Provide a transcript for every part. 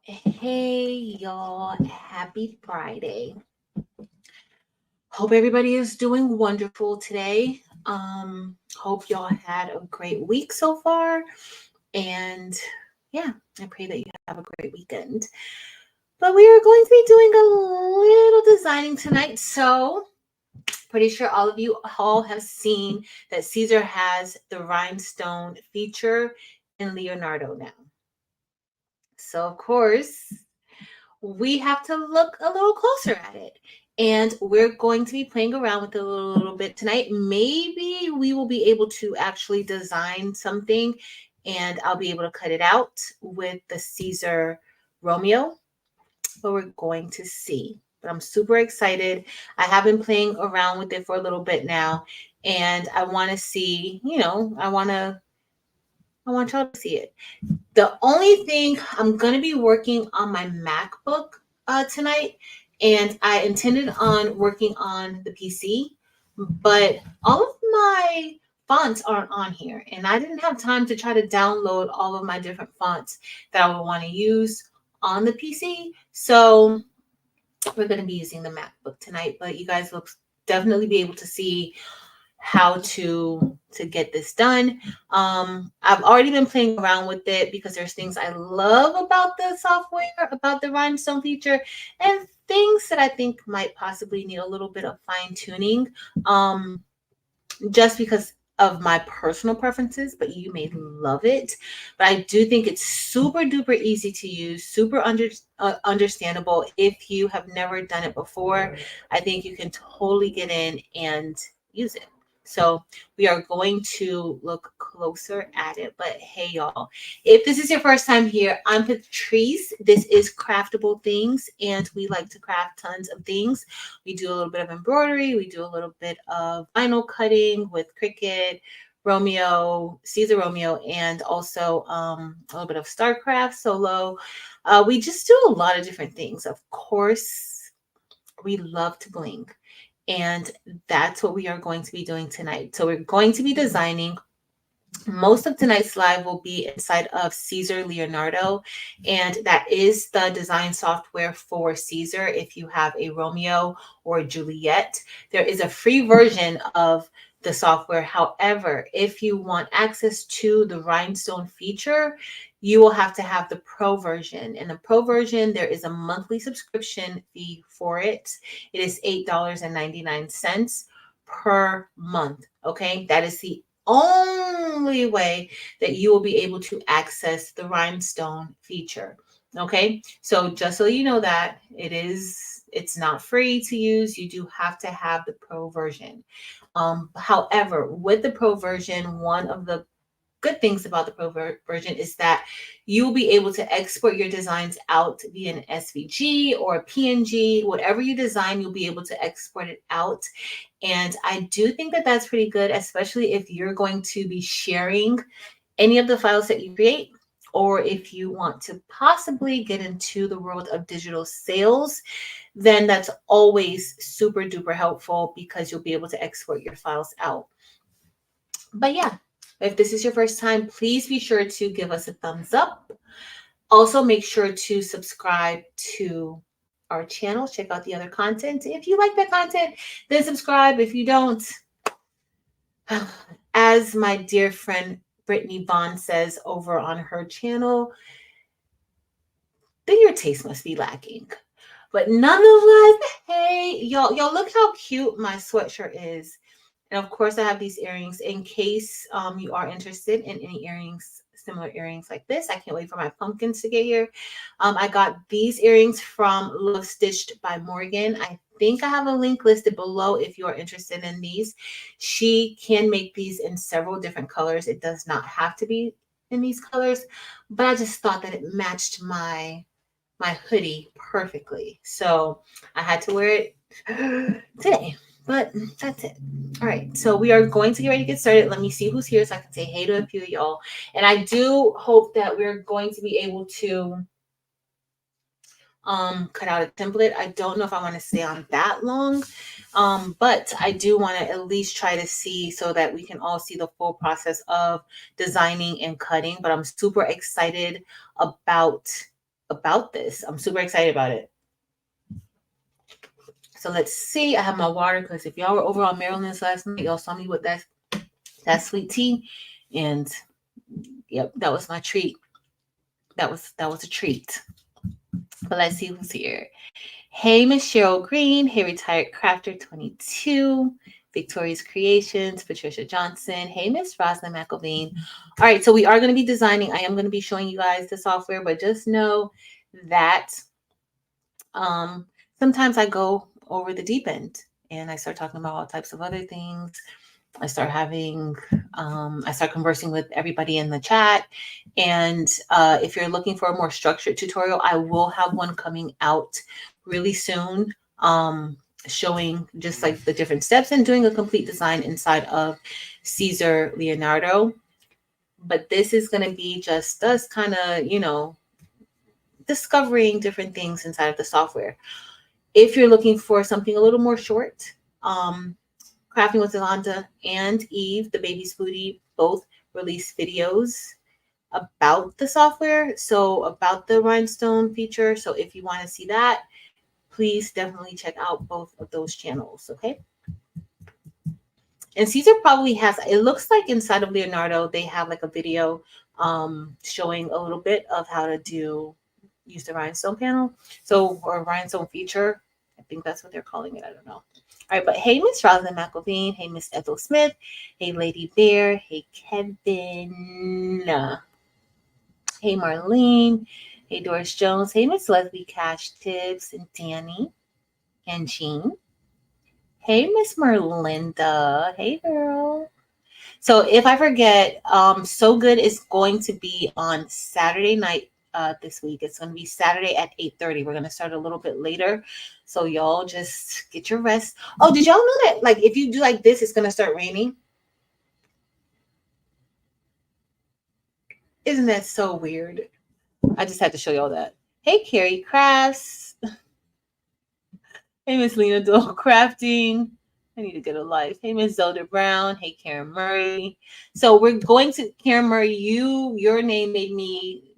Hey y'all, happy Friday. Hope everybody is doing wonderful today. Hope y'all had a great week so far. And yeah, I pray that you have a great weekend. But we are going to be doing a little designing tonight. So pretty sure all of you all have seen that Siser has the rhinestone feature in Leonardo now. So of course, we have to look a little closer at it. And we're going to be playing around with it a little bit tonight. Maybe we will be able to actually design something and I'll be able to cut it out with the Siser Romeo, but we're going to see. But I'm super excited. I have been playing around with it for a little bit now, and I want to see, I want y'all to see it. The only thing I'm going to be working on my MacBook tonight, and I intended on working on the PC, but all of my fonts aren't on here, and I didn't have time to try to download all of my different fonts that I would want to use on the PC. So we're going to be using the MacBook tonight, but you guys will definitely be able to see how to get this done. I've already been playing around with it because there's things I love about the software, about the Rhinestone feature, and things that I think might possibly need a little bit of fine tuning. Just because of my personal preferences, but you may love it. But I do think it's super duper easy to use, super understandable. If you have never done it before, I think you can totally get in and use it. So we are going to look closer at it. But hey, y'all, if this is your first time here, I'm Patrice. This is Craftable Things, and we like to craft tons of things. We do a little bit of embroidery. We do a little bit of vinyl cutting with Cricut, Romeo, Siser Romeo, and also a little bit of StarCraft solo. We just do a lot of different things. Of course, we love to bling. And that's what we are going to be doing tonight. So we're going to be designing. Most of tonight's live will be inside of Siser Leonardo, and that is the design software for Siser. If you have a Romeo or a Juliet, there is a free version of the software. However, if you want access to the Rhinestone feature, you will have to have the pro version. In the pro version, there is a monthly subscription fee for it. It is $8.99 per month. Okay, that is the only way that you will be able to access the rhinestone feature. Okay, so just so you know that it's not free to use. You do have to have the pro version. However, with the pro version, one of the good things about the pro version is that you will be able to export your designs out via an SVG or a PNG. Whatever you design, you'll be able to export it out. And I do think that that's pretty good, especially if you're going to be sharing any of the files that you create, or if you want to possibly get into the world of digital sales, then that's always super duper helpful because you'll be able to export your files out. But yeah, if this is your first time, please be sure to give us a thumbs up. Also, make sure to subscribe to our channel. Check out the other content. If you like that content, then subscribe. If you don't, as my dear friend Brittany Vaughn says over on her channel, then your taste must be lacking. But nonetheless, hey, y'all look how cute my sweatshirt is. And of course, I have these earrings in case you are interested in any earrings, similar earrings like this. I can't wait for my pumpkins to get here. I got these earrings from Love Stitched by Morgan. I think I have a link listed below if you are interested in these. She can make these in several different colors. It does not have to be in these colors, but I just thought that it matched my hoodie perfectly. So I had to wear it today. But that's it. All right. So we are going to get ready to get started. Let me see who's here so I can say hey to a few of y'all. And I do hope that we're going to be able to cut out a template. I don't know if I want to stay on that long. But I do want to at least try to see so that we can all see the full process of designing and cutting. But I'm super excited about about this. I'm super excited about it. So let's see. I have my water because if y'all were over on Maryland's last night, y'all saw me with that sweet tea, and yep, that was my treat. That was a treat. But let's see who's here. Hey, Miss Cheryl Green. Hey, Retired Crafter 22. Victoria's Creations, Patricia Johnson. Hey, Miss Rosalind McElveen. All right, so we are going to be designing. I am going to be showing you guys the software, but just know that um, sometimes I go over the deep end and I start talking about all types of other things. I start I start conversing with everybody in the chat. And if you're looking for a more structured tutorial, I will have one coming out really soon, showing just like the different steps and doing a complete design inside of Siser Leonardo. But this is going to be just us kind of, discovering different things inside of the software. If you're looking for something a little more short, Crafting with Yolanda and Eve, the baby's foodie, both release videos about the software, so about the Rhinestone feature. So if you want to see that, please definitely check out both of those channels, okay? And Caesar probably has, it looks like inside of Leonardo, they have like a video showing a little bit of how to use the Rhinestone panel. So, or Rhinestone feature. I think that's what they're calling it. I don't know. All right, but hey, Miss Rosalind McElveen. Hey, Miss Ethel Smith. Hey, Lady Bear. Hey, Kevin. Hey, Marlene. Hey, Doris Jones. Hey, Miss Leslie Cash Tibbs and Danny and Jean. Hey, Miss Merlinda. Hey, girl. So if I forget, So Good is going to be on Saturday night this week. It's going to be Saturday at 8:30. We're going to start a little bit later. So y'all just get your rest. Oh, did y'all know that like if you do like this, it's going to start raining? Isn't that so weird? I just had to show y'all that. Hey, Carrie Crafts. Hey, Miss Lena Dole Crafting. I need to get a life. Hey, Miss Zelda Brown. Hey, Karen Murray. So we're going to, Karen Murray, your name made me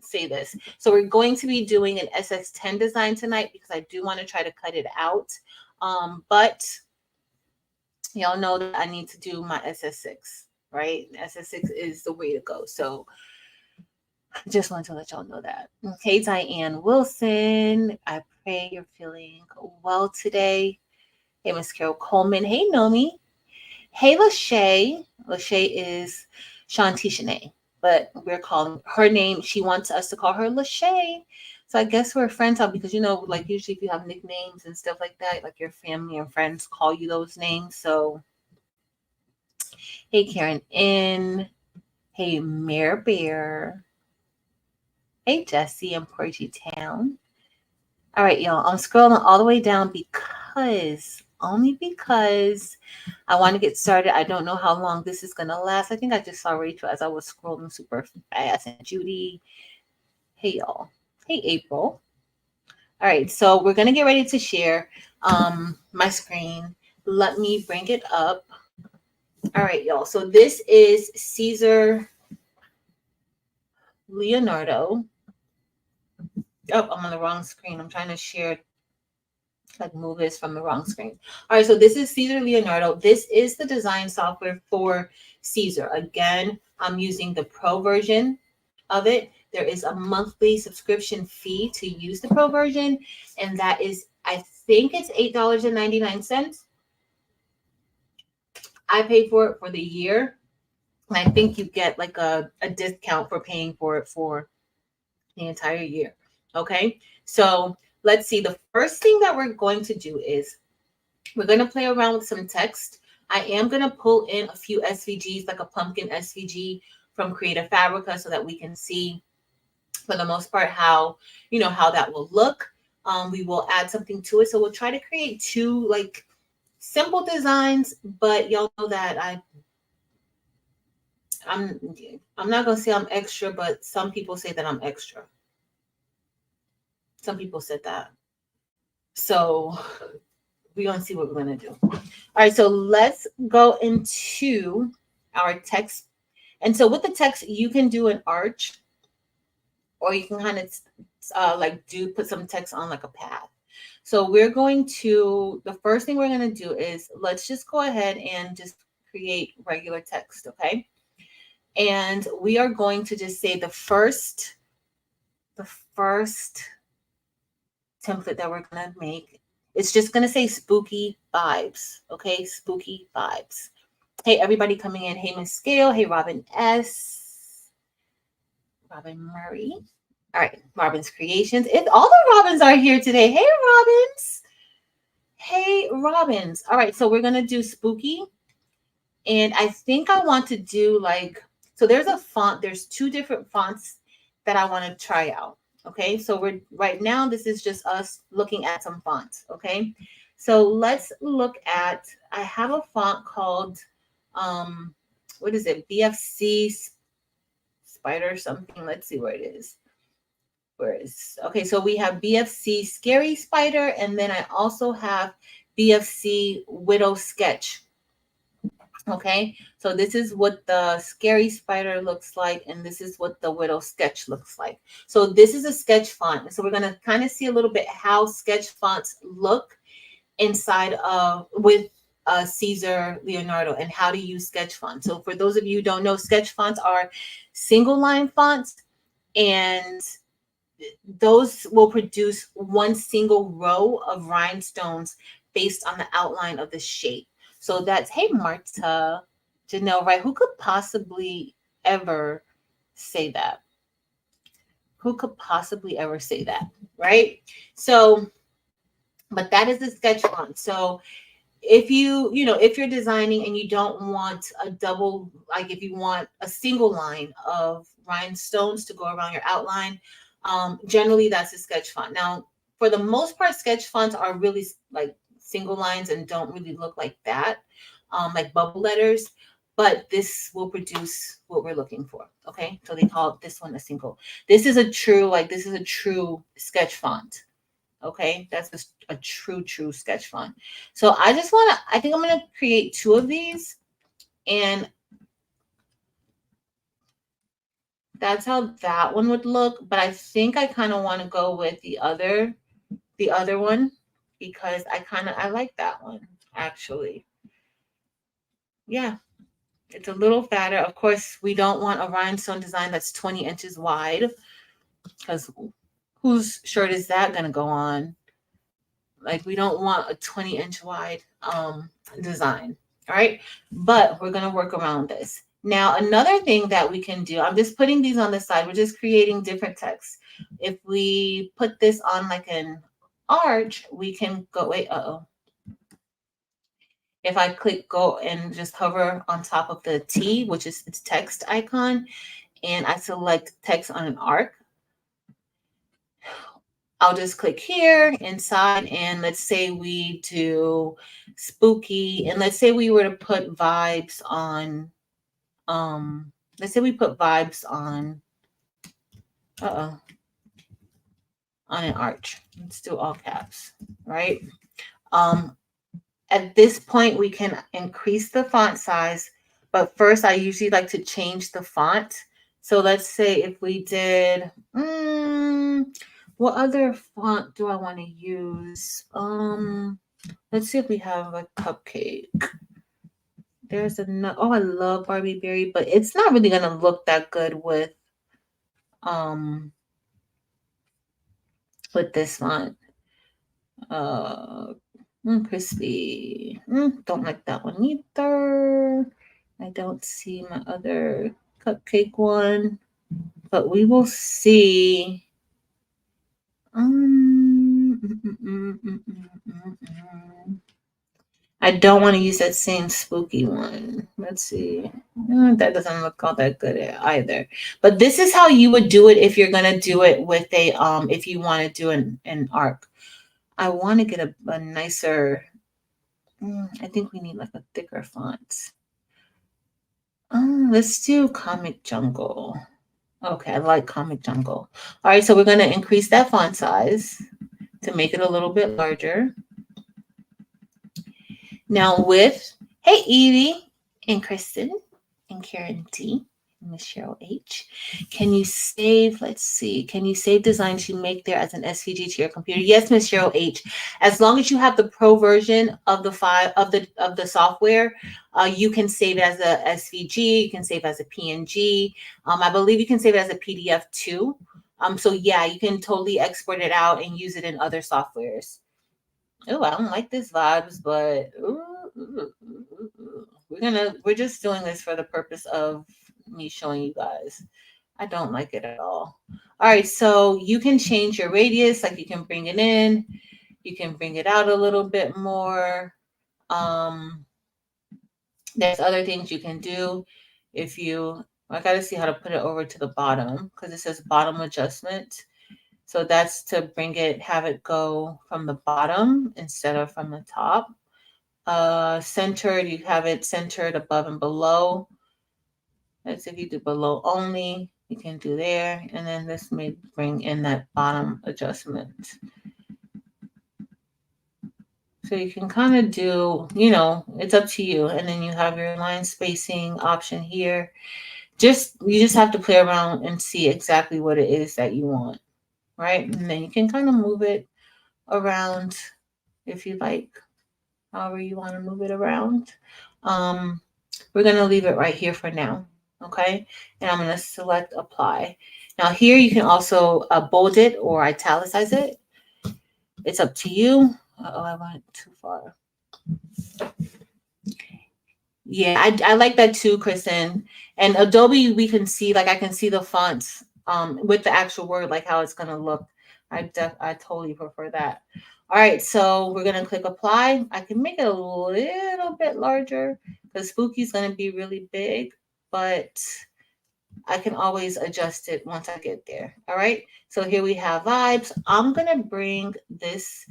say this. So we're going to be doing an SS10 design tonight because I do want to try to cut it out. But y'all know that I need to do my SS6, right? SS6 is the way to go. So just wanted to let y'all know that. Hey, Diane Wilson. I pray you're feeling well today. Hey, Miss Carol Coleman. Hey, Nomi. Hey, Lachey. Lachey is Shanti Shanae, but we're calling her name. She wants us to call her Lachey. So I guess we're friends now because, like usually if you have nicknames and stuff like that, like your family and friends call you those names. So, hey, Karen N. Hey, Mare Bear. Hey, Jesse in Porgy Town. All right, y'all. I'm scrolling all the way down only because I want to get started. I don't know how long this is going to last. I think I just saw Rachel as I was scrolling super fast. And Judy. Hey, y'all. Hey, April. All right, so we're going to get ready to share my screen. Let me bring it up. All right, y'all. So this is Siser Leonardo. Oh, I'm on the wrong screen. I'm trying to share, like move this from the wrong screen. All right, so this is Siser Leonardo. This is the design software for Siser. Again, I'm using the pro version of it. There is a monthly subscription fee to use the pro version, and that is, I think it's $8.99. I paid for it for the year, and I think you get like a discount for paying for it for the entire year. Okay, so let's see. The first thing that we're going to do is we're going to play around with some text. I am going to pull in a few SVGs, like a pumpkin SVG from Creative Fabrica, so that we can see, for the most part, how that will look. We will add something to it. So we'll try to create two like simple designs, but y'all know that I'm not going to say I'm extra, but some people say that I'm extra. Some people said that. So we're going to see what we're going to do. All right, so let's go into our text. And so with the text, you can do an arch, or you can kind of like put some text on like a path. So we're going to, the first thing we're going to do is let's just go ahead and just create regular text, okay? And we are going to just say the first template that we're going to make, it's just going to say spooky vibes, okay? Spooky vibes. Hey, everybody coming in. Hey, Miss Scale. Hey, Robin S. Robin Murray. All right, Robin's Creations. All the Robins are here today. Hey, Robins. Hey, Robins. All right, so we're going to do spooky. And I think I want to do like, so there's a font, there's 2 different fonts that I want to try out. Okay, so we're right now, this is just us looking at some fonts. Okay, so let's look at, I have a font called, what is it? BFC Spider something. Let's see where it is. Okay, so we have BFC Scary Spider, and then I also have BFC Widow Sketch. Okay, so this is what the Scary Spider looks like, and this is what the Widow Sketch looks like. So this is a sketch font. So we're going to kind of see a little bit how sketch fonts look inside of with Siser Leonardo and how to use sketch fonts. So for those of you who don't know, sketch fonts are single line fonts, and those will produce one single row of rhinestones based on the outline of the shape. So that's, hey, Marta, Janelle, right? Who could possibly ever say that? Who could possibly ever say that, right? So, but that is the sketch font. So if if you're designing and you don't want a double, like if you want a single line of rhinestones to go around your outline, generally that's a sketch font. Now, for the most part, sketch fonts are really like single lines and don't really look like that, like bubble letters, but this will produce what we're looking for. Okay, so they call this one a single. This is a true sketch font. Okay, that's a true sketch font. So I think I'm going to create 2 of these, and that's how that one would look. But I think I kind of want to go with the other one, because I like that one, actually. Yeah, it's a little fatter. Of course, we don't want a rhinestone design that's 20 inches wide, because whose shirt is that going to go on? Like, we don't want a 20-inch wide design. All right, but we're going to work around this. Now, another thing that we can do, I'm just putting these on the side. We're just creating different text. If we put this on like an arch, we can go, wait, If I click go and just hover on top of the T, which is its text icon, and I select text on an arc, I'll just click here inside, and let's say we do spooky, and let's say we were to put vibes on, let's say we put vibes on, on an arch. Let's do all caps, right? At this point, we can increase the font size, but first I usually like to change the font. So let's say if we did, what other font do I want to use? Let's see if we have a cupcake. There's another, I love Barbie Berry, but it's not really gonna look that good with this font. Crispy. Don't like that one either. I don't see my other cupcake one, but we will see. I don't want to use that same spooky one. Let's see. That doesn't look all that good either. But this is how you would do it if you're gonna do it with a if you want to do an arc. I want to get a nicer. I think we need like a thicker font. Let's do Comic Jungle. Okay, I like Comic Jungle. All right, so we're going to increase that font size to make it a little bit larger. Now with, hey, Evie and Kristen and Karen T. Miss Cheryl H. Can you save, let's see, can you save designs you make there as an SVG to your computer? Yes, Miss Cheryl H. As long as you have the pro version of the file of the software, you can save it as a SVG, you can save it as a PNG. I believe you can save it as a PDF too. So yeah, you can totally export it out and use it in other softwares. Oh, I don't like this vibes, but we're just doing this for the purpose of me showing you guys. I don't like it at all. All right, so you can change your radius, like you can bring it in, you can bring it out a little bit more. There's other things you can do. If you, I gotta see how to put it over to the bottom because it says bottom adjustment. So that's to bring it, have it go from the bottom instead of from the top. Centered, you have it centered above and below. That's if you do below only, you can do there. And then this may bring in that bottom adjustment. So you can kind of do, it's up to you. And then you have your line spacing option here. You just have to play around and see exactly what it is that you want, right? And then you can kind of move it around if you like, however you want to move it around. We're going to leave it right here for now. Okay. And I'm going to select apply. Now here you can also bold it or italicize it. It's up to you. Uh-oh, I went too far. Yeah, I like that too, Kristen. And Adobe, we can see, like I can see the fonts with the actual word, like how it's going to look. I totally prefer that. All right, so we're going to click apply. I can make it a little bit larger because Spooky is going to be really big, but I can always adjust it once I get there. All right, so here we have vibes. I'm going to bring this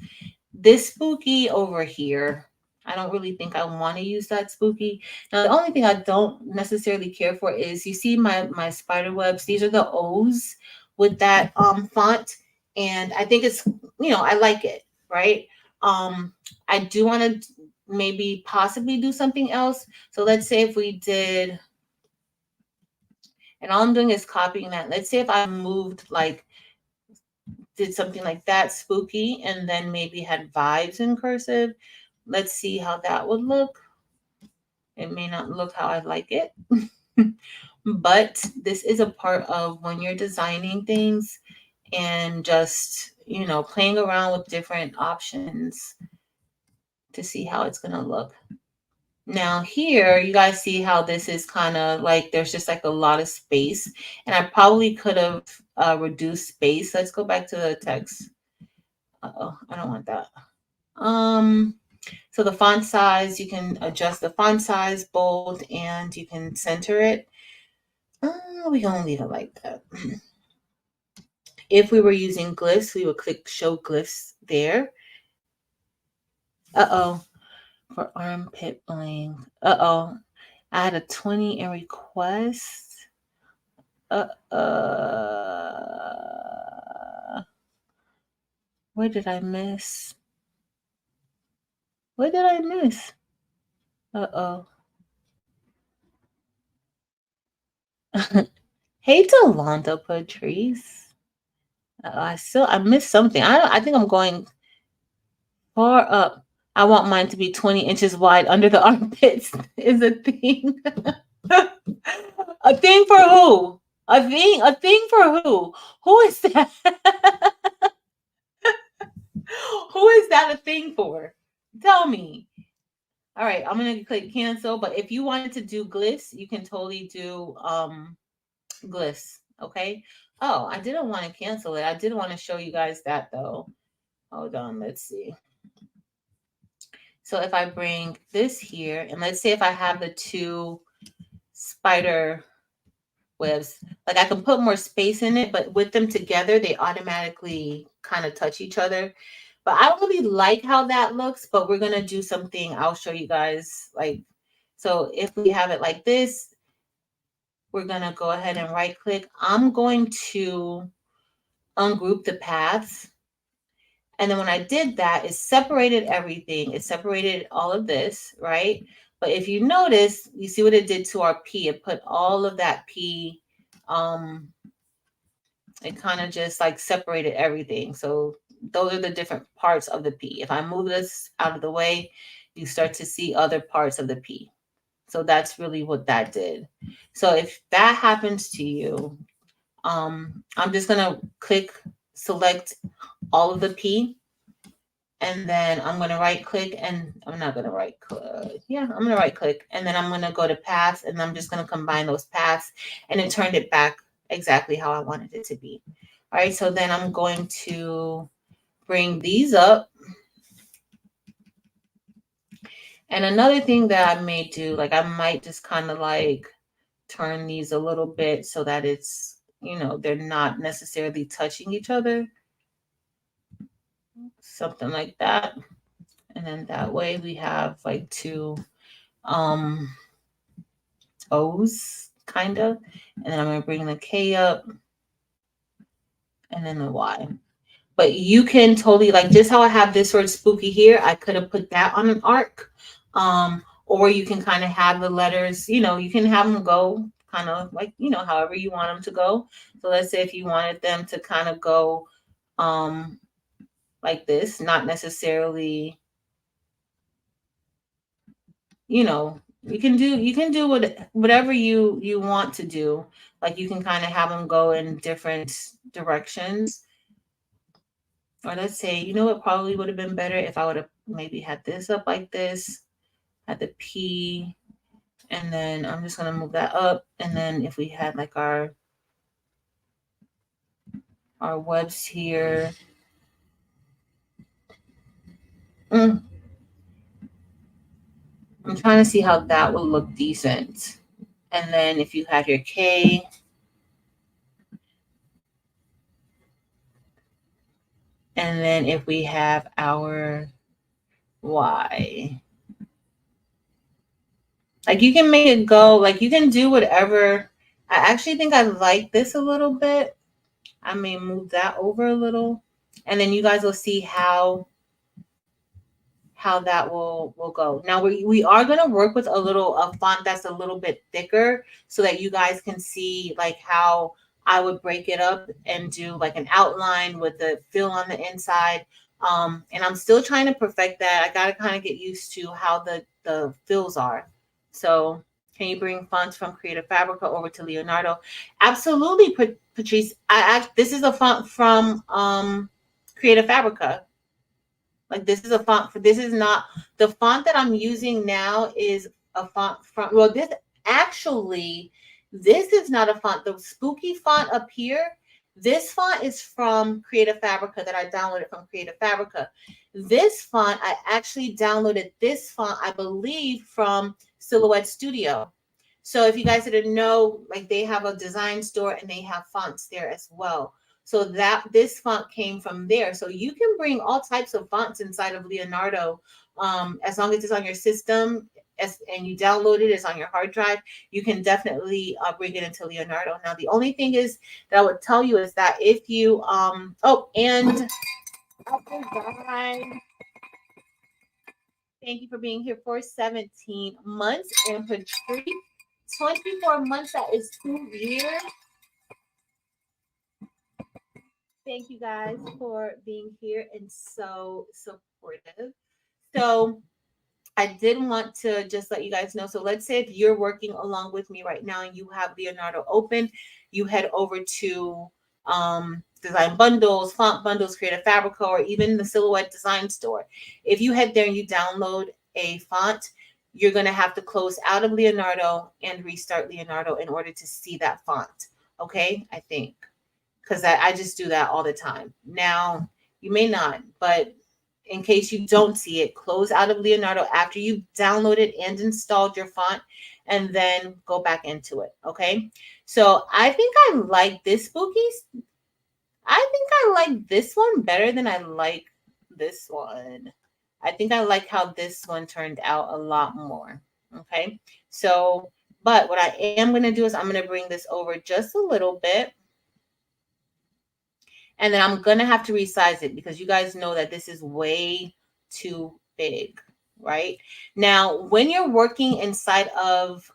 Spooky over here. I don't really think I want to use that Spooky. Now, the only thing I don't necessarily care for is, you see my spider webs. These are the O's with that font. And I think it's, I like it, right? I do want to maybe possibly do something else. So let's say if we did, and all I'm doing is copying that. Let's say if I moved did something like that, Spooky, and then maybe had vibes in cursive. Let's see how that would look. It may not look how I like it, but this is a part of when you're designing things and just, playing around with different options to see how it's going to look. Now here, you guys see how this is kind of like, there's just like a lot of space, and I probably could have reduced space. Let's go back to the text. Uh-oh, I don't want that. So the font size, you can adjust the font size, bold, and you can center it. We're going to leave it like that. If we were using glyphs, we would click show glyphs there. Uh-oh. For armpit bling. Uh-oh. I had a 20 in request. Where did I miss? What did I miss? Uh-oh. Hey, Delonda Patrice. I missed something. I think I'm going far up. I want mine to be 20 inches wide under the armpits is a thing. A thing for who? A thing for who? Who is that? Who is that a thing for? Tell me. All right, I'm gonna click cancel. But if you wanted to do glyphs, you can totally do glyphs. Okay. Oh, I didn't want to cancel it. I did want to show you guys that though. Hold on, let's see. So if I bring this here, and let's say if I have the two spider webs, like I can put more space in it, but with them together, they automatically kind of touch each other. But I don't really like how that looks, but we're going to do something. I'll show you guys so if we have it like this, we're going to go ahead and right click. I'm going to ungroup the paths. And then when I did that, it separated everything. It separated all of this, right? But if you notice, you see what it did to our P. It put all of that P, it kind of just like separated everything. So those are the different parts of the P. If I move this out of the way, you start to see other parts of the P. So that's really what that did. So if that happens to you, I'm just gonna select all of the P, and then I'm gonna right click, and I'm not gonna right click. Yeah, I'm gonna right click, and then I'm gonna go to paths, and I'm just gonna combine those paths, and it turned it back exactly how I wanted it to be. All right, so then I'm going to bring these up. And another thing that I may do, like I might just kind of like turn these a little bit so that it's, they're not necessarily touching each other. Something like that. And then that way we have like two O's kind of. And then I'm going to bring the K up and then the Y. But you can totally, like just how I have this word spooky here, I could have put that on an arc. Or you can kind of have the letters, you can have them go kind of like, however you want them to go. So let's say if you wanted them to kind of go like this, not necessarily, you can do whatever you want to do. Like you can kind of have them go in different directions. Or let's say, it probably would have been better if I would have maybe had this up like this, had the P, and then I'm just going to move that up. And then if we had like our webs here, I'm trying to see how that would look decent. And then if you have your K, and then if we have our Y, like you can make it go, like you can do whatever. I actually think I like this a little bit. I may move that over a little, and then you guys will see how that will go. Now we are going to work with a font that's a little bit thicker so that you guys can see like how I would break it up and do like an outline with the fill on the inside. And I'm still trying to perfect that. I got to kind of get used to how the fills are. So can you bring fonts from Creative Fabrica over to Leonardo? Absolutely, Patrice. This is a font from Creative Fabrica. Like this is a font for, this is not, the font that I'm using now is a font from, well, this is not a font. The spooky font up here, this font is from Creative Fabrica that I downloaded from Creative Fabrica. This font, I actually downloaded this font, I believe, from Silhouette Studio. So if you guys didn't know, like they have a design store and they have fonts there as well. So this font came from there. So you can bring all types of fonts inside of Leonardo, as long as it's on your system and you download it, it's on your hard drive. You can definitely bring it into Leonardo. Now, the only thing is that I would tell you is that if you and thank you for being here for 17 months, and Patrice, 24 months. That is 2 years. Thank you guys for being here and so supportive. So I did want to just let you guys know. So let's say if you're working along with me right now and you have Leonardo open, you head over to Design Bundles, Font Bundles, Creative Fabrica, or even the Silhouette Design Store. If you head there and you download a font, you're going to have to close out of Leonardo and restart Leonardo in order to see that font. Okay, I think. Because I just do that all the time. Now, you may not, but in case you don't see it, close out of Leonardo after you've downloaded and installed your font, and then go back into it, okay? So I think I like this spookies. I think I like this one better than I like this one. I think I like how this one turned out a lot more, okay? So, but what I am going to do is I'm going to bring this over just a little bit. And then I'm going to have to resize it because you guys know that this is way too big. right? Now, when you're working inside of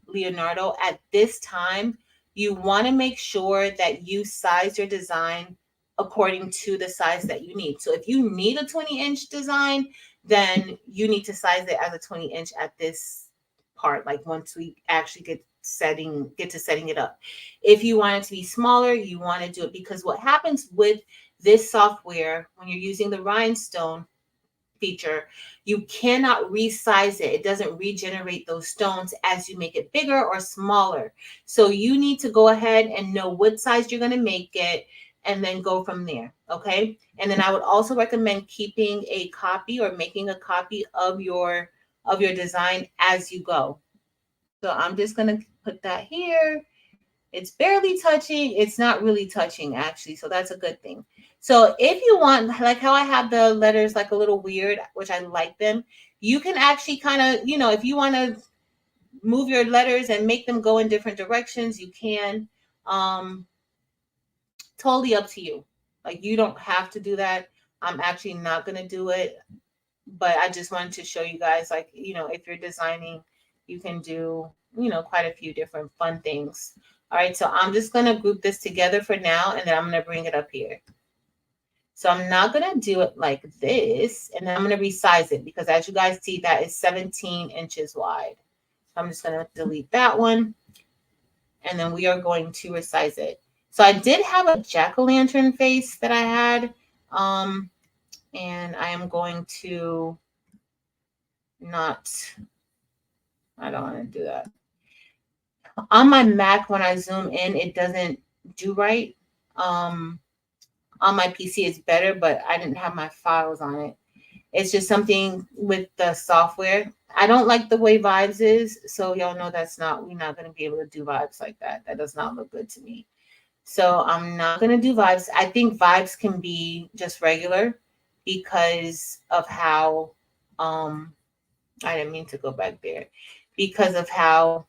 Leonardo at this time, you want to make sure that you size your design according to the size that you need. So if you need a 20-inch design, then you need to size it as a 20-inch at this part, like once we actually get to setting it up. If you want it to be smaller, you want to do it, because what happens with this software when you're using the Rhinestone feature, you cannot resize it. It doesn't regenerate those stones as you make it bigger or smaller. So you need to go ahead and know what size you're going to make it and then go from there. Okay. And then I would also recommend keeping a copy or making a copy of your design as you go. So I'm just going to put that here. It's barely touching. It's not really touching, actually. So that's a good thing. So if you want, like how I have the letters like a little weird, which I like them, you can actually kind of, if you want to move your letters and make them go in different directions, you can. Um, totally up to you. Like, you don't have to do that. I'm actually not going to do it, but I just wanted to show you guys, like, if you're designing, you can do, quite a few different fun things. All right, so I'm just going to group this together for now, and then I'm going to bring it up here. So I'm not going to do it like this, and then I'm going to resize it, because as you guys see, that is 17 inches wide. So I'm just going to delete that one, and then we are going to resize it. So I did have a jack-o'-lantern face that I had, and I am going to I don't want to do that. On my Mac, when I zoom in, it doesn't do right. On my PC, it's better, but I didn't have my files on it. It's just something with the software. I don't like the way Vibes is, so y'all know we're not going to be able to do Vibes like that. That does not look good to me. So I'm not going to do Vibes. I think Vibes can be just regular because of how, I didn't mean to go back there, because of how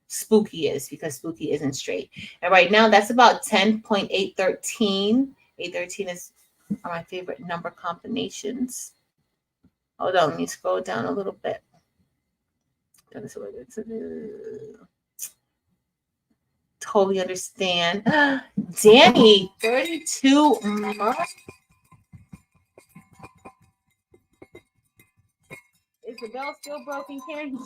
Spooky is, because Spooky isn't straight. And right now that's about 10.813. 813 is my favorite number combinations. Hold on, let me scroll down a little bit. Totally understand. Danny, 32 months. Is the bell still broken, Karen?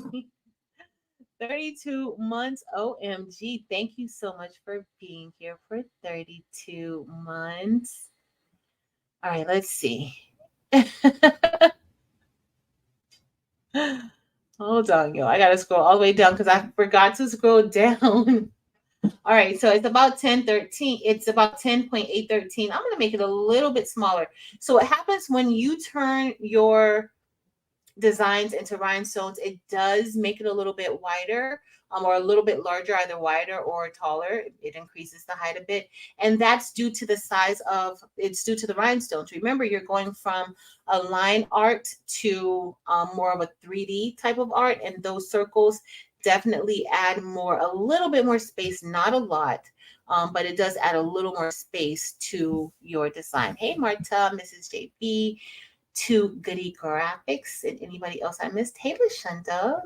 32 months. OMG. Thank you so much for being here for 32 months. All right, let's see. Hold on, yo. I got to scroll all the way down because I forgot to scroll down. All right, so it's about 1013. It's about 10.813. I'm going to make it a little bit smaller. So what happens when you turn your designs into rhinestones, it does make it a little bit wider, or a little bit larger, either wider or taller. It increases the height a bit, and that's due to the size of, it's due to the rhinestones. Remember, you're going from a line art to more of a 3D type of art, and those circles definitely add a little bit more space, not a lot, but it does add a little more space to your design. Hey, Marta, Mrs. JB, to Goody Graphics, and anybody else I missed. Hey, Lashunda.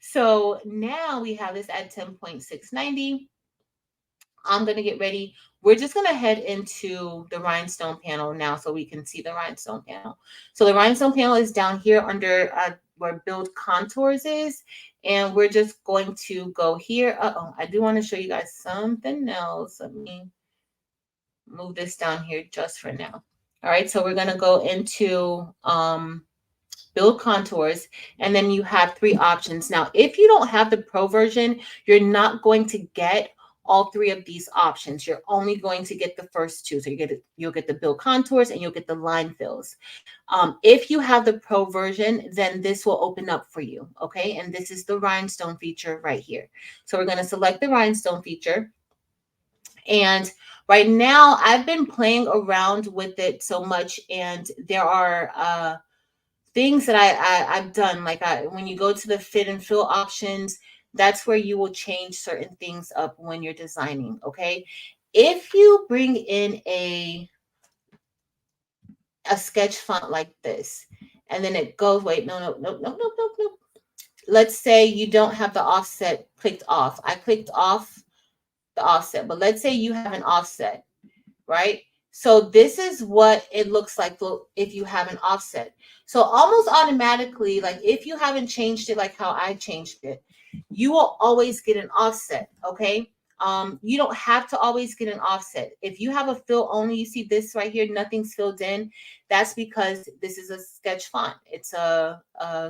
So now we have this at 10.690. I'm going to get ready. We're just going to head into the rhinestone panel now so we can see the rhinestone panel. So the rhinestone panel is down here under where build contours is. And we're just going to go here. I do want to show you guys something else. Let me move this down here just for now. All right, so we're going to go into build contours, and then you have 3 options. Now, if you don't have the pro version, you're not going to get all 3 of these options. You're only going to get the first 2. So you'll get the build contours and you'll get the line fills. If you have the pro version, then this will open up for you. Okay, and this is the rhinestone feature right here. So we're going to select the rhinestone feature. And right now I've been playing around with it so much, and there are things that I've done. Like when you go to the fit and fill options, that's where you will change certain things up when you're designing. Okay, if you bring in a sketch font like this, and then it goes, wait, no. Let's say you don't have the offset clicked off. I clicked off the offset, but let's say you have an offset, right? So this is what it looks like if you have an offset. So almost automatically, like if you haven't changed it like how I changed it, you will always get an offset, okay? You don't have to always get an offset. If you have a fill only, you see this right here, nothing's filled in. That's because this is a sketch font. It's a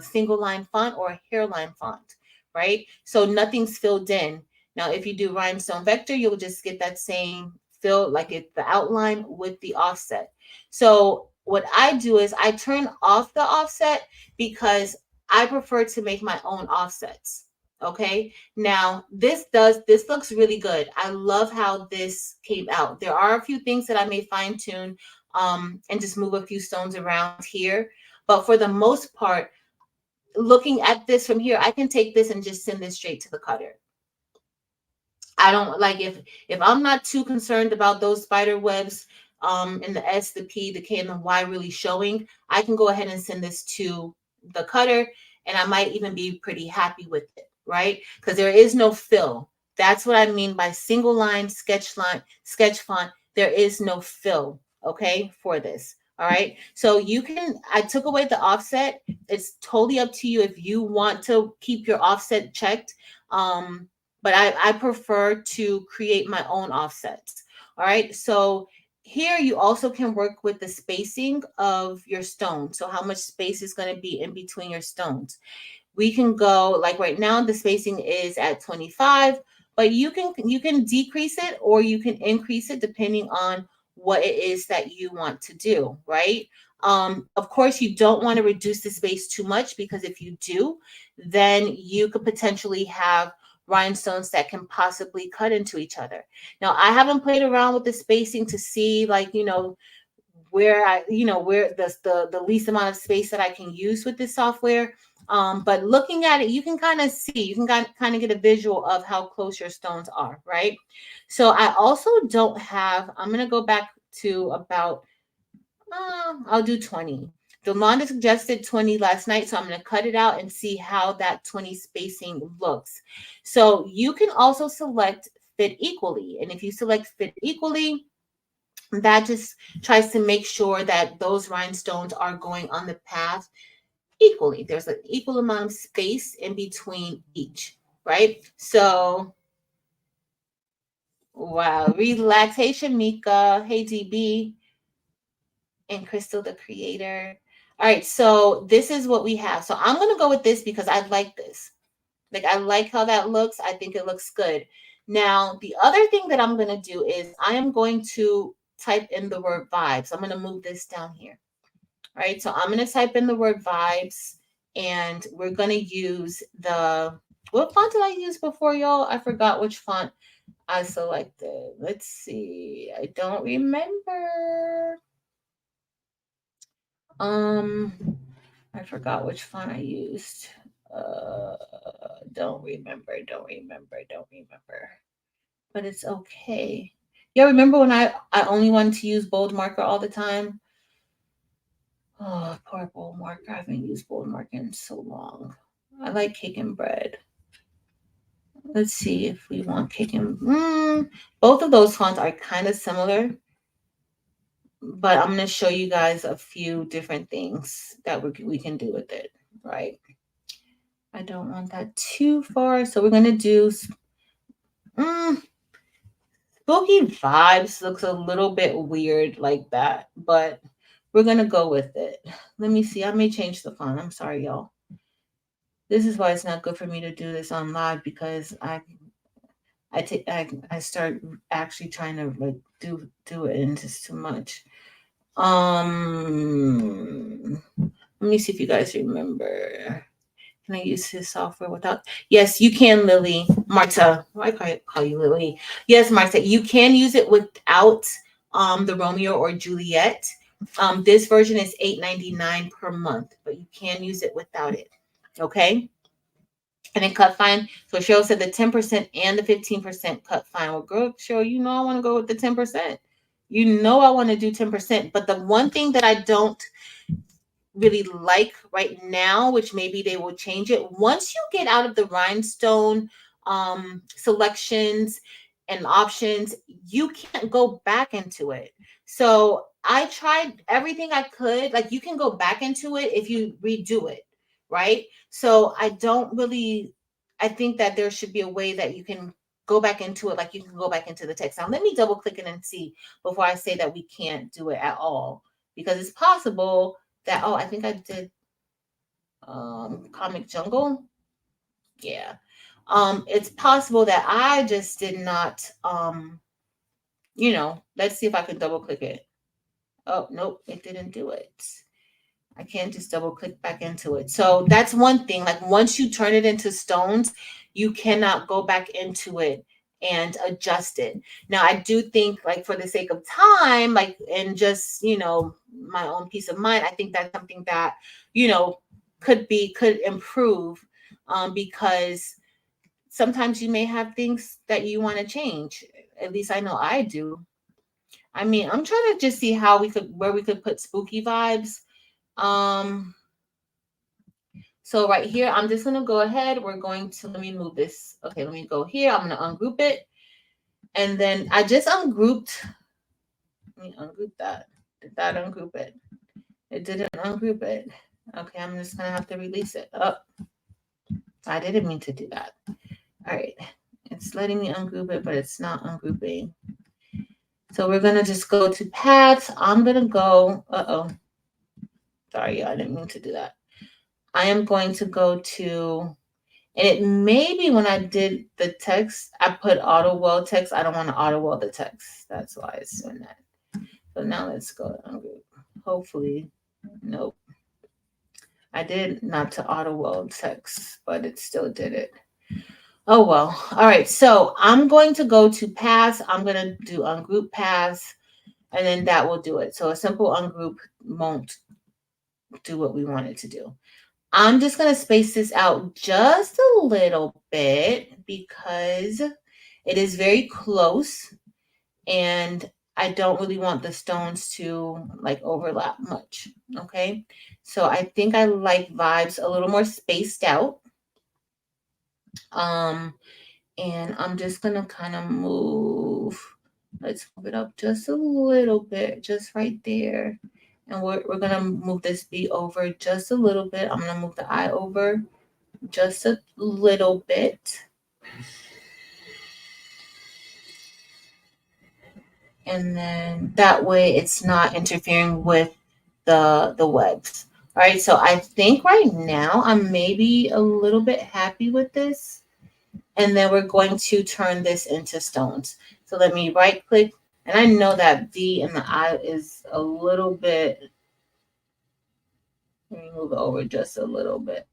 single line font or a hairline font, right? So nothing's filled in. Now, if you do Rhinestone Vector, you'll just get that same fill, like it's the outline with the offset. So what I do is I turn off the offset because I prefer to make my own offsets. Okay. Now this looks really good. I love how this came out. There are a few things that I may fine tune and just move a few stones around here. But for the most part, looking at this from here, I can take this and just send this straight to the cutter. I don't like if I'm not too concerned about those spider webs in the S, the P, the K, and the Y really showing, I can go ahead and send this to the cutter, and I might even be pretty happy with it, right? Because there is no fill. That's what I mean by single line, sketch font. There is no fill, okay, for this. All right. So I took away the offset. It's totally up to you if you want to keep your offset checked. But I prefer to create my own offsets. All right. So here you also can work with the spacing of your stone. So how much space is going to be in between your stones. We can go like right now, the spacing is at 25, but you can decrease it or you can increase it depending on what it is that you want to do, right? Of course, you don't want to reduce the space too much because if you do, then you could potentially have rhinestones that can possibly cut into each other. Now, I haven't played around with the spacing to see like, where the least amount of space that I can use with this software. But looking at it, you can kind of see, you can kind of get a visual of how close your stones are, right? So I also don't have, I'm going to go back to about, I'll do 20. Delonda suggested 20 last night, so I'm going to cut it out and see how that 20 spacing looks. So you can also select fit equally. And if you select fit equally, that just tries to make sure that those rhinestones are going on the path equally. There's an equal amount of space in between each, right? So, wow. Relaxation, Mika. Hey, DB. And Crystal, the creator. All right, so this is what we have. So I'm going to go with this because I like this. Like, I like how that looks. I think it looks good. Now, the other thing that I'm going to do is I am going to type in the word vibes. I'm going to move this down here. All right, so I'm going to type in the word vibes, and we're going to use what font did I use before, y'all? I forgot which font I selected. Let's see. I don't remember. I forgot which font I used. Don't remember. But it's okay. Yeah, remember when I only wanted to use bold marker all the time? Oh, poor bold marker. I haven't used bold marker in so long. I like cake and bread. Let's see if we want cake and both of those fonts are kind of similar. But I'm going to show you guys a few different things that we can do with it, right? I don't want that too far. So we're going to do Spooky Vibes looks a little bit weird like that, but we're going to go with it. Let me see. I may change the font. I'm sorry, y'all. This is why it's not good for me to do this on live because I start actually trying to like do it and it's just too much. Let me see if you guys remember. Can I use his software without? Yes, you can, Lily. Marta. Why can't I call you Lily? Yes, Marta. You can use it without the Romeo or Juliet. This version is $8.99 per month, but you can use it without it. Okay. And then cut fine. So Cheryl said the 10% and the 15% cut fine. Well, girl, Cheryl, you know I want to go with the 10%. You know I want to do 10%. But the one thing that I don't really like right now, which maybe they will change it. Once you get out of the rhinestone selections and options, you can't go back into it. So I tried everything I could. Like, you can go back into it if you redo it, right? So I don't really, I think that there should be a way that you can go back into it, like you can go back into the text. Now let me double click it and see before I say that we can't do it at all, because it's possible that, oh, I think I did Comic Jungle. Yeah. It's possible that I just did not let's see if I can double click it. Oh, nope, it didn't do it. I can't just double click back into it. So that's one thing. Like, once you turn it into stones, you cannot go back into it and adjust it. Now, I do think, like, for the sake of time, like, and just, my own peace of mind, I think that's something that, could improve, because sometimes you may have things that you want to change. At least I know I do. I mean, I'm trying to just see where we could put spooky vibes. So right here, I'm just going to go ahead. Let me move this. Okay, let me go here. I'm going to ungroup it. And then I just ungrouped. Let me ungroup that. Did that ungroup it? It didn't ungroup it. Okay, I'm just going to have to release it. Oh, I didn't mean to do that. All right. It's letting me ungroup it, but it's not ungrouping. So we're going to just go to paths. I'm going to go. Sorry, I didn't mean to do that. I am going to go to, and it may be when I did the text, I put auto weld text. I don't want to auto weld the text. That's why it's doing that. So now let's go to ungroup. Hopefully, nope. I did not to auto weld text, but it still did it. Oh, well. All right. So I'm going to go to paths. I'm going to do ungroup paths, and then that will do it. So a simple ungroup won't do what we want it to do. I'm just going to space this out just a little bit because it is very close and I don't really want the stones to like overlap much. Okay. So I think I like vibes a little more spaced out. And I'm just going to kind of move. Let's move it up just a little bit, just right there. And we're going to move this B over just a little bit. I'm going to move the I over just a little bit. And then that way it's not interfering with the webs. All right, so I think right now I'm maybe a little bit happy with this. And then we're going to turn this into stones. So let me right click. And I know that V and the I is a little bit. Let me move it over just a little bit.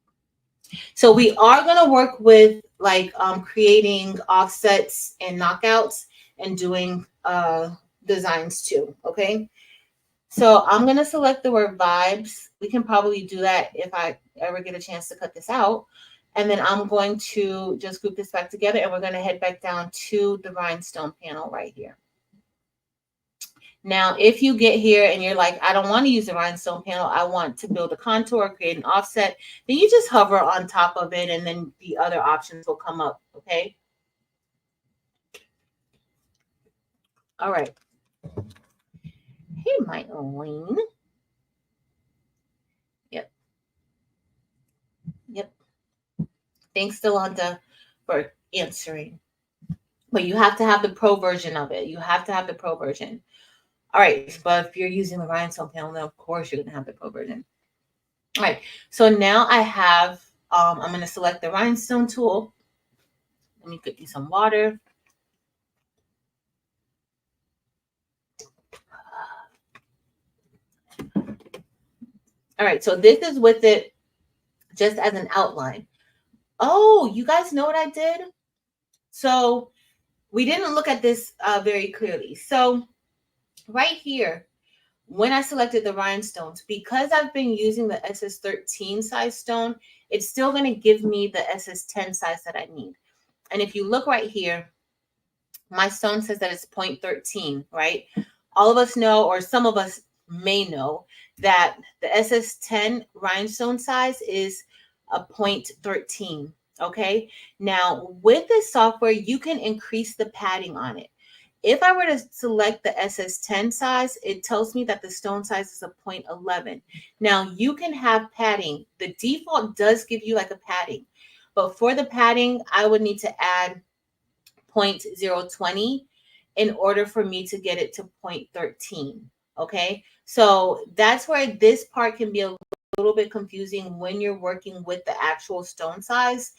So we are going to work with like creating offsets and knockouts and doing designs too. Okay. So I'm going to select the word vibes. We can probably do that if I ever get a chance to cut this out. And then I'm going to just group this back together and we're going to head back down to the rhinestone panel right here. Now, if you get here and you're like, I don't want to use the rhinestone panel, I want to build a contour, create an offset, then you just hover on top of it and then the other options will come up, okay? All right. Hey, Mylene. Yep. Thanks, Delonda, for answering. But you have to have the pro version of it. You have to have the pro version. All right, but if you're using the rhinestone panel, then of course you're gonna have the pro version. All right, so now I have, I'm gonna select the rhinestone tool. Let me get you some water. All right, so this is with it just as an outline. Oh, you guys know what I did? So we didn't look at this very clearly. So right here, when I selected the rhinestones, because I've been using the SS13 size stone, it's still going to give me the SS10 size that I need. And if you look right here, my stone says that it's 0.13, right? All of us know, or some of us may know that the SS10 rhinestone size is a 0.13. Okay. Now with this software, you can increase the padding on it. If I were to select the SS10 size, it tells me that the stone size is a 0.11. Now you can have padding. The default does give you like a padding, but for the padding, I would need to add 0.020 in order for me to get it to 0.13. Okay. So that's where this part can be a little bit confusing when you're working with the actual stone size,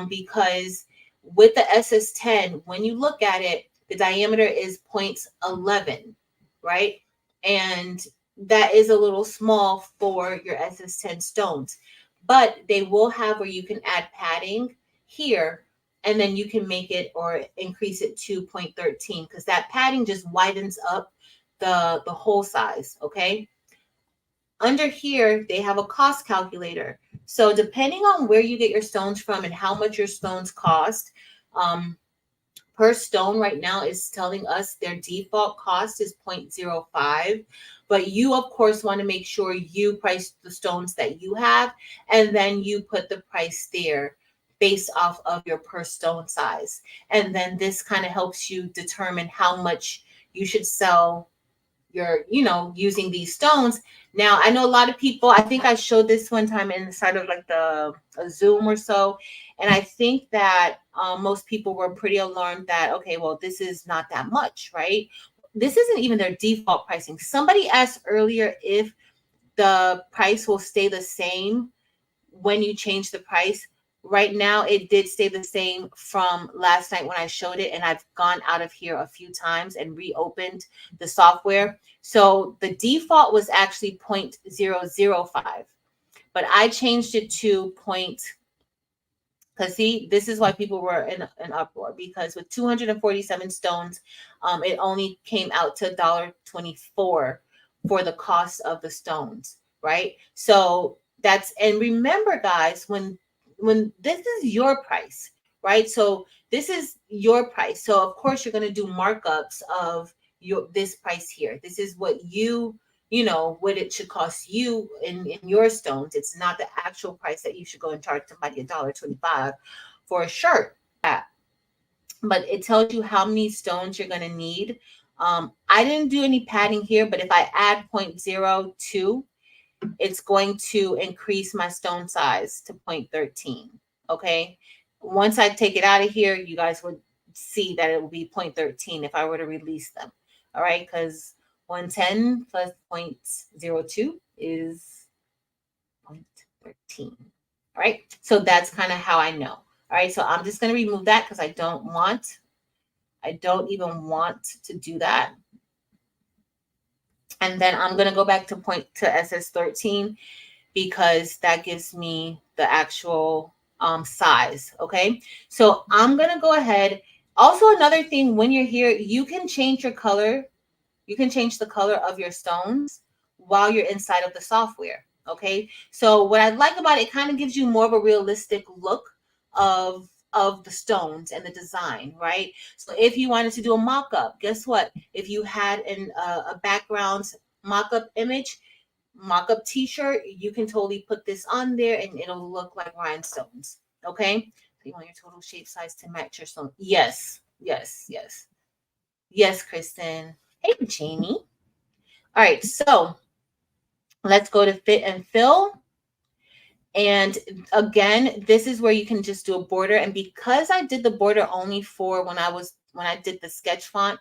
because with the SS10, when you look at it, the diameter is 0.11, right? And that is a little small for your SS10 stones, but they will have where you can add padding here, and then you can make it or increase it to 0.13 because that padding just widens up the hole size. Okay. Under here, they have a cost calculator. So depending on where you get your stones from and how much your stones cost, per stone right now is telling us their default cost is 0.05. But you, of course, want to make sure you price the stones that you have, and then you put the price there based off of your per stone size. And then this kind of helps you determine how much you should sell you're using these stones. Now I know a lot of people, I think I showed this one time inside of like a Zoom or so, and I think that most people were pretty alarmed that, okay, well, this is not that much, right? This isn't even their default pricing. Somebody asked earlier if the price will stay the same when you change the price. Right now, it did stay the same from last night when I showed it, and I've gone out of here a few times and reopened the software. So the default was actually 0.005, but I changed it to because see, this is why people were in an uproar, because with 247 stones, it only came out to $1.24 for the cost of the stones, right? So that's, and remember guys, when this is your price, right? So this is your price. So of course you're going to do markups of this price here. This is what what it should cost you in your stones. It's not the actual price that you should go and charge somebody $1.25 for a shirt. But it tells you how many stones you're going to need. I didn't do any padding here, but if I add 0.02, it's going to increase my stone size to 0.13. Okay. Once I take it out of here, you guys would see that it will be 0.13 if I were to release them. All right. Because 110 plus 0.02 is 0.13. All right. So that's kind of how I know. All right. So I'm just going to remove that because I don't even want to do that. And then I'm going to go back to SS13 because that gives me the actual size. Okay. So I'm going to go ahead. Also, another thing, when you're here, you can change your color. You can change the color of your stones while you're inside of the software. Okay. So what I like about it kind of gives you more of a realistic look of the stones and the design, right? So if you wanted to do a mock-up, guess what? If you had a background mock-up image, mock-up t-shirt, you can totally put this on there and it'll look like rhinestones. Okay. So you want your total shape size to match your stone. Yes, Kristen. Hey, Jamie. All right, so let's go to fit and fill. And again, this is where you can just do a border. And because I did the border only for when I did the sketch font,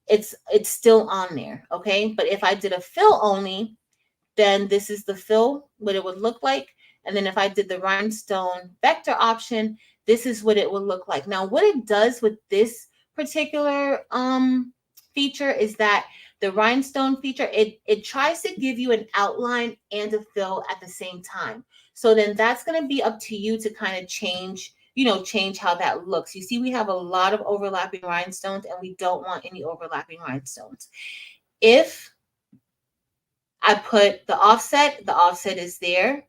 it's still on there. Okay. But if I did a fill only, then this is the fill, what it would look like. And then if I did the rhinestone vector option, this is what it would look like. Now, what it does with this particular feature is that the rhinestone feature, it tries to give you an outline and a fill at the same time. So then that's going to be up to you to kind of change how that looks. You see, we have a lot of overlapping rhinestones and we don't want any overlapping rhinestones. If I put the offset is there.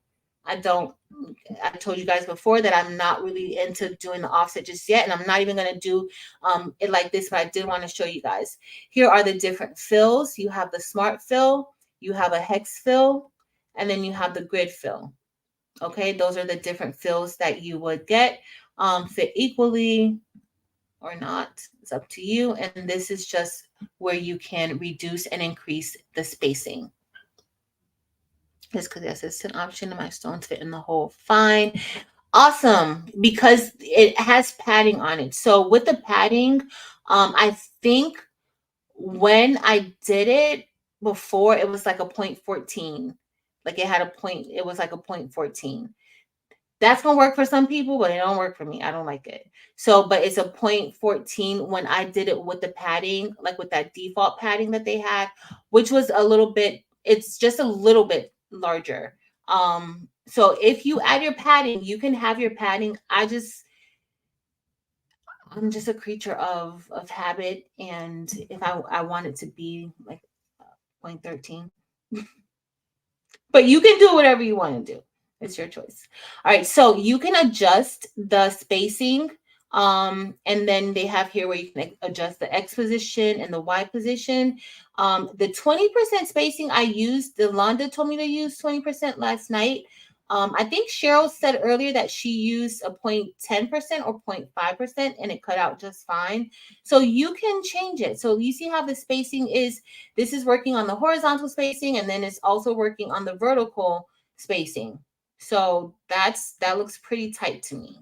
I told you guys before that I'm not really into doing the offset just yet. And I'm not even going to do it like this, but I did want to show you guys. Here are the different fills. You have the smart fill, you have a hex fill, and then you have the grid fill. Okay, those are the different fills that you would get. Fit equally or not, it's up to you. And this is just where you can reduce and increase the spacing. Just because yes, it's an option and my stones fit in the hole. Fine. Awesome. Because it has padding on it. So with the padding, I think when I did it before, it was like a 0.14. Like it had a point, it was like a 0.14. That's gonna work for some people, but it don't work for me. I don't like it. So, but it's a 0.14 when I did it with the padding, like with that default padding that they had, which was a little bit, it's just a little bit larger. So if you add your padding, you can have your padding. I'm just a creature of habit, and if I want it to be like 0.13, but you can do whatever you want to do. It's your choice. All right, so you can adjust the spacing. And then they have here where you can adjust the X position and the Y position. The 20% spacing I used, Delonda told me to use 20% last night. I think Cheryl said earlier that she used a 0.10% or 0.5% and it cut out just fine. So you can change it. So you see how the spacing is. This is working on the horizontal spacing, and then it's also working on the vertical spacing. So that looks pretty tight to me.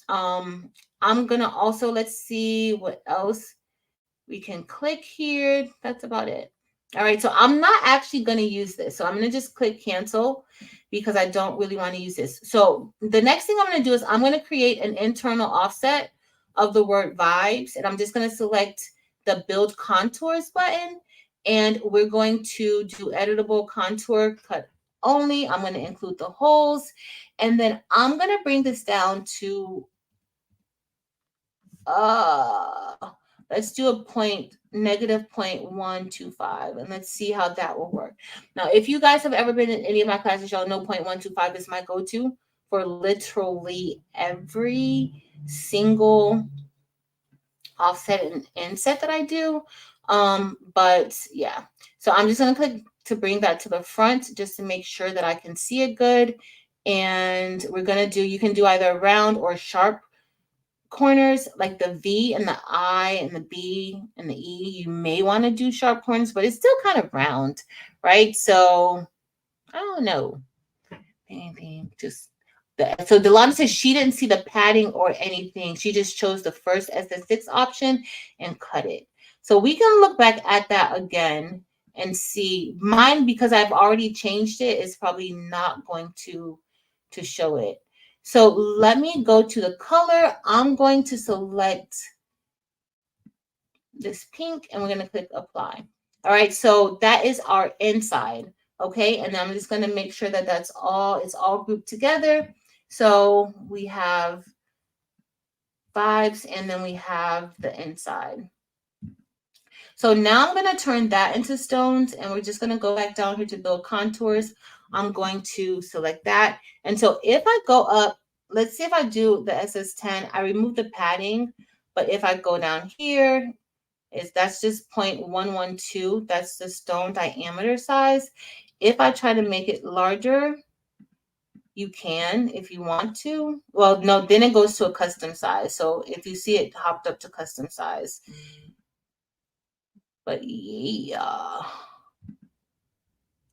I'm gonna also, let's see what else we can click here. That's about it. All right, so I'm not actually going to use this. So I'm going to just click cancel because I don't really want to use this. So the next thing I'm going to do is I'm going to create an internal offset of the word vibes. And I'm just going to select the build contours button. And we're going to do editable contour cut only. I'm going to include the holes. And then I'm going to bring this down to let's do a negative 0.125, and let's see how that will work. Now, if you guys have ever been in any of my classes, y'all know 0.125 is my go-to for literally every single offset and inset that I do. But yeah, so I'm just gonna click to bring that to the front just to make sure that I can see it good. And we're gonna do, you can do either round or sharp corners, like the V and the I and the B and the E. You may want to do sharp corners, but it's still kind of round, right? So I don't know. Just so Delana says she didn't see the padding or anything. She just chose the first SS6 option and cut it. So we can look back at that again and see. Mine, because I've already changed it, is probably not going to show it. So let me go to the color. I'm going to select this pink and we're going to click apply. All right, so that is our inside. Okay, and I'm just going to make sure that it's all grouped together. So we have vibes and then we have the inside. So now I'm going to turn that into stones, and we're just going to go back down here to build contours. I'm going to select that. And so if I go up, let's see if I do the SS10, I remove the padding, but if I go down here, that's just 0.112. That's the stone diameter size. If I try to make it larger, you can if you want to. Well, no, then it goes to a custom size. So if you see it hopped up to custom size. But yeah.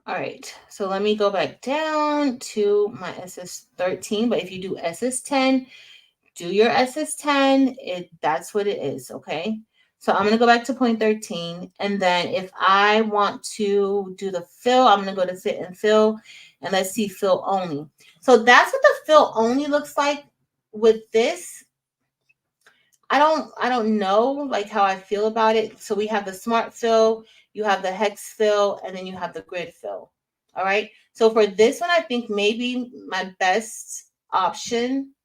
All right, so let me go back down to my SS13. But if you do SS10, do your SS10. That's what it is, okay? So I'm going to go back to 0.13. And then if I want to do the fill, I'm going to go to fit and fill. And let's see fill only. So that's what the fill only looks like with this. I don't know like how I feel about it. So we have the smart fill, you have the hex fill, and then you have the grid fill. All right. So for this one, I think maybe my best option,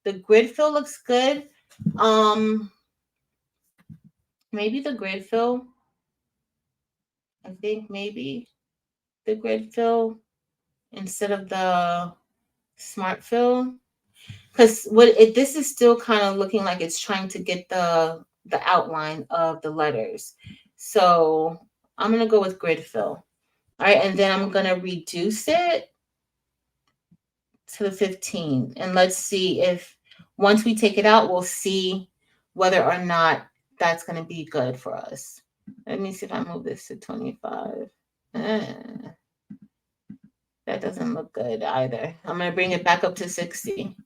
the grid fill looks good. Maybe the grid fill. I think maybe the grid fill instead of the smart fill. Because this is still kind of looking like it's trying to get the outline of the letters. So I'm gonna go with grid fill. All right, and then I'm gonna reduce it to the 15. And let's see if once we take it out, we'll see whether or not that's gonna be good for us. Let me see if I move this to 25. That doesn't look good either. I'm gonna bring it back up to 60.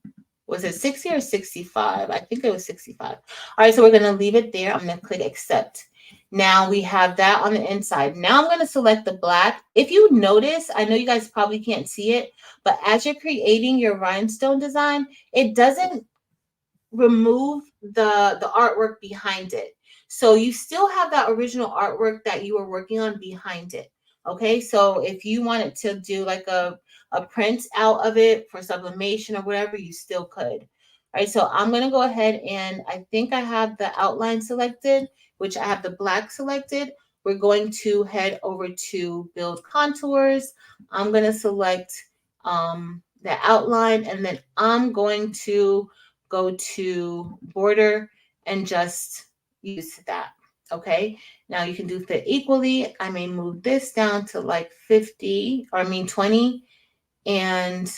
Was it 60 or 65? I think it was 65. All right, so we're gonna leave it there. I'm gonna click accept. Now we have that on the inside. Now I'm gonna select the black. If you notice, I know you guys probably can't see it, but as you're creating your rhinestone design, it doesn't remove the artwork behind it. So you still have that original artwork that you were working on behind it. Okay, so if you wanted to do like a print out of it for sublimation or whatever, you still could. All right, so I'm gonna go ahead and I think I have the outline selected, which I have the black selected. We're going to head over to build contours. I'm gonna select the outline, and then I'm going to go to border and just use that. Okay, now you can do fit equally. I may move this down to like 50, or I mean 20, and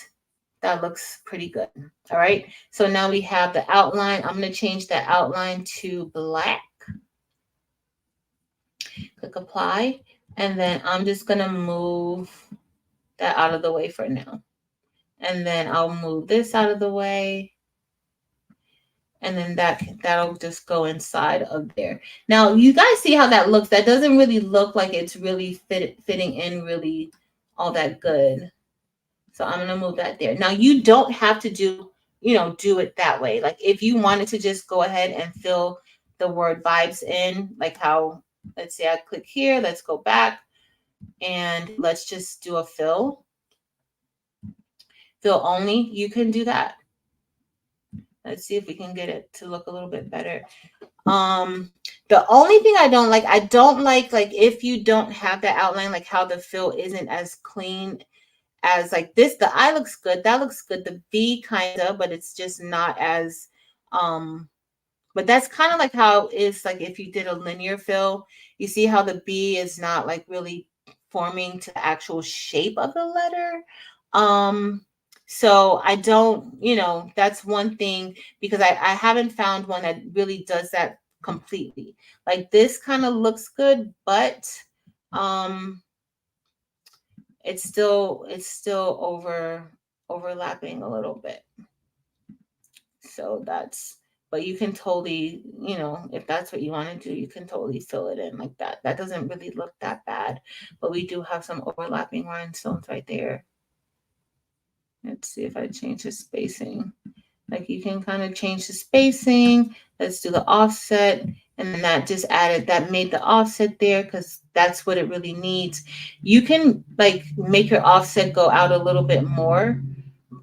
that looks pretty good. All right, so now we have the outline. I'm going to change that outline to black. Click apply, and then I'm just going to move that out of the way for now. And then I'll move this out of the way, and then that'll just go inside of there. Now you guys see how that looks. That doesn't really look like it's really fitting in really all that good. So I'm gonna move that there. Now you don't have to do it that way. Like if you wanted to just go ahead and fill the word vibes in, like how, let's say I click here, let's go back and let's just do a fill only. You can do that. Let's see if we can get it to look a little bit better. The only thing I don't like if you don't have that outline, like how the fill isn't as clean as like this. The eye looks good, that looks good, the V kind of, but it's just not as but that's kind of like how it's like if you did a linear fill, you see how the B is not like really forming to the actual shape of the letter. So I don't, that's one thing, because I haven't found one that really does that completely. Like this kind of looks good, but it's still overlapping a little bit. So but you can totally, if that's what you want to do, you can totally fill it in like that. That doesn't really look that bad, but we do have some overlapping rhinestones right there. Let's see if I change the spacing. Like you can kind of change the spacing. Let's do the offset. And then that made the offset there because that's what it really needs. You can like make your offset go out a little bit more,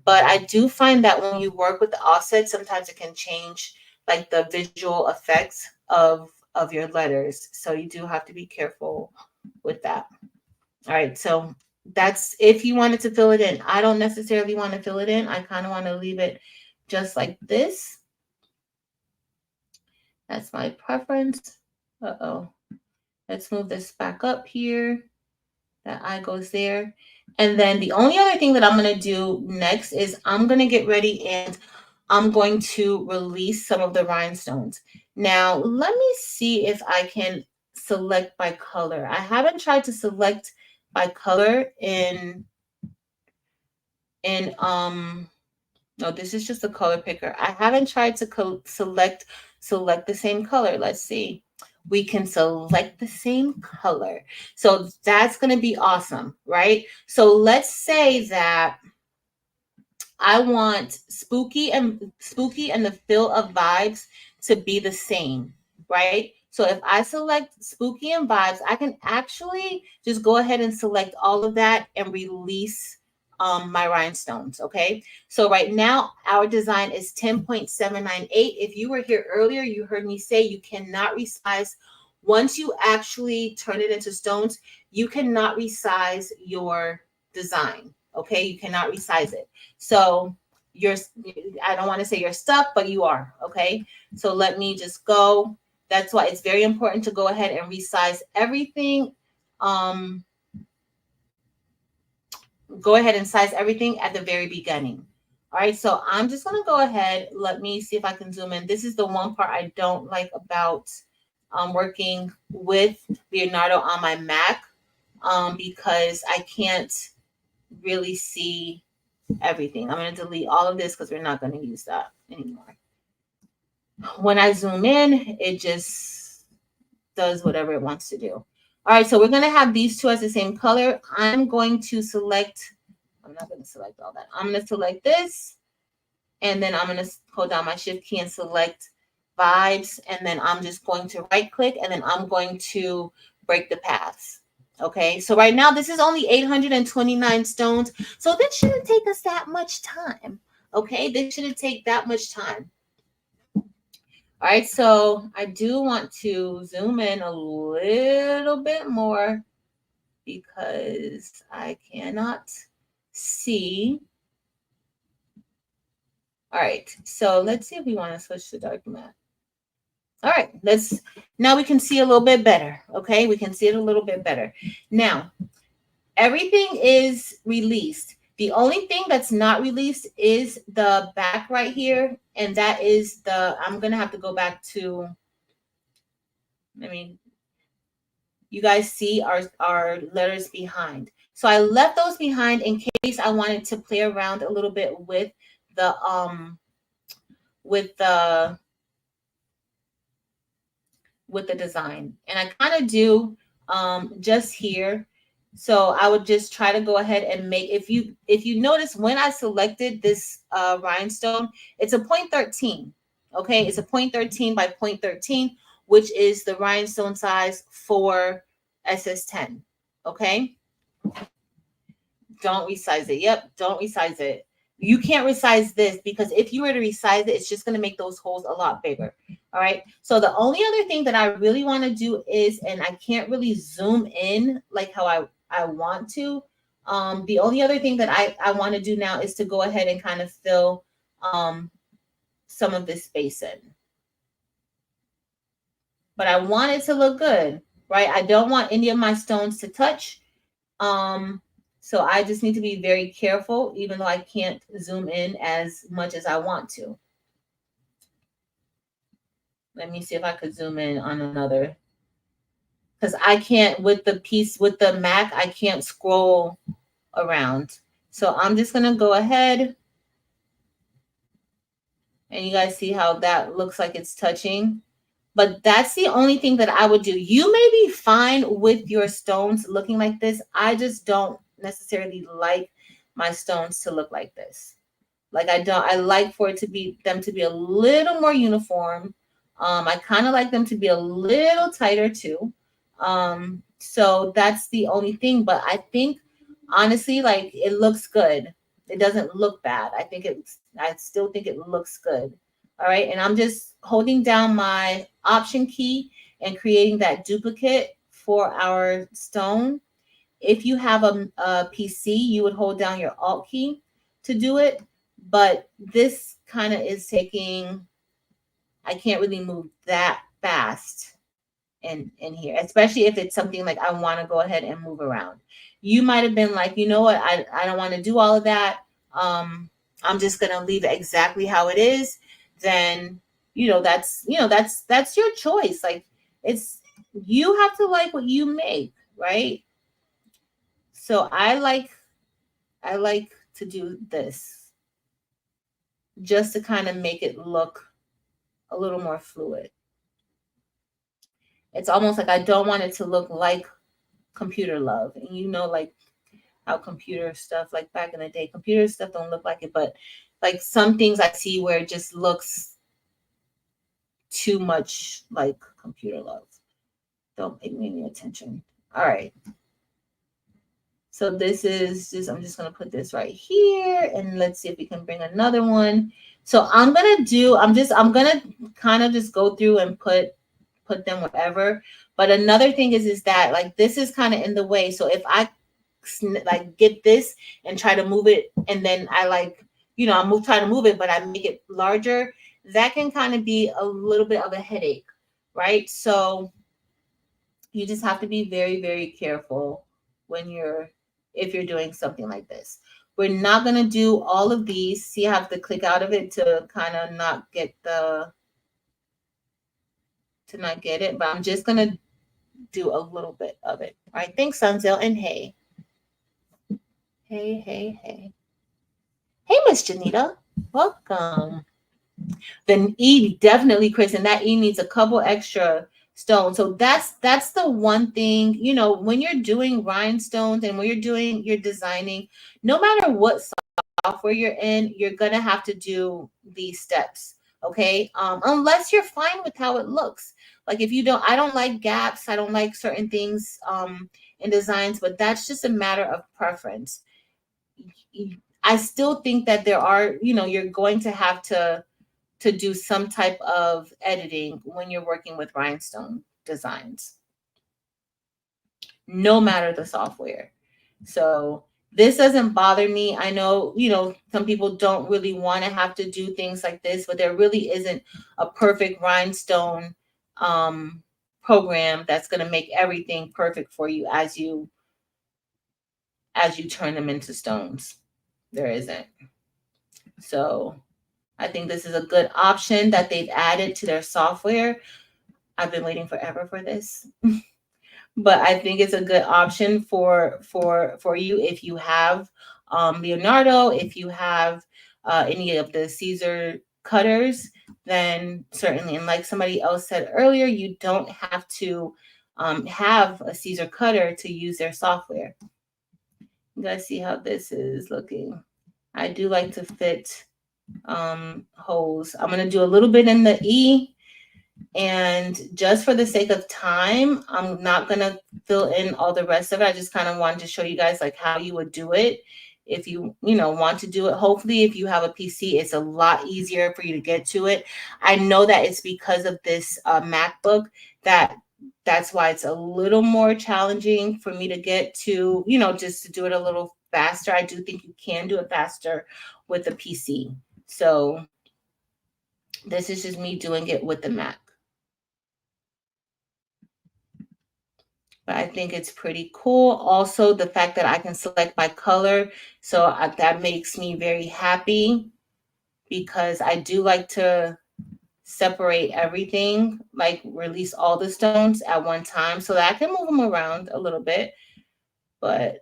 but I do find that when you work with the offset, sometimes it can change like the visual effects of your letters. So you do have to be careful with that. All right, so that's if you wanted to fill it in. I don't necessarily want to fill it in. I kind of want to leave it just like this. That's my preference. Uh-oh. Let's move this back up here. That eye goes there. And then the only other thing that I'm going to do next is I'm going to get ready and I'm going to release some of the rhinestones. Now, let me see if I can select by color. I haven't tried to select by color no, this is just a color picker. I haven't tried to select the same color. Let's see. We can select the same color. So that's going to be awesome, right? So let's say that I want spooky and the feel of vibes to be the same, right? So if I select spooky and vibes, I can actually just go ahead and select all of that and release my rhinestones. Okay. So right now our design is 10.798. If you were here earlier, you heard me say you cannot resize. Once you actually turn it into stones, you cannot resize your design. Okay. You cannot resize it. So I don't want to say you're stuck, but you are. Okay. So let me just go. That's why it's very important to go ahead and resize everything. go ahead and size everything at the very beginning. All right, so I'm just gonna go ahead. Let me see if I can zoom in. This is the one part I don't like about working with Leonardo on my Mac, because I can't really see everything. I'm gonna delete all of this because we're not gonna use that anymore. When I zoom in, it just does whatever it wants to do. All right, so we're gonna have these two as the same color. I'm going to select, I'm not gonna select all that. I'm gonna select this, and then I'm gonna hold down my shift key and select vibes, and then I'm just going to right click, and then I'm going to break the paths. Okay, so right now this is only 829 stones, so this shouldn't take us that much time. Okay, this shouldn't take that much time. All right, so I do want to zoom in a little bit more because I cannot see. All right, so let's see if we want to switch to dark matte. All right, now we can see a little bit better. Okay, we can see it a little bit better. Now, everything is released. The only thing that's not released is the back right here, and that is I'm gonna have to go back to, I mean, you guys see our letters behind. So I left those behind in case I wanted to play around a little bit with the with the with the design. And I kind of do just here. So I would just try to go ahead and make, if you notice when I selected this rhinestone, it's a 0.13. Okay, it's a 0.13 by 0.13, which is the rhinestone size for SS10. Okay, don't resize it. Yep, don't resize it. You can't resize this because if you were to resize it, it's just going to make those holes a lot bigger. All right. So the only other thing that I really want to do is, and I can't really zoom in like how I want to. The only other thing that I want to do now is to go ahead and kind of fill some of this space in. But I want it to look good, right? I don't want any of my stones to touch. So I just need to be very careful, even though I can't zoom in as much as I want to. Let me see if I could zoom in on another. Because I can't, with the Mac, I can't scroll around. So I'm just going to go ahead. And you guys see how that looks like it's touching. But that's the only thing that I would do. You may be fine with your stones looking like this. I just don't necessarily like my stones to look like this. Like I like for it to be, them to be a little more uniform. I kind of like them to be a little tighter too. So that's the only thing. But I think honestly, like, it looks good. It doesn't look bad. I still think it looks good. All right. And I'm just holding down my option key and creating that duplicate for our stone. If you have a PC, you would hold down your Alt key to do it. But this kind of is taking, I can't really move that fast in here, especially if it's something like I want to go ahead and move around. You might have been like, you know what, I don't want to do all of that. I'm just gonna leave it exactly how it is. Then that's your choice. Like, it's, you have to like what you make, right? So I like to do this just to kind of make it look a little more fluid. It's almost like I don't want it to look like computer love. And like how computer stuff, like back in the day, computer stuff don't look like it, but like some things I see where it just looks too much like computer love. Don't pay me any attention. All right. So this is just, I'm just going to put this right here, and let's see if we can bring another one. So I'm going to kind of just go through and put them wherever. But another thing is that like this is kind of in the way. So if I like get this and try to move it, and then I try to move it, but I make it larger, that can kind of be a little bit of a headache, right? So you just have to be very, very careful when you're if you're doing something like this. We're not going to do all of these. See, I have to click out of it to kind of not get it, but I'm just going to do a little bit of it. All right, thanks, Sunzel, and hey. Hey, Miss Janita, welcome. Then E definitely, Chris, and that E needs a couple extra stones. So that's the one thing, you know, when you're doing rhinestones and when you're designing, no matter what software you're in, you're gonna have to do these steps. Okay. Unless you're fine with how it looks. Like if you don't, I don't like gaps, I don't like certain things in designs, but that's just a matter of preference. I still think that there are, you know, you're going to have to do some type of editing when you're working with rhinestone designs, no matter the software. So this doesn't bother me. I know, you know, some people don't really want to have to do things like this, but there really isn't a perfect rhinestone program that's going to make everything perfect for you as you turn them into stones. There isn't. So I think this is a good option that they've added to their software. I've been waiting forever for this. But I think it's a good option for you if you have Leonardo, if you have any of the Siser cutters, then certainly. And like somebody else said earlier, you don't have to have a Siser cutter to use their software. You guys see how this is looking. I do like to fit holes. I'm going to do a little bit in the E. And just for the sake of time, I'm not going to fill in all the rest of it. I just kind of wanted to show you guys like how you would do it. If you want to do it, hopefully if you have a PC, it's a lot easier for you to get to it. I know that it's because of this MacBook that's why it's a little more challenging for me to get to, just to do it a little faster. I do think you can do it faster with a PC. So this is just me doing it with the Mac. But I think it's pretty cool. Also, the fact that I can select by color. So that makes me very happy because I do like to separate everything, like release all the stones at one time so that I can move them around a little bit. And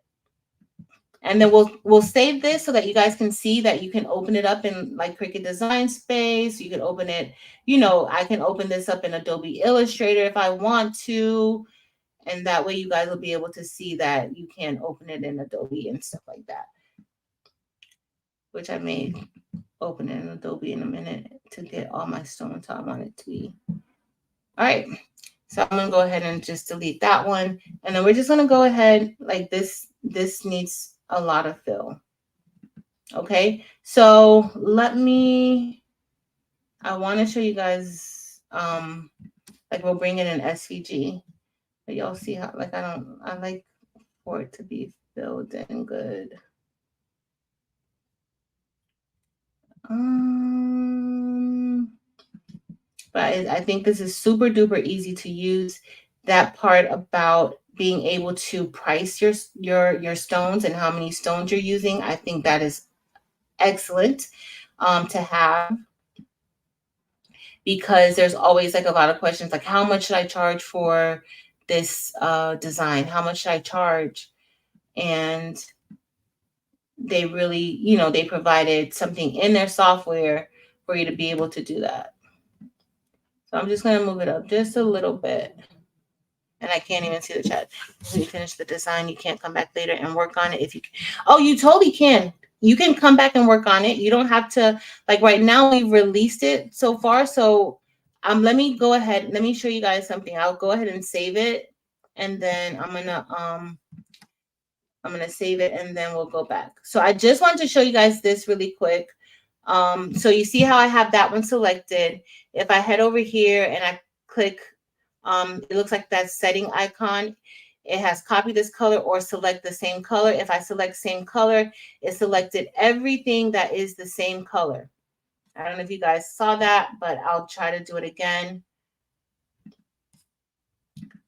then we'll save this so that you guys can see that you can open it up in like Cricut Design Space. You can open it, I can open this up in Adobe Illustrator if I want to. And that way you guys will be able to see that you can open it in Adobe and stuff like that. Which I may open it in Adobe in a minute to get all my stones how I want it to be. All right. So I'm going to go ahead and just delete that one. And then we're just going to go ahead like this. This needs a lot of fill. Okay. So I want to show you guys, like we'll bring in an SVG. But y'all see how, like, I like for it to be filled in good. But I think this is super duper easy to use. That part about being able to price your stones and how many stones you're using, I think that is excellent to have. Because there's always like a lot of questions like, how much should I charge for this design? How much should I charge? And they really, they provided something in their software for you to be able to do that. So I'm just going to move it up just a little bit. And I can't even see the chat. When you finish the design, you can't come back later and work on it if you can. Oh, you totally can. You can come back and work on it. You don't have to, like right now we've released it so far. So let me go ahead. Let me show you guys something. I'll go ahead and save it. And then I'm gonna save it and then we'll go back. So I just want to show you guys this really quick. So you see how I have that one selected. If I head over here and I click, it looks like that setting icon. It has copy this color or select the same color. If I select same color, it selected everything that is the same color. I don't know if you guys saw that, but I'll try to do it again.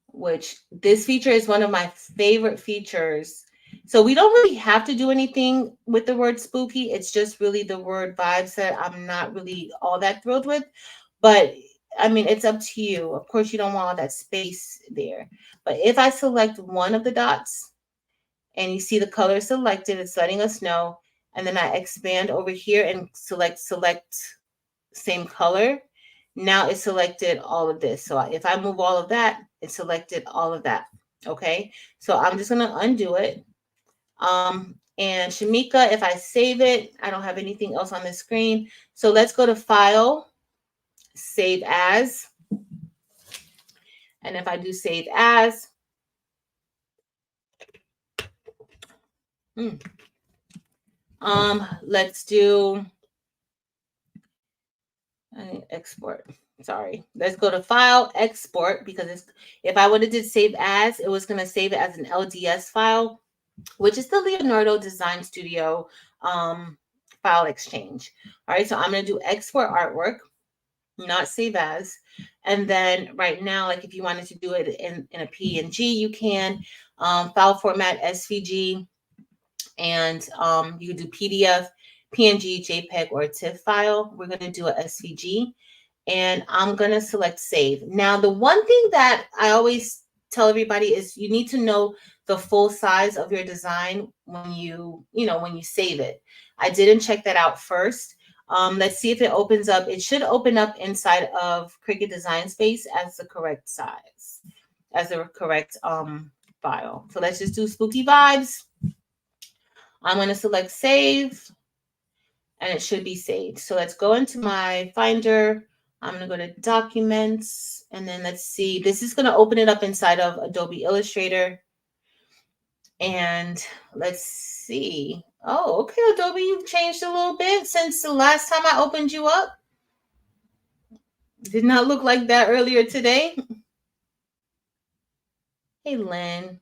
Which this feature is one of my favorite features So we don't really have to do anything with the word spooky. It's just really the word vibes that I'm not really all that thrilled with. But I mean, it's up to you. Of course, you don't want all that space there. But if I select one of the dots and you see the color selected, it's letting us know. And then I expand over here and select same color. Now it selected all of this. So if I move all of that, it selected all of that. Okay. So I'm just going to undo it. And Shamika, if I save it, I don't have anything else on the screen. So let's go to File, Save As. And if I do Save As, let's do export. Sorry. Let's go to File, Export, because if I would have did Save As, it was going to save it as an LDS file, which is the Leonardo Design Studio file exchange. All right, so I'm going to do Export Artwork, not Save As. And then right now, like if you wanted to do it in a PNG, you can. File format SVG, and you can do PDF, PNG, JPEG, or TIFF file. We're going to do a SVG, and I'm going to select Save. Now, the one thing that I always tell everybody is you need to know the full size of your design when when you save it. I didn't check that out first. Let's see if it opens up. It should open up inside of Cricut Design Space as the correct size, as the correct file. So let's just do Spooky Vibes. I'm going to select Save, and it should be saved. So let's go into my Finder. I'm going to go to Documents, and then let's see. This is going to open it up inside of Adobe Illustrator. And let's see. Oh, okay, Adobe, you've changed a little bit since the last time I opened you up. Did not look like that earlier today. Hey, Lynn.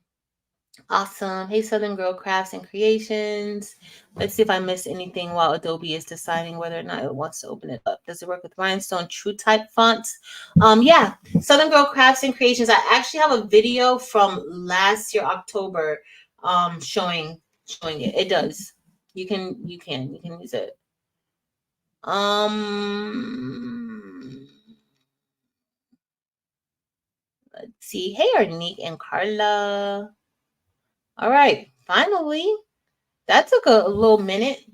Awesome. Hey, Southern Girl Crafts and Creations. Let's see if I missed anything while Adobe is deciding whether or not it wants to open it up. Does it work with Rhinestone True Type fonts? Yeah, Southern Girl Crafts and Creations. I actually have a video from last year, October, showing it. It does. You can use it. Let's see. Hey, Arnique and Carla. All right, finally. That took a little minute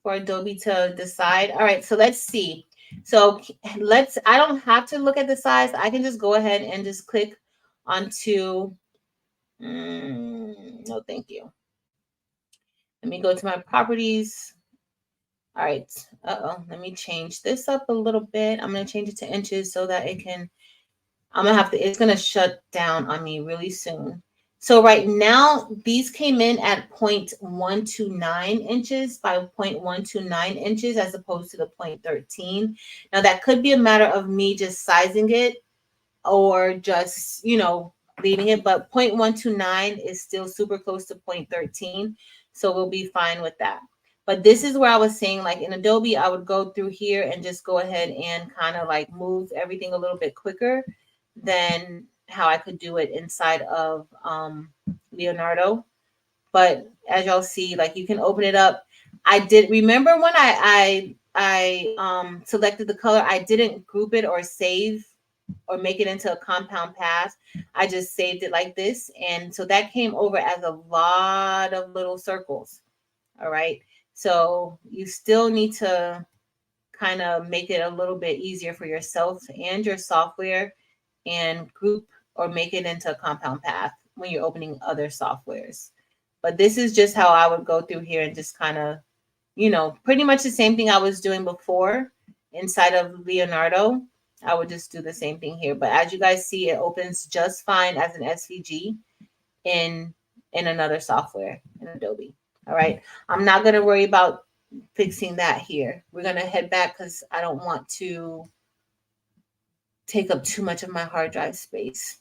for Adobe to decide. All right, so let's see. So I don't have to look at the size. I can just go ahead and just click onto, no, thank you. Let me go to my properties. All right, let me change this up a little bit. I'm gonna change it to inches so that it can, it's gonna shut down on me really soon. So right now, these came in at 0.129 inches by 0.129 inches as opposed to the 0.13. Now that could be a matter of me just sizing it or just, leaving it, but 0.129 is still super close to 0.13. So we'll be fine with that. But this is where I was saying, like in Adobe, I would go through here and just go ahead and kind of like move everything a little bit quicker than how I could do it inside of Leonardo. But as y'all see, like you can open it up. I did remember when I selected the color, I didn't group it or save or make it into a compound path. I just saved it like this. And so that came over as a lot of little circles. All right. So you still need to kind of make it a little bit easier for yourself and your software and group or make it into a compound path when you're opening other softwares. But this is just how I would go through here and just kind of, pretty much the same thing I was doing before inside of Leonardo. I would just do the same thing here. But as you guys see, it opens just fine as an SVG in another software in Adobe. All right. I'm not going to worry about fixing that here. We're going to head back because I don't want to take up too much of my hard drive space.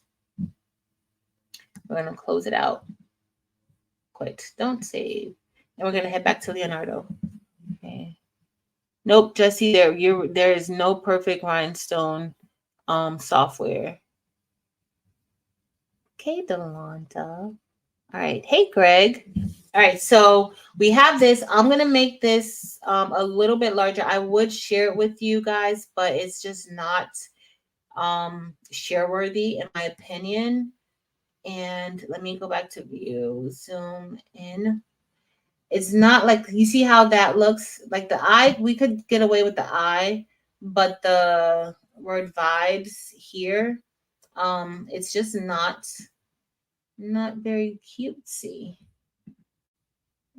We're going to close it out. Quit. Don't save. And we're going to head back to Leonardo. Okay. Nope, Jesse, there is no perfect Rhinestone software. Okay, Delonta. All right. Hey, Greg. All right. So we have this. I'm going to make this a little bit larger. I would share it with you guys, but it's just not share worthy in my opinion. And let me go back to view, zoom in. It's not like, you see how that looks like the eye, we could get away with the eye, but the word vibes here, it's just not very cutesy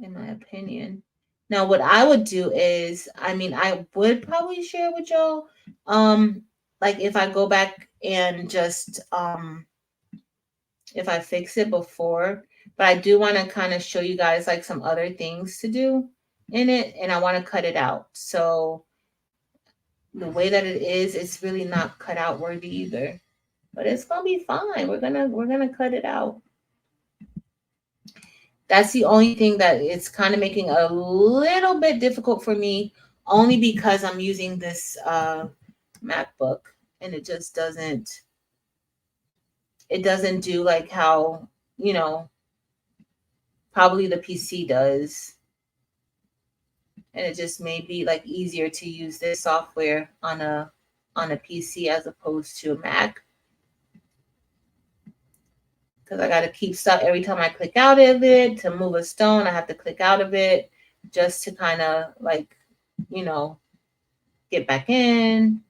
in my opinion. Now what I would do is, I mean, I would probably share with y'all, like if I go back and just if I fix it before, but I do want to kind of show you guys like some other things to do in it, and I want to cut it out. So the way that it is, it's really not cut out worthy either, but it's gonna be fine. We're gonna cut it out. That's the only thing that it's kind of making a little bit difficult for me, only because I'm using this MacBook, and it just doesn't do like how, you know, probably the PC does. And it just may be like easier to use this software on a PC as opposed to a Mac, because I got to keep stuff every time I click out of it. To move a stone, I have to click out of it just to kind of like, you know, get back in.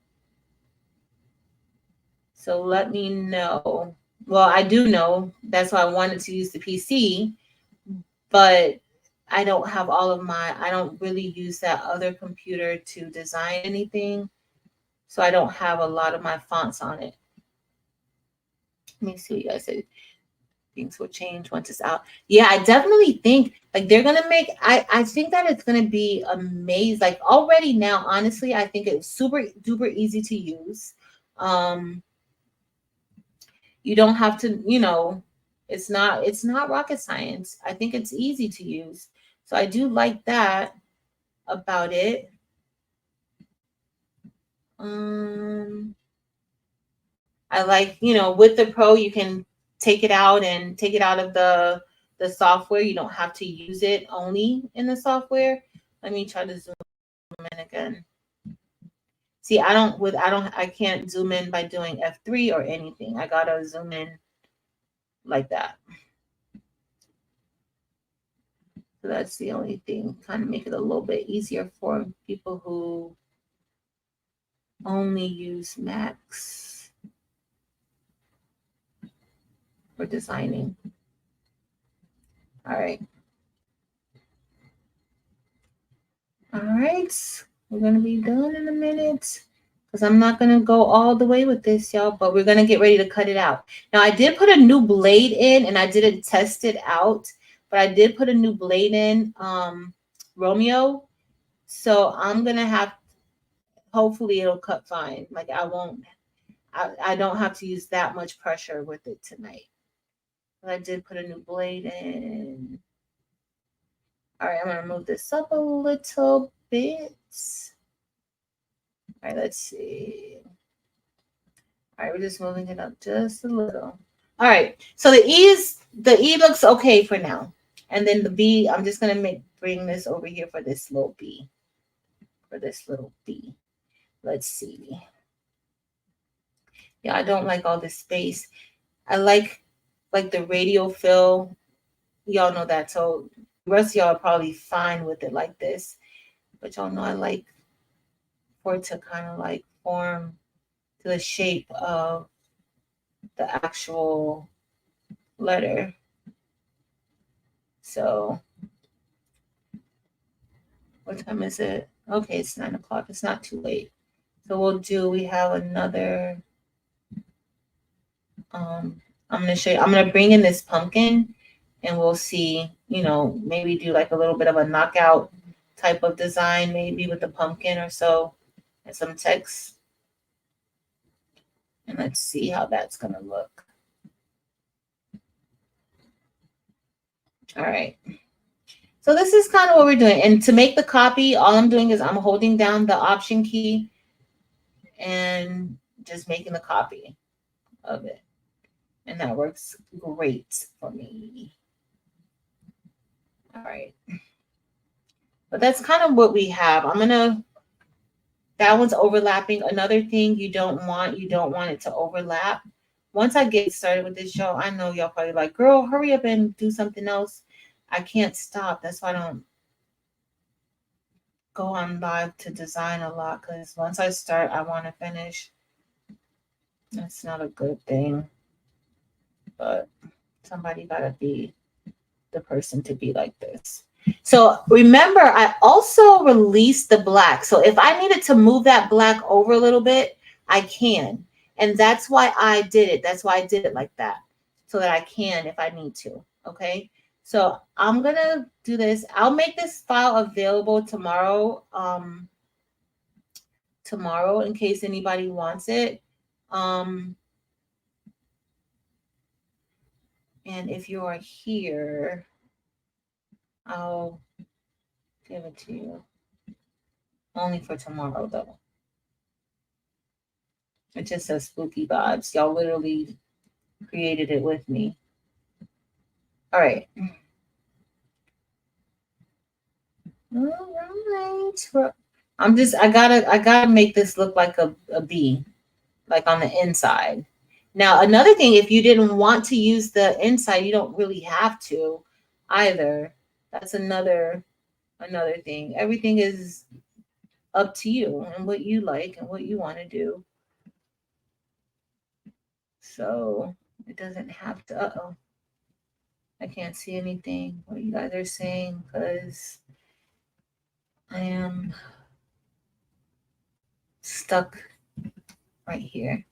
So let me know. Well, I do know. That's why I wanted to use the PC, but I don't have all of I don't really use that other computer to design anything. So I don't have a lot of my fonts on it. Let me see what you guys said. Things will change once it's out. Yeah, I definitely think like they're gonna make. I think that it's gonna be amazing. Like already now, honestly, I think it's super duper easy to use. You don't have to, it's not rocket science. I think it's easy to use. So I do like that about it. I like, with the Pro, you can take it out of the software. You don't have to use it only in the software. Let me try to zoom in again. See, I can't zoom in by doing F3 or anything. I gotta zoom in like that. So that's the only thing. Kind of make it a little bit easier for people who only use Macs for designing. All right. All right. We're going to be done in a minute because I'm not going to go all the way with this, y'all, but we're going to get ready to cut it out. Now, I did put a new blade in, and I didn't test it out, but I did put a new blade in, Romeo. So I'm going to have, hopefully it'll cut fine. Like I don't have to use that much pressure with it tonight. But I did put a new blade in. All right, I'm going to move this up a little bit. All right, let's see. All right, we're just moving it up just a little. All right, so the E looks okay for now. And then the B, I'm just going to bring this over here for this little B. Let's see. Yeah, I don't like all this space. I like the radial fill. Y'all know that. So the rest of y'all are probably fine with it like this. But y'all know I like for it to kind of like form to the shape of the actual letter. So what time is it? Okay, it's 9 o'clock. It's not too late. So we have another, I'm going to show you, I'm going to bring in this pumpkin and we'll see, maybe do like a little bit of a knockout type of design, maybe with the pumpkin or so, and some text. And let's see how that's going to look. All right. So this is kind of what we're doing. And to make the copy, all I'm doing is I'm holding down the Option key and just making the copy of it. And that works great for me. All right. But that's kind of what we have. That one's overlapping. Another thing you don't want it to overlap. Once I get started with this show, I know y'all probably like, girl, hurry up and do something else. I can't stop. That's why I don't go on live to design a lot, because once I start, I want to finish. That's not a good thing. But somebody gotta be the person to be like this. So remember, I also released the black. So if I needed to move that black over a little bit, I can. And that's why I did it. That's why I did it like that. So that I can if I need to. Okay. So I'm going to do this. I'll make this file available tomorrow. Tomorrow in case anybody wants it. And if you are here, I'll give it to you. Only for tomorrow, though. It just says spooky vibes. Y'all literally created it with me. All right. All right. I gotta make this look like a bee, like on the inside. Now, another thing, if you didn't want to use the inside, you don't really have to either. That's another thing. Everything is up to you and what you like and what you want to do. So it doesn't have to. I can't see anything what you guys are saying because I am stuck right here.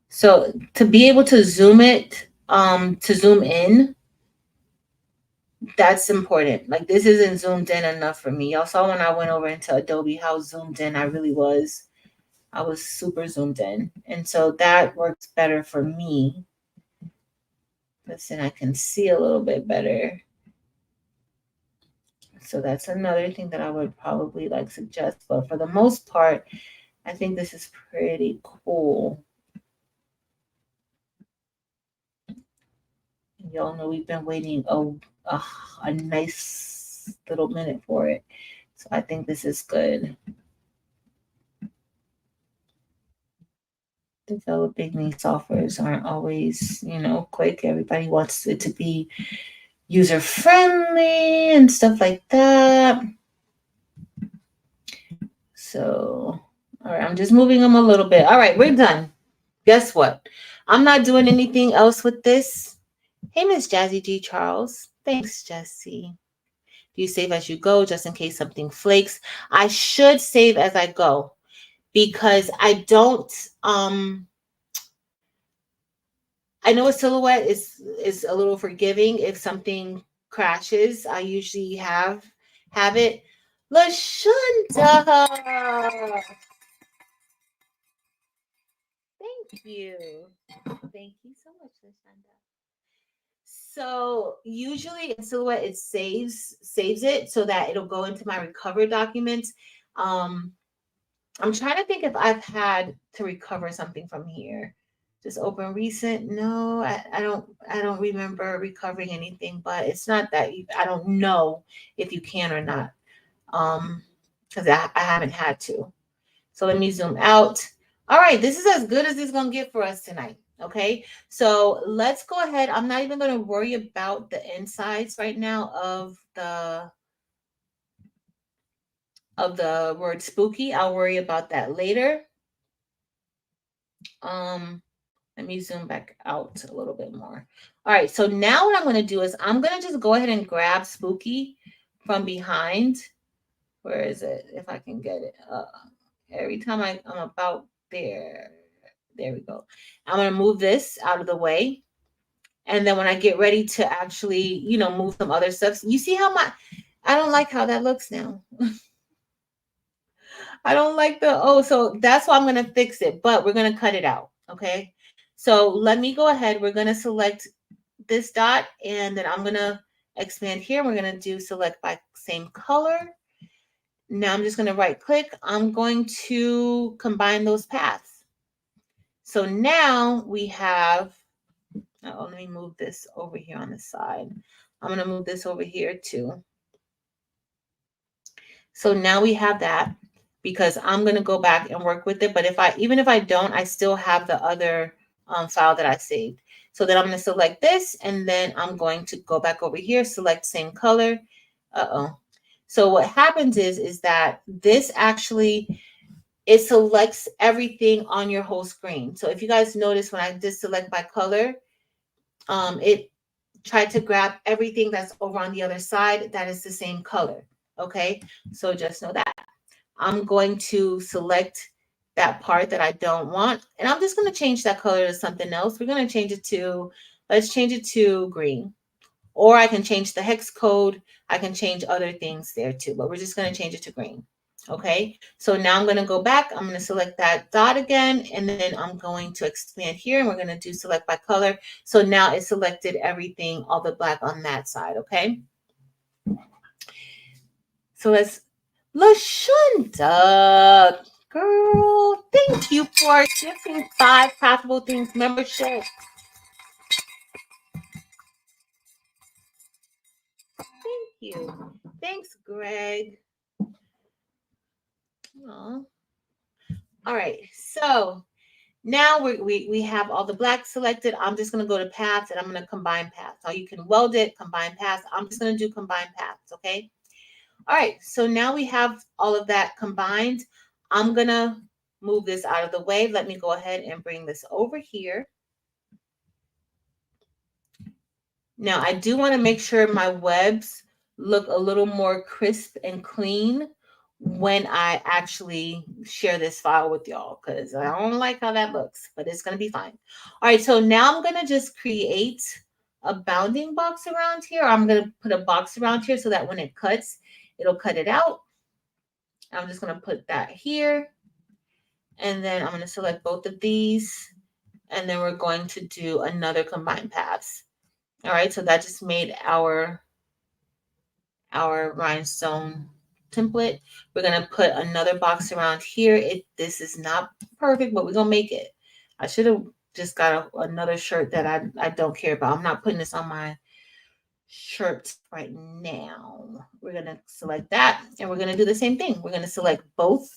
So to be able to zoom it, to zoom in, that's important. Like this isn't zoomed in enough for me. Y'all saw when I went over into Adobe how zoomed in I really was. I was super zoomed in. And so that works better for me. But then I can see a little bit better. So that's another thing that I would probably like suggest. But for the most part, I think this is pretty cool. Y'all know we've been waiting a nice little minute for it. So I think this is good. Developing these softwares aren't always, quick. Everybody wants it to be user friendly and stuff like that. So, all right, I'm just moving them a little bit. All right, we're done. Guess what? I'm not doing anything else with this. Hey, Miss Jazzy G Charles. Thanks, Jessie. Do you save as you go just in case something flakes? I should save as I go because I don't. I know a silhouette is a little forgiving if something crashes. I usually have it. LaShonda. Thank you. Thank you so much, LaShonda. So usually in silhouette it saves it so that it'll go into my recover documents. I'm trying to think if I've had to recover something from here. Just open recent. No, I don't remember recovering anything, but it's not that I don't know if you can or not. Because I haven't had to. So let me zoom out. All right, this is as good as it's gonna get for us tonight. Okay, so let's go ahead. I'm not even gonna worry about the insides right now of the word spooky. I'll worry about that later. Let me zoom back out a little bit more. All right, so now what I'm going to do is I'm going to just go ahead and grab spooky from behind. Where is it? If I can get it. Every time I'm about there. There we go. I'm going to move this out of the way. And then when I get ready to actually, move some other stuff, you see how I don't like how that looks now. I don't like so that's why I'm going to fix it, but we're going to cut it out. Okay. So let me go ahead. We're going to select this dot and then I'm going to expand here. We're going to do select by same color. Now I'm just going to right click. I'm going to combine those paths. So now we have, let me move this over here on the side. I'm going to move this over here too. So now we have that because I'm going to go back and work with it. But even if I don't, I still have the other file that I saved. So then I'm going to select this, and then I'm going to go back over here, select same color. So what happens is that this actually, it selects everything on your whole screen. So if you guys notice, when I did select by color, it tried to grab everything that's over on the other side that is the same color. Okay, so just know that. I'm going to select that part that I don't want, and I'm just going to change that color to something else. We're going to change it to, let's change it to green. Or I can change the hex code. I can change other things there too, but we're just going to change it to green. Okay, so now I'm going to go back. I'm going to select that dot again, and then I'm going to expand here, and we're going to do select by color. So now it selected everything, all the black on that side. Okay, so let's, LaShonda, girl, thank you for gifting 5 Craftable Things membership. Thank you. Thanks, Greg. Aww. All right, so now we have all the black selected. I'm just going to go to paths, and I'm going to combine paths. Now you can weld it, combine paths. I'm just going to do combine paths, okay? All right, so now we have all of that combined. I'm going to move this out of the way. Let me go ahead and bring this over here. Now, I do want to make sure my webs look a little more crisp and clean when I actually share this file with y'all, because I don't like how that looks, but it's going to be fine. All right, so now I'm going to just create a bounding box around here. I'm going to put a box around here so that when it cuts, it'll cut it out. I'm just going to put that here. And then I'm going to select both of these. And then we're going to do another combine paths. All right, so that just made our rhinestone template. We're going to put another box around here. This is not perfect, but we're going to make it. I should have just got another shirt that I don't care about. I'm not putting this on my shirt right now. We're going to select that, and we're going to do the same thing. We're going to select both.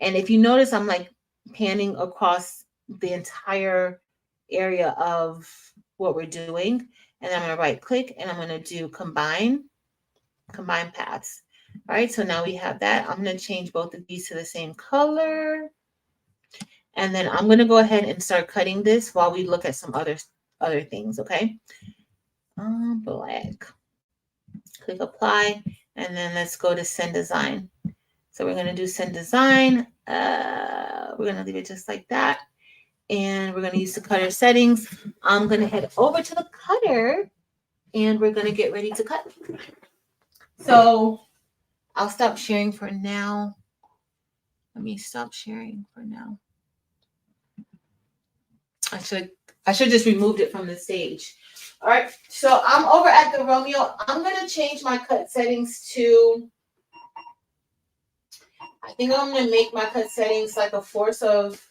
And if you notice, I'm like panning across the entire area of what we're doing. And I'm going to right click, and I'm going to do combine paths. All right, so now we have that. I'm going to change both of these to the same color. And then I'm going to go ahead and start cutting this while we look at some other things, okay? Black. Click apply, and then let's go to send design. So we're going to do send design. We're going to leave it just like that. And we're going to use the cutter settings. I'm going to head over to the cutter, and we're going to get ready to cut. So I'll stop sharing for now. Let me stop sharing for now. I should just removed it from the stage. All right, so I'm over at the Romeo. I'm going to change my cut settings to, I think I'm going to make my cut settings like a force of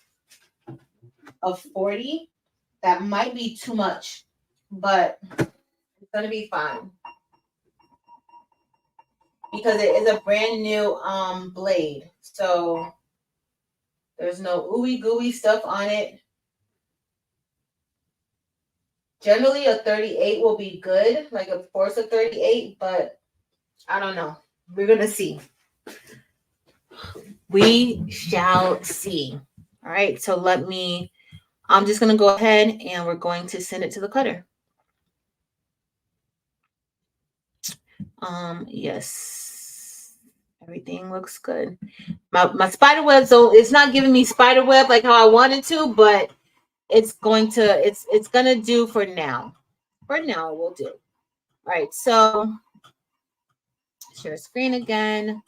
40. That might be too much, but it's going to be fine. Because it is a brand new blade. So there's no ooey gooey stuff on it. Generally, a 38 will be good, like a force of 38, but I don't know. We're going to see. We shall see. All right, so I'm just going to go ahead, and we're going to send it to the cutter. Yes, everything looks good. My spider web, so it's not giving me spider web like how I wanted to, but it's going to do for now. For now, it will do. All right, so share screen again.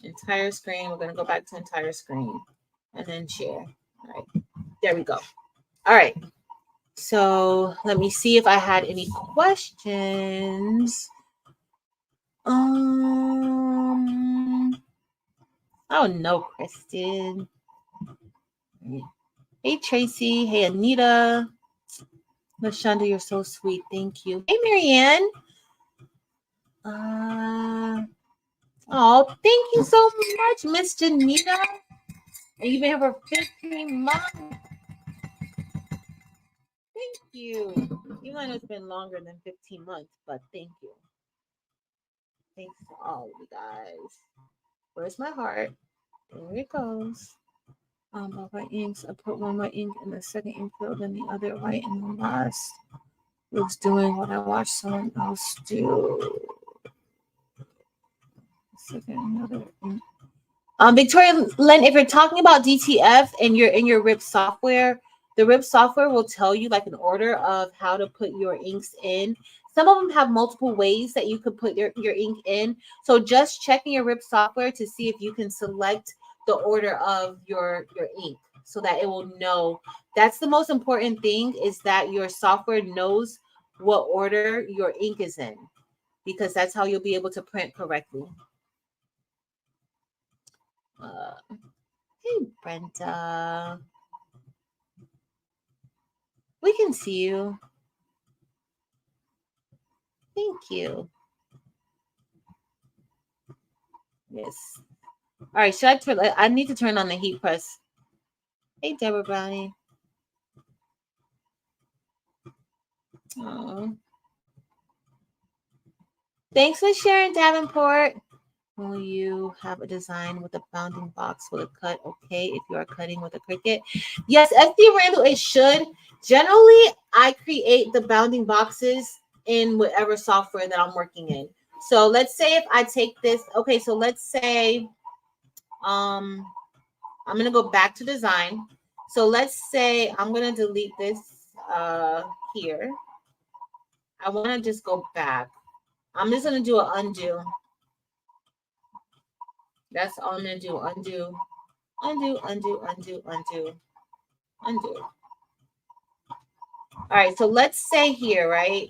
Entire screen. We're going to go back to entire screen and then share. All right, there we go. All right, so let me see if I had any questions. Oh no, Kristen. Hey Tracy. Hey Anita. LaShonda, you're so sweet. Thank you. Hey, Marianne. Oh, thank you so much, Miss Janita. And you've been here for 15 months. Thank you. Even though it's been longer than 15 months, but thank you. Thanks to all of you guys. Where's my heart? There it goes. Of my inks, I put one more ink in the second ink field and the other right in the last. Looks doing what I watched someone else do. Second, another ink. Victoria Lynn, if you're talking about DTF and you're in your RIP software, the RIP software will tell you like an order of how to put your inks in. Some of them have multiple ways that you could put your ink in. So just checking your RIP software to see if you can select the order of your ink so that it will know. That's the most important thing, is that your software knows what order your ink is in, because that's how you'll be able to print correctly. Hey, Brenda. We can see you. Thank you. Yes. All right. Should I turn? I need to turn on the heat press. Hey, Deborah Brownie. Oh. Thanks for sharing, Davenport. Will you have a design with a bounding box with a cut? Okay, if you are cutting with a Cricut. Yes, SD Randall, it should. Generally, I create the bounding boxes in whatever software that I'm working in. So let's say if I take this, okay, so let's say I'm going to go back to design. So let's say I'm going to delete this here. I want to just go back. I'm just going to do an undo. That's all I'm going to do. Undo, undo, undo, undo, undo, undo. All right. So let's say here, right?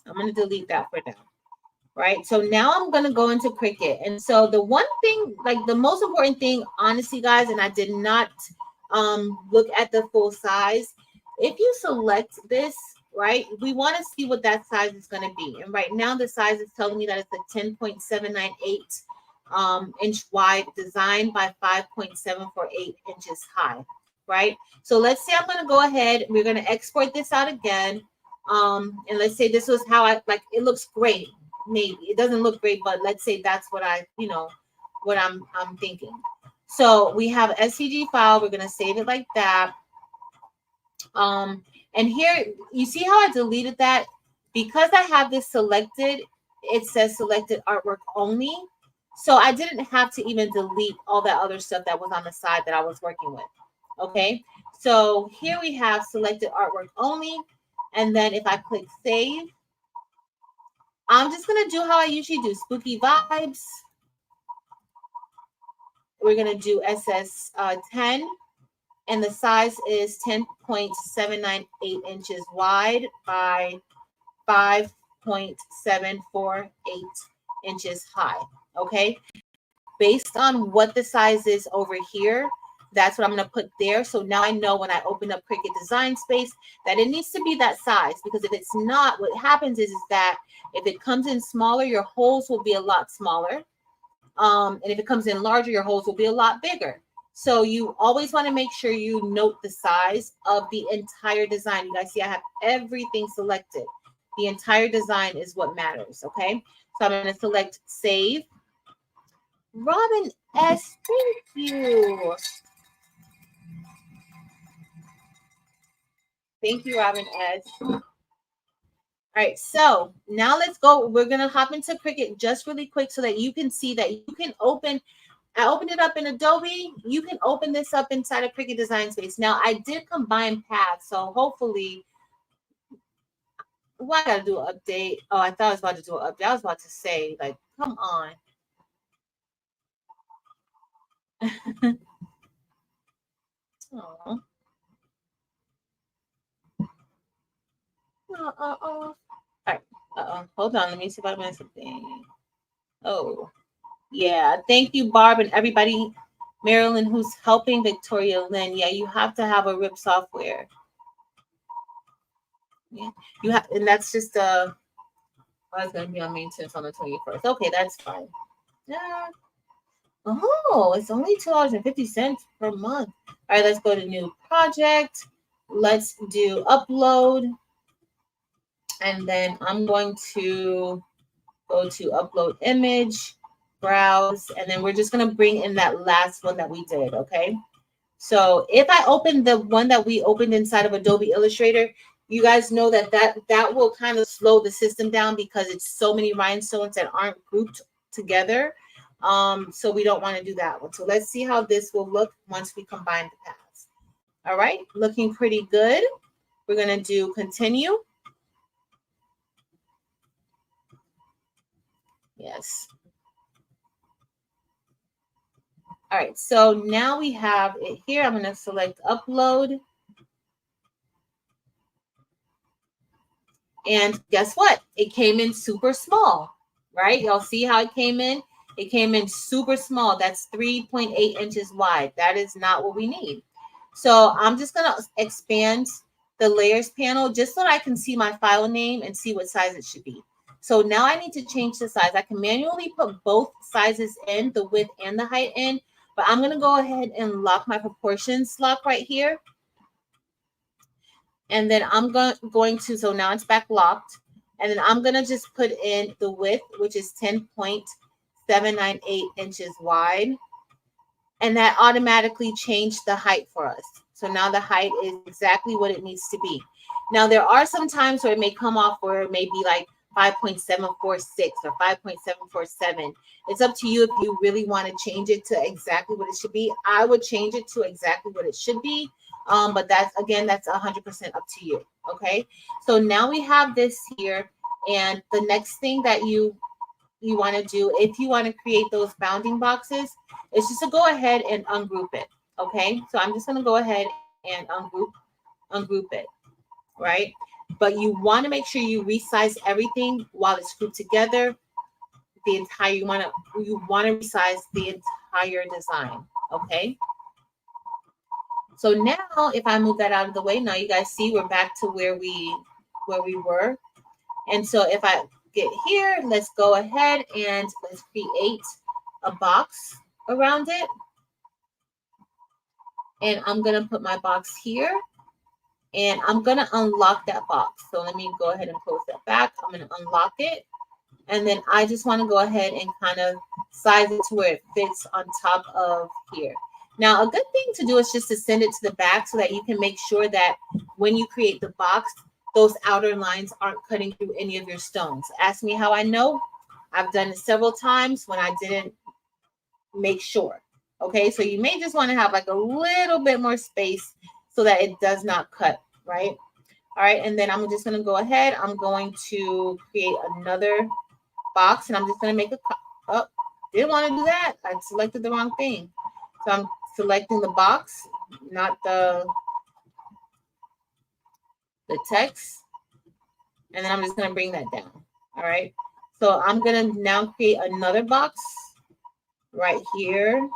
I'm going to delete that for now. Right. So now I'm going to go into Cricut. And so the one thing, like the most important thing, honestly, guys, and I did not look at the full size. If you select this, right, we want to see what that size is going to be. And right now the size is telling me that it's a 10.798 inch wide design by 5.748 inches high, right? So let's say I'm going to go ahead. We're going to export this out again. And let's say this was how I like, it looks great. Maybe it doesn't look great, but let's say that's what I, what I'm thinking. So we have SVG file. We're going to save it like that. And here you see how I deleted that because I have this selected. It says selected artwork only. So I didn't have to even delete all that other stuff that was on the side that I was working with. Okay. So here we have selected artwork only. And then if I click save, I'm just going to do how I usually do, spooky vibes. We're going to do SS10, and the size is 10.798 inches wide by 5.748 inches high. Okay. Based on what the size is over here, that's what I'm going to put there. So now I know when I open up Cricut Design Space that it needs to be that size, because if it's not, what happens is that if it comes in smaller, your holes will be a lot smaller. And if it comes in larger, your holes will be a lot bigger. So you always want to make sure you note the size of the entire design. You guys see I have everything selected. The entire design is what matters, okay? So I'm going to select save. Robin S, thank you. Thank you, Robin S. All right, so now let's go. We're going to hop into Cricut just really quick so that you can see that you can open. I opened it up in Adobe. You can open this up inside of Cricut Design Space. Now, I did combine paths, so hopefully, I got to do an update. Oh, I thought I was about to do an update. I was about to say, like, come on. Oh. All right. Hold on. Let me see if I missed something. Oh, yeah. Thank you, Barb, and everybody. Marilyn, who's helping Victoria Lynn. Yeah, you have to have a RIP software. Yeah. You have, and that's just I was gonna be on maintenance on the 21st. Okay, that's fine. Yeah. Oh, it's only $2.50 per month. All right, let's go to new project. Let's do upload. And then I'm going to go to upload image, browse, and then we're just going to bring in that last one that we did, okay? So if I open the one that we opened inside of Adobe Illustrator, you guys know that will kind of slow the system down because it's so many rhinestones that aren't grouped together. So we don't want to do that one. So let's see how this will look once we combine the paths. All right, looking pretty good. We're going to do continue. Yes. All right, so now we have it here. I'm going to select upload. And guess what? It came in super small, right? Y'all see how it came in? It came in super small. That's 3.8 inches wide. That is not what we need. So I'm just going to expand the layers panel just so that I can see my file name and see what size it should be. So now I need to change the size. I can manually put both sizes in, the width and the height in, but I'm going to go ahead and lock my proportions lock right here. And then I'm going to, so now it's back locked. And then I'm going to just put in the width, which is 10.798 inches wide. And that automatically changed the height for us. So now the height is exactly what it needs to be. Now, there are some times where it may come off where it may be like 5.746 or 5.747. It's up to you if you really want to change it to exactly what it should be. I would change it to exactly what it should be. But that's 100% up to you. Okay. So now we have this here. And the next thing that you want to do, if you want to create those bounding boxes, is just to go ahead and ungroup it. Okay. So I'm just going to go ahead and ungroup it. Right. But you want to make sure you resize everything while it's grouped together. The entire, you want to resize the entire design. Okay. So now if I move that out of the way, now you guys see we're back to where we were. And so if I get here, let's go ahead and let's create a box around it. And I'm going to put my box here and I'm going to unlock that box. So let me go ahead and close that back. I'm going to unlock it. And then I just want to go ahead and kind of size it to where it fits on top of here. Now, a good thing to do is just to send it to the back so that you can make sure that when you create the box, those outer lines aren't cutting through any of your stones. Ask me how I know. I've done it several times when I didn't make sure. Okay, so you may just want to have like a little bit more space so that it does not cut, right? All right, and then I'm just going to go ahead. I'm going to create another box and I'm just going to make a oh, didn't want to do that. I selected the wrong thing. So I'm selecting the box, not the text. And then I'm just going to bring that down. All right. So I'm going to now create another box right here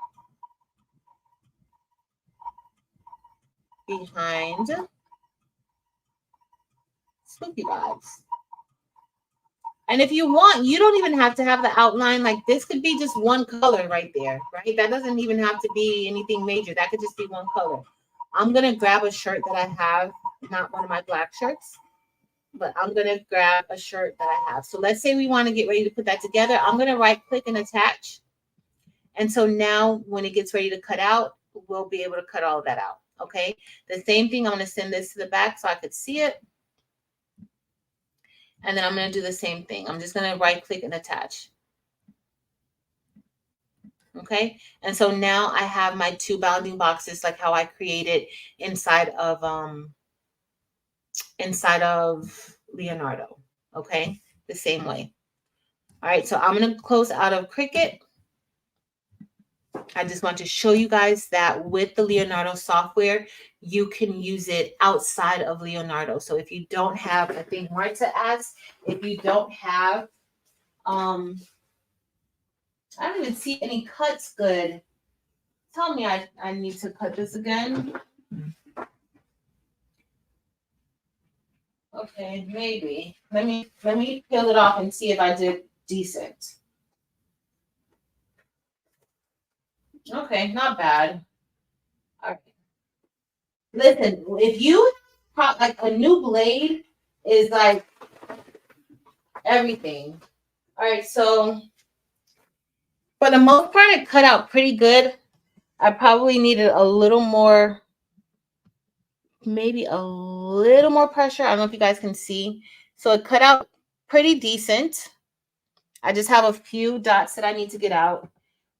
behind Spooky Vibes. And if you want, you don't even have to have the outline. Like this could be just one color right there, right? That doesn't even have to be anything major. That could just be one color. I'm going to grab a shirt that I have, not one of my black shirts, but I'm going to grab a shirt that I have. So let's say we want to get ready to put that together. I'm going to right click and attach. And so now when it gets ready to cut out, we'll be able to cut all of that out. Okay. The same thing. I'm going to send this to the back so I could see it. And then I'm going to do the same thing. I'm just going to right click and attach. Okay. And so now I have my two bounding boxes, like how I created inside of Leonardo. Okay. The same way. All right. So I'm going to close out of Cricut. I just want to show you guys that with the Leonardo software, you can use it outside of Leonardo. So if you don't have, I think Marta asked, if you don't have, I don't even see any cuts good. Tell me I need to cut this again. Okay, maybe. Let me peel it off and see if I did decent. Okay, not bad. All right. Listen, if you like a new blade is like everything. All right, so for the most part, it cut out pretty good. I probably needed a little more, maybe a little more pressure. I don't know if you guys can see. So it cut out pretty decent. I just have a few dots that I need to get out.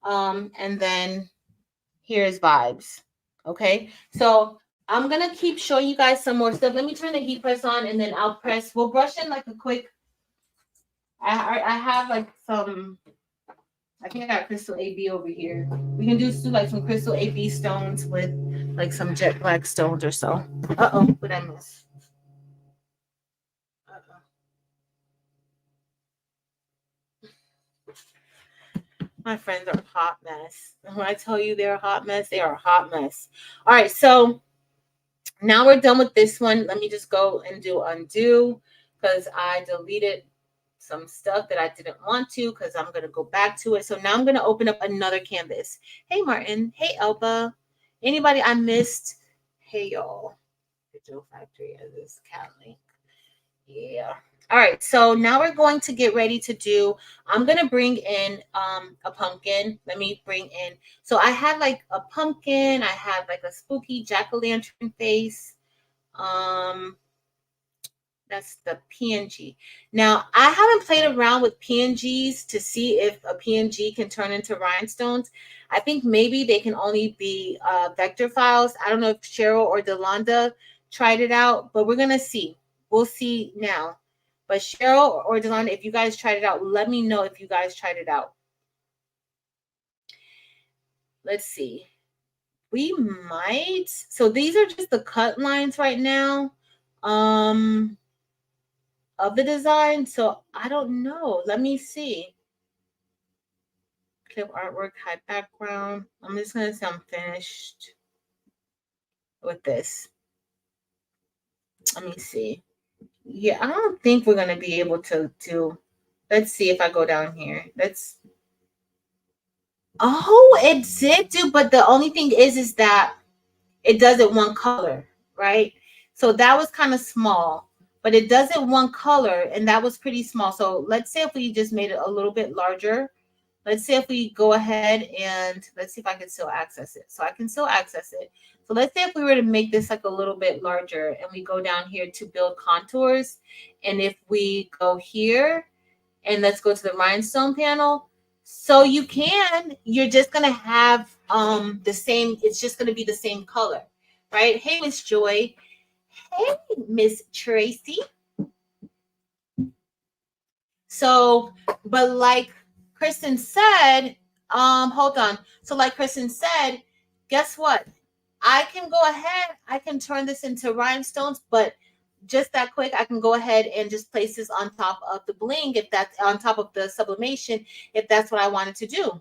And then here's vibes. Okay, so I'm gonna keep showing you guys some more stuff. Let me turn the heat press on and then I'll press. We'll brush in like a quick. I have like some. I think I got crystal AB over here. We can do like some crystal AB stones with like some jet black stones or so. Uh-oh, what did I miss? Uh-oh. My friends are a hot mess. When I tell you they're a hot mess, they are a hot mess. All right, so now we're done with this one. Let me just go and do undo because I deleted some stuff that I didn't want to because I'm going to go back to it. So now I'm going to open up another canvas. Hey, Martin. Hey, Elba. Anybody I missed? Hey, y'all. Digital Factory as this cat link. Yeah. All right. So now we're going to get ready to do, I'm going to bring in a pumpkin. Let me bring in. So I have like a pumpkin. I have like a spooky jack-o'-lantern face. That's the PNG. Now, I haven't played around with PNGs to see if a PNG can turn into rhinestones. I think maybe they can only be vector files. I don't know if Cheryl or Delonda tried it out, but we're going to see. We'll see now. But Cheryl or Delonda, if you guys tried it out, let me know if you guys tried it out. Let's see. We might. So these are just the cut lines right now. Of the design. So I don't know. Let me see. Clip artwork, high background. I'm just gonna say I'm finished with this. Let me see. Yeah, I don't think we're gonna be able to do. Let's see if I go down here. Let's. Oh, it did do, but the only thing is that it does it one color, right? So that was kind of small, but it does it one color, and that was pretty small. So let's say if we just made it a little bit larger. Let's say if we go ahead and let's see if I can still access it. So I can still access it. So let's say if we were to make this like a little bit larger and we go down here to build contours. And if we go here and let's go to the rhinestone panel. So you're just going to have the same, it's just going to be the same color, right? Hey, Miss Joy. Hey, Miss Tracy. So, but like Kristen said, hold on. So like Kristen said, guess what? I can go ahead, I can turn this into rhinestones, but just that quick, I can go ahead and just place this on top of the bling, if that's on top of the sublimation, if that's what I wanted to do.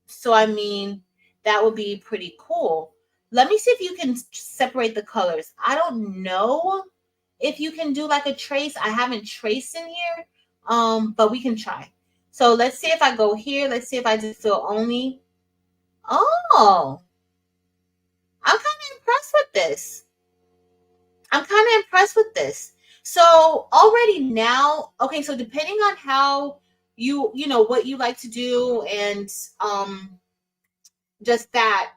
So, I mean, that would be pretty cool. Let me see if you can separate the colors. I don't know if you can do like a trace. I haven't traced in here, but we can try. So let's see if I go here. Let's see if I just fill only. Oh, I'm kind of impressed with this. I'm kind of impressed with this. So already now, okay, so depending on how you know what you like to do and just that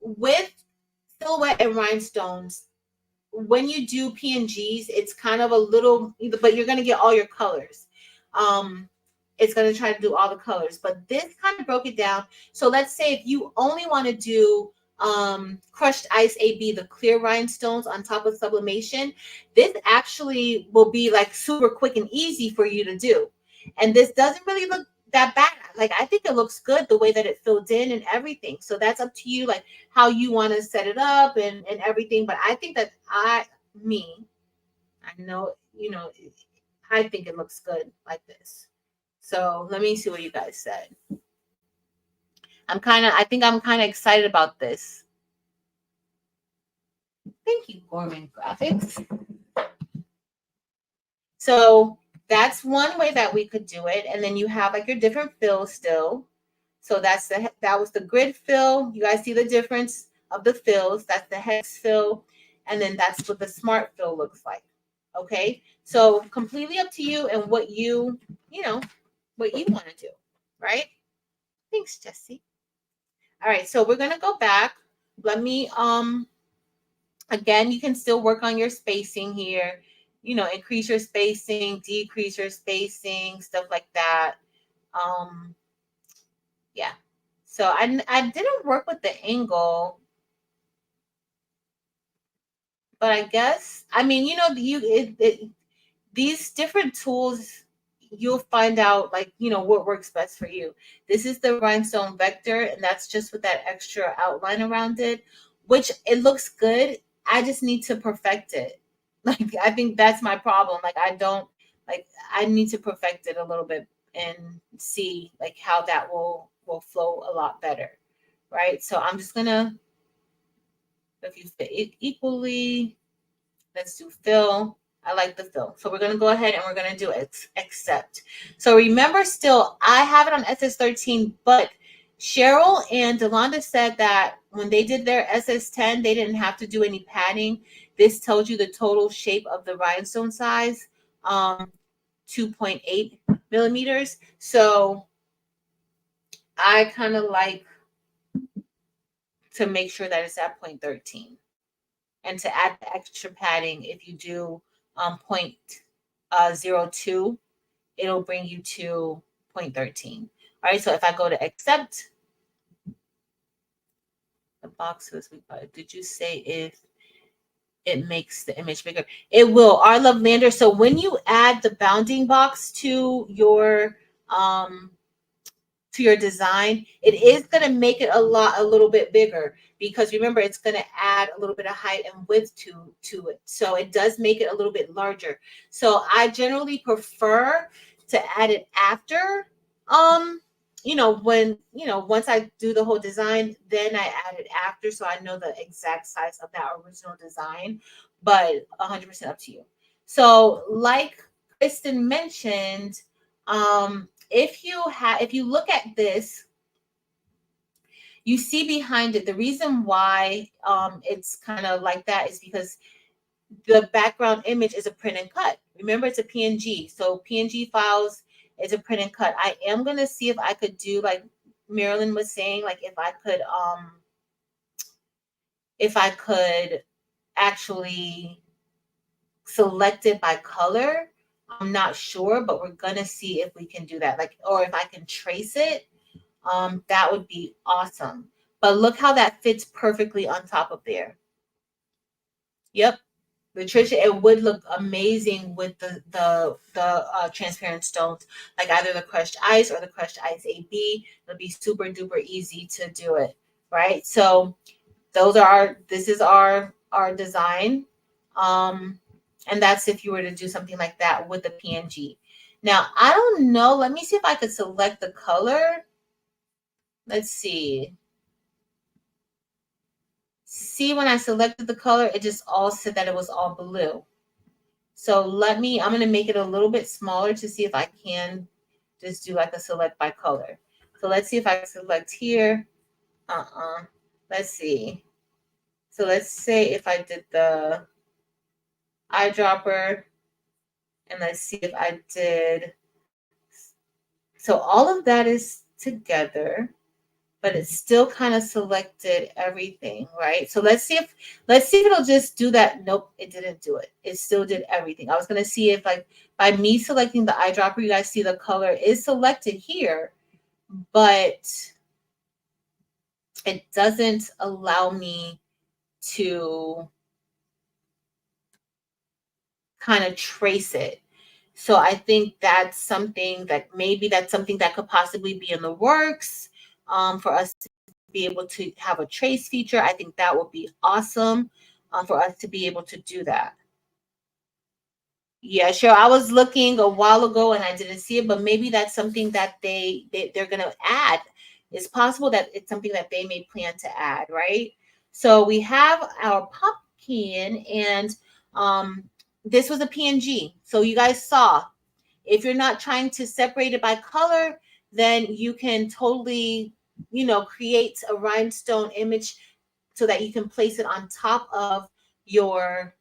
with silhouette and rhinestones, when you do PNGs, it's kind of a little, but you're going to get all your colors. It's going to try to do all the colors, but this kind of broke it down. So let's say if you only want to do crushed ice AB, the clear rhinestones on top of sublimation, this actually will be like super quick and easy for you to do. And this doesn't really look that bad. Like, I think it looks good the way that it filled in and everything. So that's up to you, like how you want to set it up and everything. But I think that I know, I think it looks good like this. So let me see what you guys said. I think I'm kind of excited about this. Thank you, Gorman Graphics. So that's one way that we could do it. And then you have like your different fills still. So that was the grid fill. You guys see the difference of the fills. That's the hex fill. And then that's what the smart fill looks like. Okay. So completely up to you and what you know, what you want to do. Right? Thanks, Jesse. All right. So we're gonna go back. Let me again, you can still work on your spacing here. You know, increase your spacing, decrease your spacing, stuff like that. Um, yeah. So I didn't work with the angle, but I guess I mean these different tools you'll find out like what works best for you. This is the rhinestone vector, and that's just with that extra outline around it, which it looks good. I just need to perfect it. Like I think that's my problem. Like I need to perfect it a little bit and see like how that will flow a lot better. Right? So I'm just gonna, if you fit it equally, let's do fill. I like the fill. So we're going to go ahead and we're going to do accept. So remember still, I have it on SS13, but Cheryl and Delonda said that when they did their SS10, they didn't have to do any padding. This tells you the total shape of the rhinestone size, 2.8 millimeters. So I kind of like to make sure that it's at 0.13. And to add the extra padding, if you do 0.02, it'll bring you to 0.13. All right, so if I go to accept, the boxes, did you say if it makes the image bigger? It will. Our Love Lander. So when you add the bounding box to your design, it is going to make it a little bit bigger, because remember, it's going to add a little bit of height and width to it. So it does make it a little bit larger. So I generally prefer to add it after, once I do the whole design, then I add it after. So I know the exact size of that original design, but 100% up to you. So like Kristen mentioned, if you look at this, you see behind it, the reason why it's kind of like that is because the background image is a print and cut. Remember, it's a PNG. So PNG files is a print and cut. I am going to see if I could do, like Marilyn was saying, like if I could actually select it by color. I'm not sure, but we're going to see if we can do that. Like, or if I can trace it. That would be awesome. But look how that fits perfectly on top of there. Yep. Latricia, it would look amazing with the transparent stones, like either the crushed ice or the crushed ice AB. It'll be super duper easy to do it, right? So this is our design. And that's if you were to do something like that with the PNG. Now, I don't know. Let me see if I could select the color. Let's see. See, when I selected the color, it just all said that it was all blue. So I'm going to make it a little bit smaller to see if I can just do like a select by color. So let's see if I select here. Let's see. So let's say if I did the eyedropper, and let's see if I did. So all of that is together, but it still kind of selected everything, right? So let's see if it'll just do that. Nope, it didn't do it. It still did everything. I was going to see if, like, by me selecting the eyedropper, you guys see the color is selected here, but it doesn't allow me to kind of trace it. So I think that's something that could possibly be in the works, for us to be able to have a trace feature. I think that would be awesome, for us to be able to do that. Yeah, sure. I was looking a while ago and I didn't see it, but maybe that's something that they're going to add. It's possible that it's something that they may plan to add, right? So we have our pumpkin, and this was a PNG. So you guys saw, if you're not trying to separate it by color, then you can totally, create a rhinestone image so that you can place it on top of your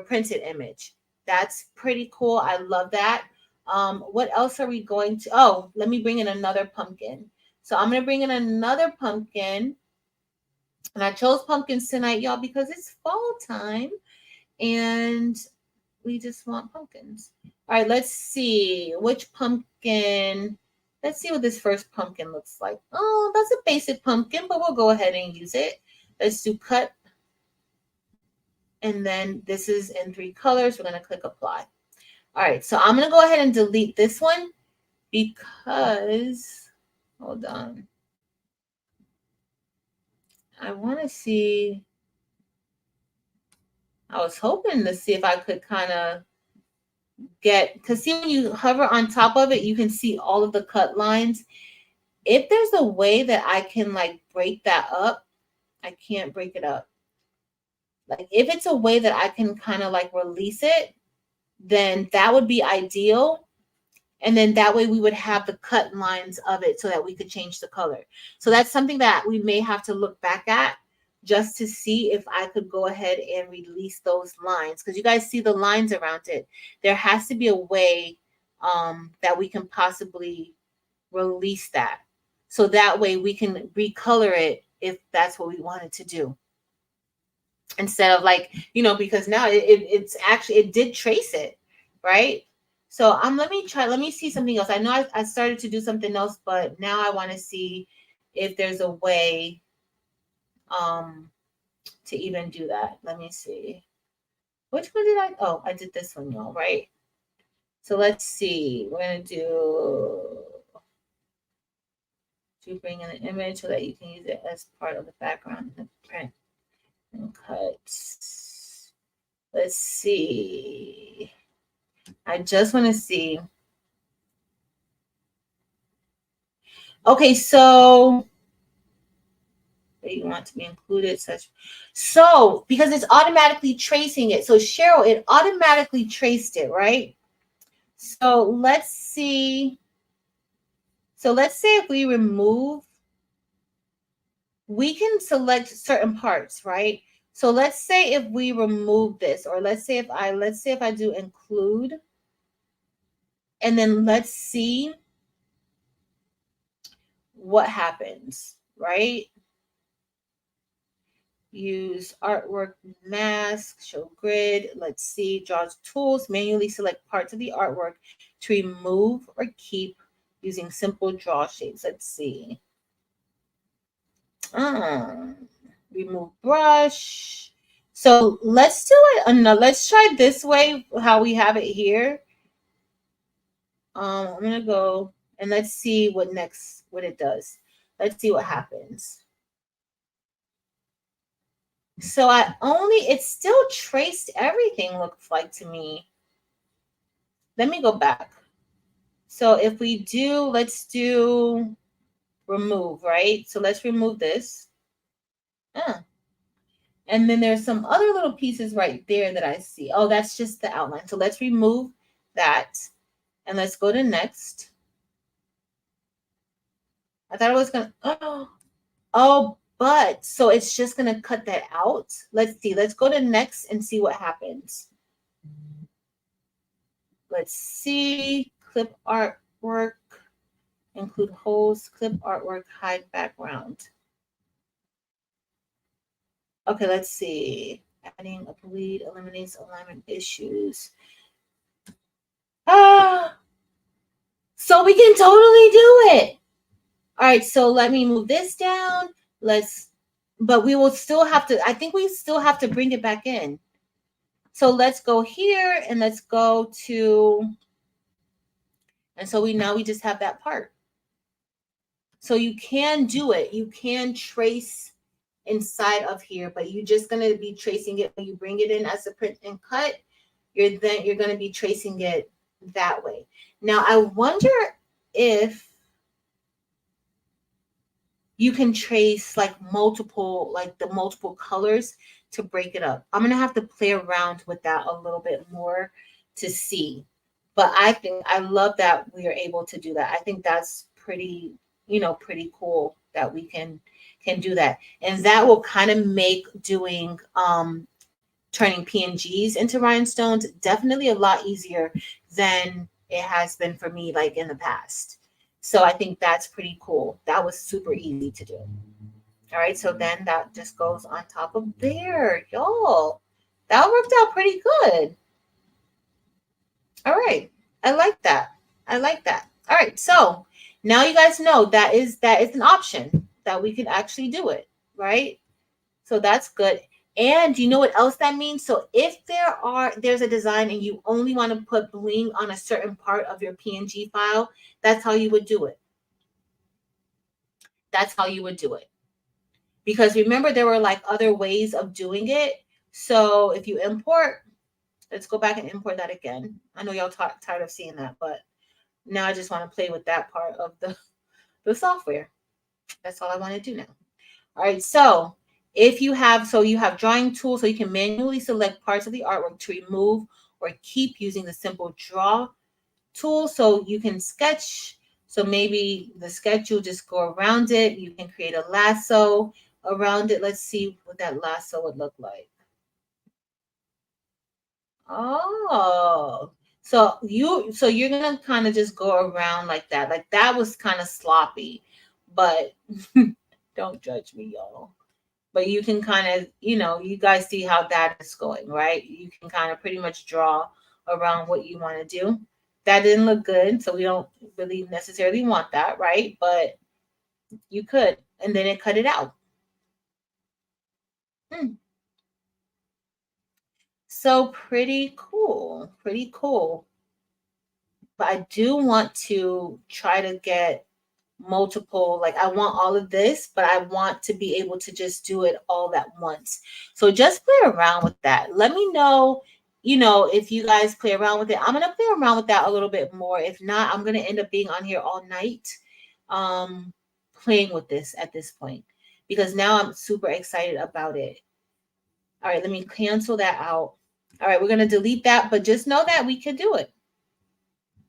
printed image. That's pretty cool. I love that. What else are we going to? Oh, let me bring in another pumpkin. So I'm gonna bring in another pumpkin, and I chose pumpkins tonight, y'all, because it's fall time, and we just want pumpkins. All right, let's see which pumpkin. Let's see what this first pumpkin looks like. Oh, that's a basic pumpkin, but we'll go ahead and use it. Let's do cut. And then this is in 3 colors. We're going to click apply. All right, so I'm going to go ahead and delete this one because, hold on. I want to see, I was hoping to see if I could kind of because see, when you hover on top of it, you can see all of the cut lines. If there's a way that I can like break that up, I can't break it up. Like if it's a way that I can kind of like release it, then that would be ideal. And then that way we would have the cut lines of it so that we could change the color. So that's something that we may have to look back at just to see if I could go ahead and release those lines. Because you guys see the lines around it. There has to be a way that we can possibly release that. So that way we can recolor it if that's what we wanted to do. Instead of like, because now it's actually, it did trace it, right? So let me see something else. I know I started to do something else, but now I want to see if there's a way to even do that. Let me see. Which one did I? Oh, I did this one, y'all, right? So let's see. We're going to bring in an image so that you can use it as part of the background in the print and cut. Let's see. I just want to see. Okay, so you want to be included so because it's automatically tracing it. So Cheryl, it automatically traced it, right? So let's see. So let's say if we remove, we can select certain parts, right? So let's say if we remove this, or let's say if I do include, and then let's see what happens, right? Use artwork mask, show grid. Let's see, draw tools, manually select parts of the artwork to remove or keep using simple draw shapes. Let's see. Remove brush. So let's do it. No, let's try this way, how we have it here. I'm gonna go and let's see what it does. Let's see what happens. So it still traced everything, looks like to me. Let me go back. So if we do, let's do remove, right? So let's remove this. And then there's some other little pieces right there that I see. Oh, that's just the outline. So let's remove that. And let's go to next. I thought it was going to, but so it's just going to cut that out. Let's see. Let's go to next and see what happens. Let's see. Clip artwork. Include holes. Clip artwork. Hide background. Okay, let's see. Adding a bleed eliminates alignment issues. So we can totally do it. All right, so let me move this down. But we will still have to, I think we still have to bring it back in. So let's go here and let's go to, and so we just have that part. So you can do it. You can trace inside of here, but you're just going to be tracing it when you bring it in as a print and cut. You're going to be tracing it that way. Now, I wonder if you can trace like the multiple colors to break it up. I'm going to have to play around with that a little bit more to see. But I think I love that we are able to do that. I think that's pretty, pretty cool that we can do that. And that will kind of make doing turning PNGs into rhinestones definitely a lot easier than it has been for me like in the past. So I think that's pretty cool. That was super easy to do. All right, so then that just goes on top of there, y'all. That worked out pretty good. All right, I like that. I like that. All right, so now you guys know that is an option that we can actually do it, right? So that's good. And you know what else that means? So if there's a design and you only want to put bling on a certain part of your PNG file, that's how you would do it. That's how you would do it. Because remember, there were like other ways of doing it. So if you import, let's go back and import that again. I know y'all tired of seeing that, but now I just want to play with that part of the software. That's all I want to do now. All right, so you have drawing tools, so you can manually select parts of the artwork to remove or keep using the simple draw tool. So you can sketch. So maybe the sketch, you'll just go around it. You can create a lasso around it. Let's see what that lasso would look like. Oh, so you're gonna kind of just go around like that. Like that was kind of sloppy, but don't judge me, y'all. But you can kind of, you guys see how that is going, right? You can kind of pretty much draw around what you want to do. That didn't look good, so we don't really necessarily want that, right? But you could, and then it cut it out. So pretty cool, pretty cool. But I do want to try to get multiple, like I want all of this, but I want to be able to just do it all at once. So just play around with that. Let me know, if you guys play around with it. I'm going to play around with that a little bit more. If not, I'm going to end up being on here all night playing with this at this point, because now I'm super excited about it. All right, let me cancel that out. All right, we're going to delete that, but just know that we could do it.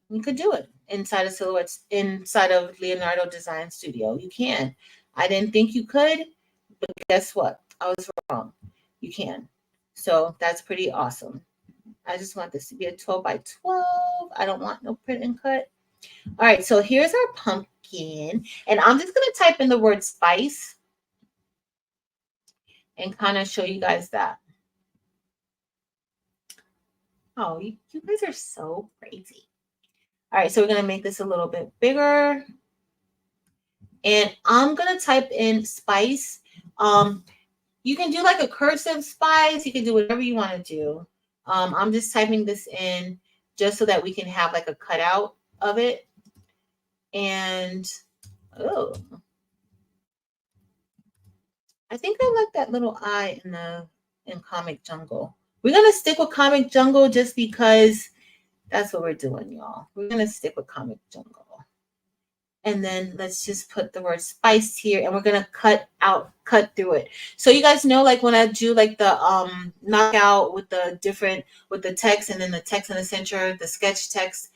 You could do it inside of Silhouettes, inside of Leonardo Design Studio. You can. I didn't think you could, but guess what? I was wrong. You can. So that's pretty awesome. I just want this to be a 12 by 12. I don't want no print and cut. All right, so here's our pumpkin. And I'm just going to type in the word spice and kind of show you guys that. Oh, you guys are so crazy. All right, so we're going to make this a little bit bigger. And I'm going to type in spice. You can do like a cursive spice. You can do whatever you want to do. I'm just typing this in just so that we can have like a cutout of it. And, oh, I think I like that little eye in Comic Jungle. We're going to stick with Comic Jungle just because that's what we're doing, y'all. We're going to stick with Comic Jungle. And then let's just put the word spice here, and we're going to cut through it. So you guys know, like when I do like the knockout with the text, and then the text in the center, the sketch text,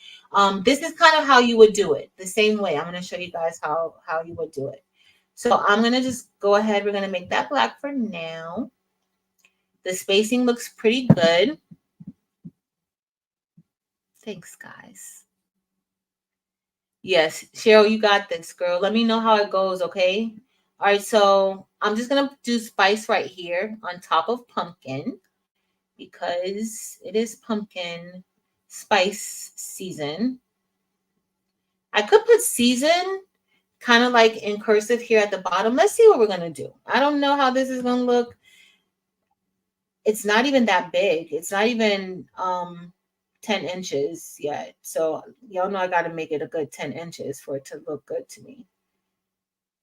this is kind of how you would do it. The same way. I'm going to show you guys how you would do it. So I'm going to just go ahead. We're going to make that black for now. The spacing looks pretty good. Thanks, guys. Yes, Cheryl, you got this, girl. Let me know how it goes, okay? All right, so I'm just going to do spice right here on top of pumpkin because it is pumpkin spice season. I could put season kind of like in cursive here at the bottom. Let's see what we're going to do. I don't know how this is going to look. It's not even that big. It's not even 10 inches yet. So y'all know I got to make it a good 10 inches for it to look good to me.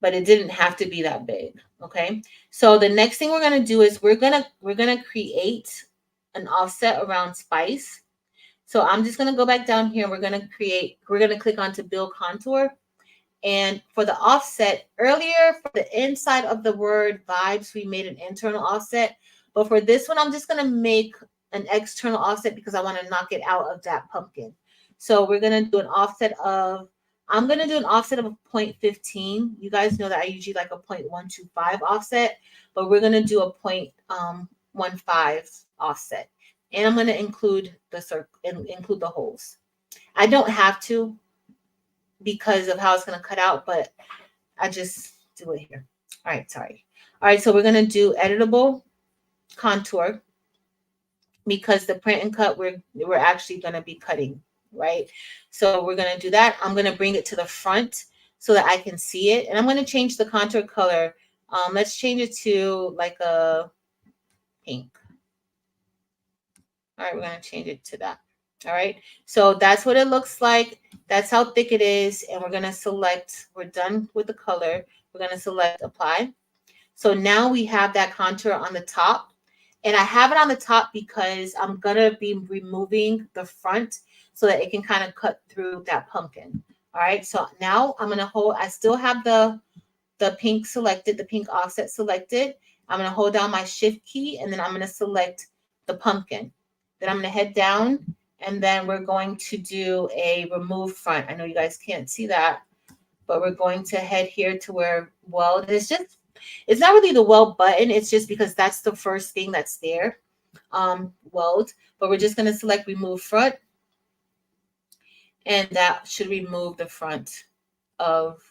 But it didn't have to be that big. Okay. So the next thing we're going to do is we're going to create an offset around spice. So I'm just going to go back down here. We're going to click on to build contour. And for the offset, earlier for the inside of the word vibes, we made an internal offset. But for this one, I'm just going to make an external offset because I want to knock it out of that pumpkin. So we're going to do an offset of, I'm going to do an offset of 0.15. You guys know that I usually like a 0.125 offset, but we're going to do a 0.15 offset. And I'm going to include the circle and include the holes. I don't have to because of how it's going to cut out, but I just do it here. All right, sorry. All right, so we're going to do editable contour because the print and cut we're actually going to be cutting, right? So we're going to do that. I'm going to bring it to the front so that I can see it. And I'm going to change the contour color. Let's change it to like a pink. All right, we're going to change it to that. All right, so that's what it looks like. That's how thick it is. And we're going to select, we're done with the color. We're going to select apply. So now we have that contour on the top. And I have it on the top because I'm going to be removing the front so that it can kind of cut through that pumpkin. All right, so now I'm going to hold, I still have the pink selected, the pink offset selected. I'm going to hold down my shift key and then I'm going to select the pumpkin. Then I'm going to head down and then we're going to do a remove front. I know you guys can't see that, but we're going to head here to where weld. It's not really the weld button. It's just because that's the first thing that's there, weld. But we're just going to select remove front. And that should remove the front of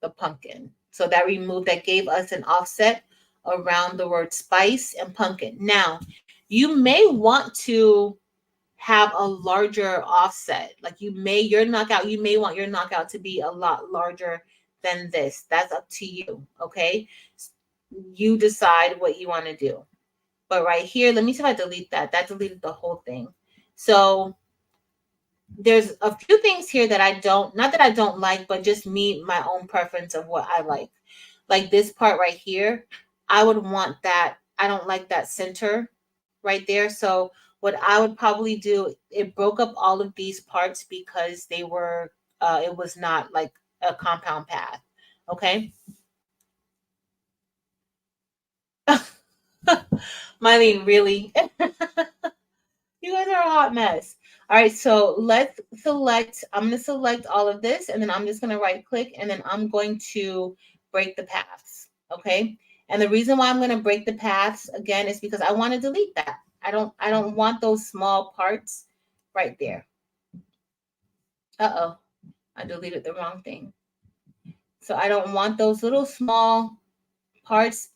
the pumpkin. So that gave us an offset around the word spice and pumpkin. Now, you may want to have a larger offset. Like you may want your knockout to be a lot larger than this. That's up to you, okay? You decide what you want to do. But right here, let me see if I delete that. That deleted the whole thing. So there's a few things here that not that I don't like, but just my own preference of what I like. Like this part right here, I would want that. I don't like that center right there. So what I would probably do, it broke up all of these parts because they were, it was not like a compound path. Okay. Mylene, really? You guys are a hot mess. All right, so let's select, I'm going to select all of this and then I'm just going to right click and then I'm going to break the paths. Okay. And the reason why I'm going to break the paths again is because I want to delete that. I don't want those small parts right there. Uh-oh, I deleted the wrong thing. So I don't want those little small parts.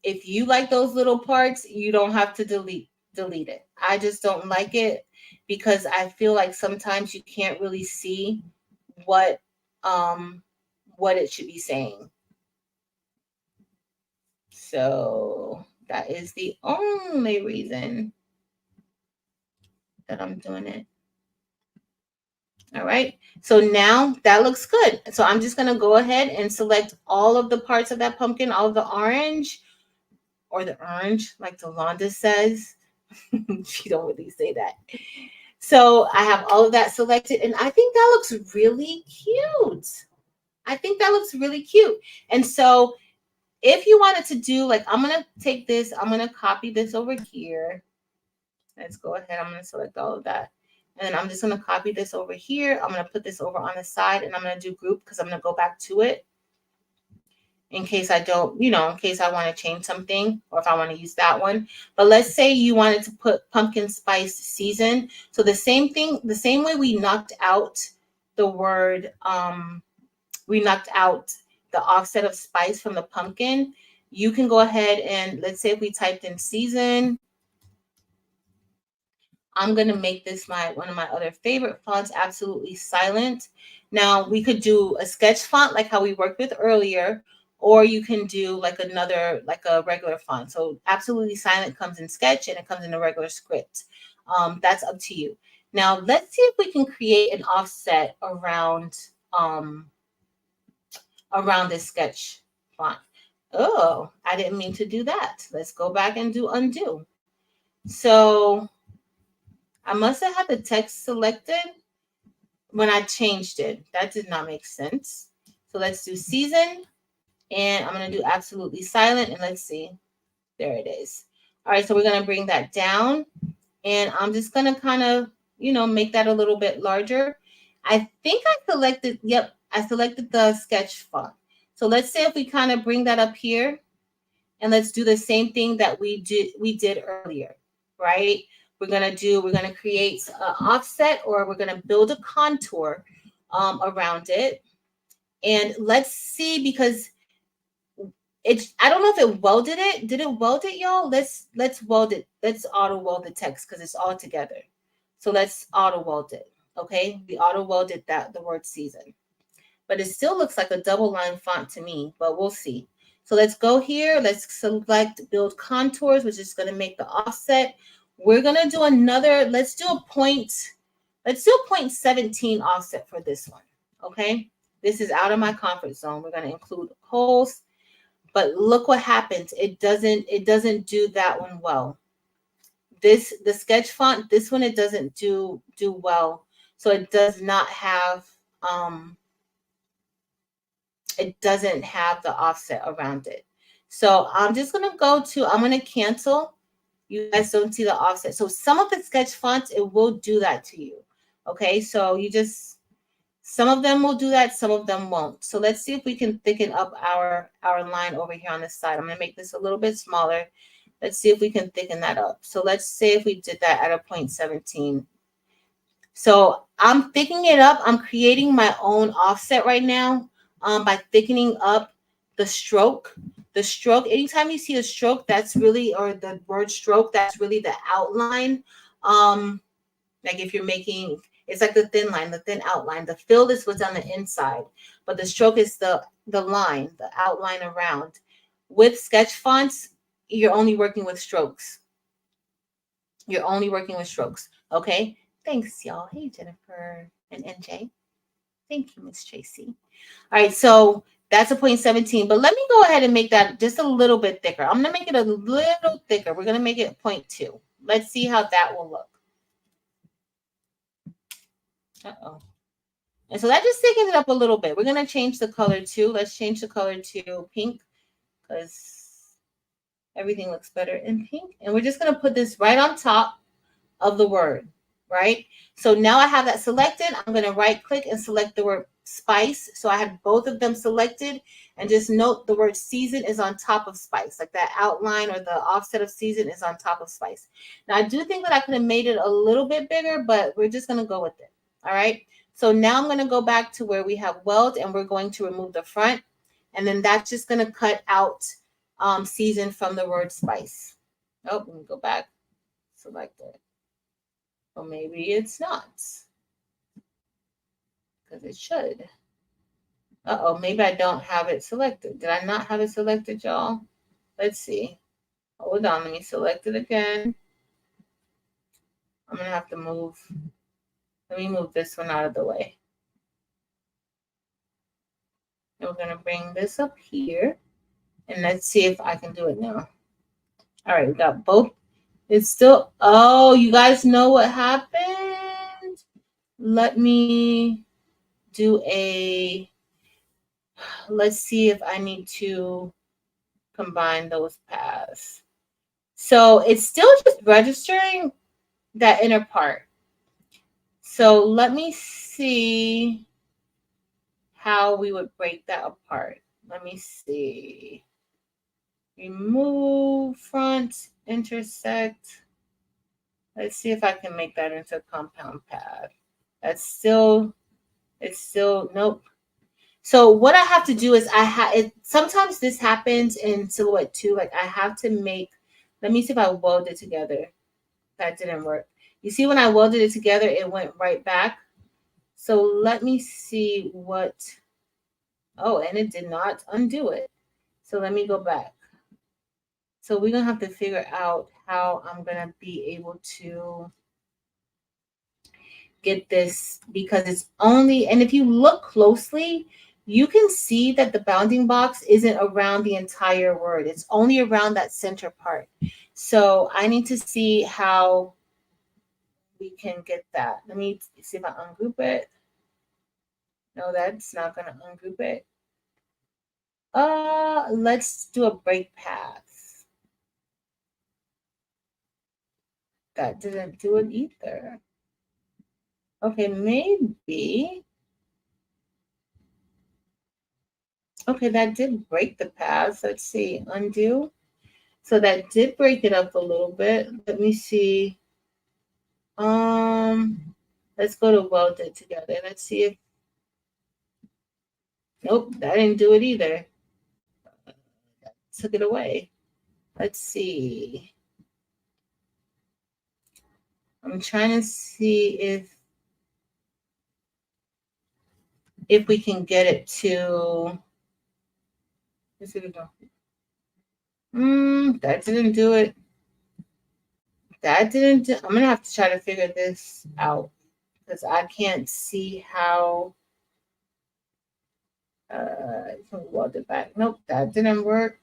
If you like those little parts, you don't have to delete it. I just don't like it because I feel like sometimes you can't really see what it should be saying. So that is the only reason that I'm doing it. All right, so now that looks good. So I'm just going to go ahead and select all of the parts of that pumpkin, all of the orange, or the orange, like Delonda says. She don't really say that. So I have all of that selected, and I think that looks really cute. I think that looks really cute. And so if you wanted to do, like, I'm going to take this, I'm going to copy this over here. Let's go ahead. I'm going to select all of that. And then I'm just going to copy this over here. I'm going to put this over on the side, and I'm going to do group because I'm going to go back to it in case I don't, in case I want to change something or if I want to use that one. But let's say you wanted to put pumpkin spice season. So the same thing, the same way we knocked out the word, we knocked out the offset of spice from the pumpkin. You can go ahead and let's say if we typed in season, I'm going to make this one of my other favorite fonts, Absolutely Silent. Now we could do a sketch font like how we worked with earlier, or you can do like a regular font. So Absolutely Silent comes in sketch and it comes in a regular script. That's up to you. Now let's see if we can create an offset around this sketch font. Oh, I didn't mean to do that. Let's go back and do undo. So I must have had the text selected, when I changed it. That did not make sense. So let's do season, and I'm going to do absolutely silent, and let's see. There it is. All right, so we're going to bring that down, and I'm just going to kind of, make that a little bit larger. I think I selected, yep, I selected the sketch font. So let's say if we kind of bring that up here, and let's do the same thing that we did earlier, right? We're gonna create an offset, or we're gonna build a contour around it. And let's see, because I don't know if it welded it. Did it weld it, y'all? Let's weld it. Let's auto weld the text because it's all together. So let's auto weld it. Okay, we auto welded that the word season, but it still looks like a double line font to me, but we'll see. So let's go here. Let's select build contours, which is going to make the offset. We're going to do another, let's do a 0.17 offset for this one. Okay. This is out of my comfort zone. We're going to include holes, but look what happens. It doesn't do that one well. The sketch font, this one, it doesn't do well. So it does not have, it doesn't have the offset around it. So I'm just going to I'm going to cancel. You guys don't see the offset. So some of the sketch fonts, it will do that to you. Okay. So some of them will do that. Some of them won't. So let's see if we can thicken up our line over here on this side. I'm going to make this a little bit smaller. Let's see if we can thicken that up. So let's say if we did that at a 0.17. So I'm thickening it up. I'm creating my own offset right now by thickening up the stroke. The stroke, anytime you see a stroke, that's really, or the word stroke, that's really the outline. Like if you're making, it's like the thin line, the thin outline. The fill is what's on the inside, but the stroke is the line, the outline around. With sketch fonts, you're only working with strokes. You're only working with strokes. Okay. Thanks, y'all. Hey, Jennifer and NJ. Thank you, Miss Tracy. All right, so that's a 0.17, but let me go ahead and make that just a little bit thicker. I'm going to make it a little thicker. We're going to make it 0.2. Let's see how that will look. Uh-oh. And so that just thickens it up a little bit. We're going to change the color too. Let's change the color to pink because everything looks better in pink. And we're just going to put this right on top of the word, right? So now I have that selected. I'm going to right click and select the word spice. So I have both of them selected, and just note the word season is on top of spice, like that outline or the offset of season is on top of spice. Now I do think that I could have made it a little bit bigger, but we're just going to go with it. All right. So now I'm going to go back to where we have weld, and we're going to remove the front, and then that's just going to cut out season from the word spice. Oh, let me go back, select it. Or maybe it's not, because it should. Uh-oh, maybe I don't have it selected. Did I not have it selected, y'all? Let's see. Hold on, let me select it again. I'm going to have to move. Let me move this one out of the way. And we're going to bring this up here. And let's see if I can do it now. All right, we got both. It's still, oh, you guys know what happened? Let me do let's see if I need to combine those paths. So it's still just registering that inner part. So let me see how we would break that apart. Let me see. Remove front, intersect. Let's see if I can make that into a compound path. It's still, nope. So what I have to do is sometimes this happens in Silhouette too. Like I have to make, let me see if I weld it together. That didn't work. You see when I welded it together, it went right back. So let me see what, oh, and it did not undo it. So let me go back. So we're going to have to figure out how I'm going to be able to get this, because it's only, and if you look closely, you can see that the bounding box isn't around the entire word. It's only around that center part. So I need to see how we can get that. Let me see if I ungroup it. No, that's not going to ungroup it. Let's do a break path. That didn't do it either. Okay, maybe. Okay, that did break the path. Let's see, undo. So that did break it up a little bit. Let me see. Let's go to weld it together. Let's see if, nope, that didn't do it either. Took it away. Let's see. I'm trying to see if we can get it to. Let's see if we go. That didn't do it. That didn't. I'm gonna have to try to figure this out because I can't see how. Can weld it back. Nope, that didn't work.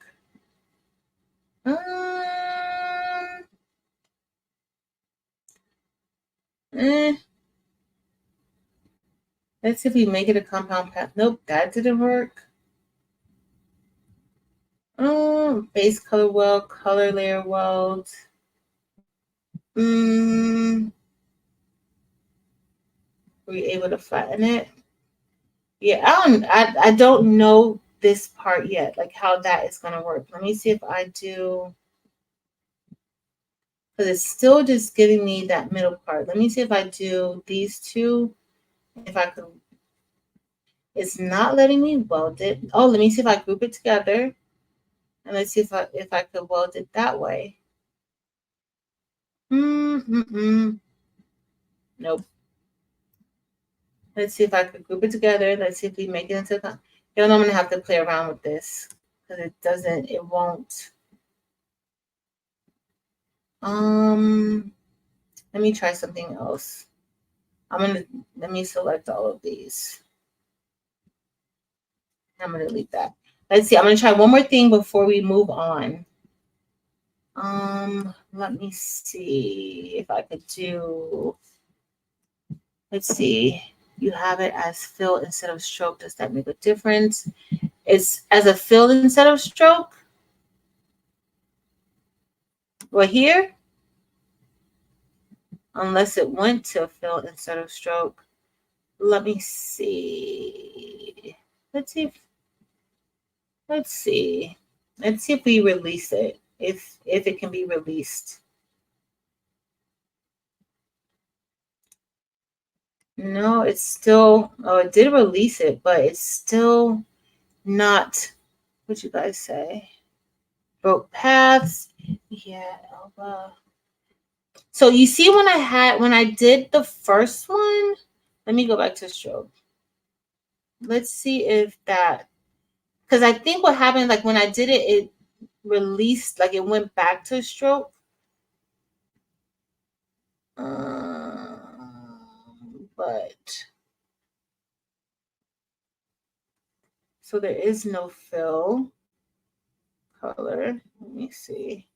Eh. Let's see if we make it a compound path. Nope, that didn't work. Base color weld, color layer weld. Were we able to flatten it? Yeah, I don't know this part yet, like how that is gonna work. Let me see if I do, because it's still just giving me that middle part. Let me see if I do these two, if I could. It's not letting me weld it. Oh, let me see if I group it together, and let's see if I could weld it that way. Nope. Let's see if I could group it together. Let's see if we make it into a. You know, I'm gonna have to play around with this because it won't. Let me try something else. Let me select all of these. I'm gonna delete that. Let's see. I'm gonna try one more thing before we move on. Let me see if I could do. Let's see. You have it as fill instead of stroke. Does that make a difference? It's as a fill instead of stroke. Well, here, unless it went to fill instead of stroke. Let me see. Let's see. Let's see. Let's see if we release it. If it can be released. No, it's still. Oh, it did release it, but it's still not. What you guys say? Broke paths. Yeah. So you see when I did the first one. Let me go back to stroke. Let's see if that, because I think what happened, like when I did it, it released, like it went back to stroke. But so there is no fill color. Let me see.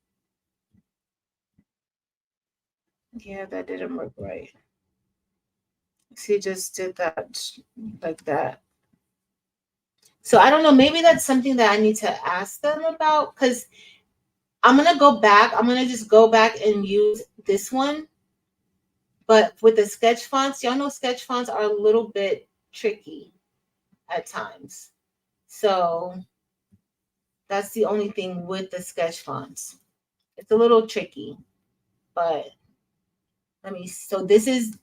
Yeah, that didn't work right. See, just did that like that. So I don't know. Maybe that's something that I need to ask them about, because I'm gonna go back. I'm gonna just go back and use this one. But with the sketch fonts, y'all know sketch fonts are a little bit tricky at times. So that's the only thing with the sketch fonts. It's a little tricky, but let me. So this is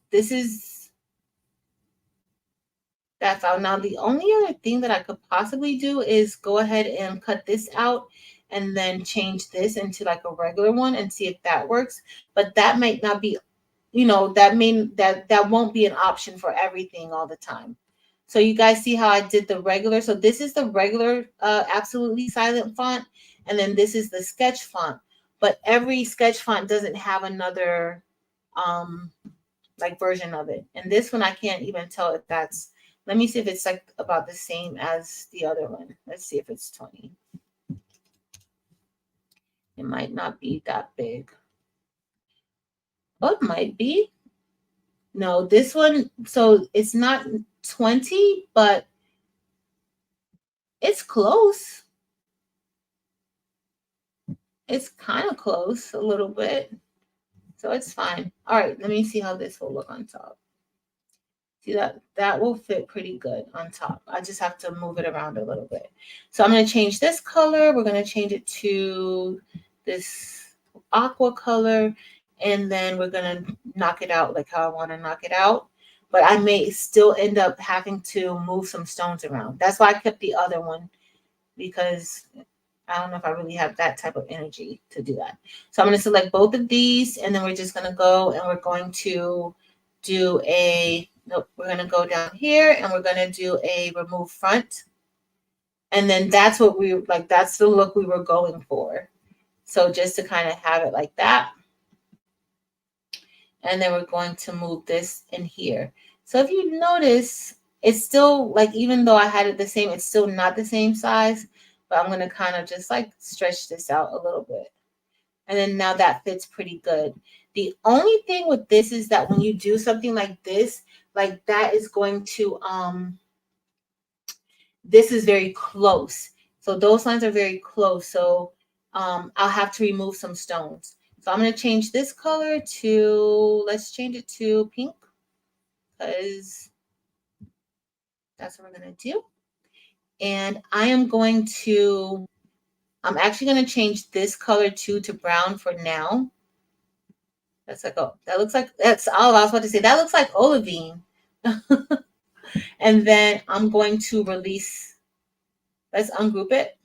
that file. Now the only other thing that I could possibly do is go ahead and cut this out and then change this into like a regular one and see if that works. But that might not be, that won't be an option for everything all the time. So you guys see how I did the regular. So this is the regular absolutely silent font, and then this is the sketch font. But every sketch font doesn't have another like version of it. And this one I can't even tell if that's. Let me see if it's like about the same as the other one. Let's see if it's 20. It might not be that big. Oh, it might be. No, this one, so it's not 20, but it's close. It's kind of close a little bit. So it's fine. All right, let me see how this will look on top. See that will fit pretty good on top. I just have to move it around a little bit. So I'm going to change this color. We're going to change it to this aqua color. And then we're going to knock it out like how I want to knock it out. But I may still end up having to move some stones around. That's why I kept the other one, because I don't know if I really have that type of energy to do that. So I'm going to select both of these, and then we're just going to go and we're going to do we're going to go down here and we're going to do a remove front. And then that's what that's the look we were going for. So just to kind of have it like that. And then we're going to move this in here. So if you notice, it's still like, even though I had it the same, it's still not the same size, but I'm going to kind of just like stretch this out a little bit. And then now that fits pretty good. The only thing with this is that when you do something like this, like that is going to, this is very close. So those lines are very close. So I'll have to remove some stones. So I'm going to change this color to, let's change it to pink, because that's what we're going to do. And I'm actually going to change this color to brown for now. That's like, oh, that looks like, that's all I was about to say. That looks like olivine. And then I'm going to release, let's ungroup it.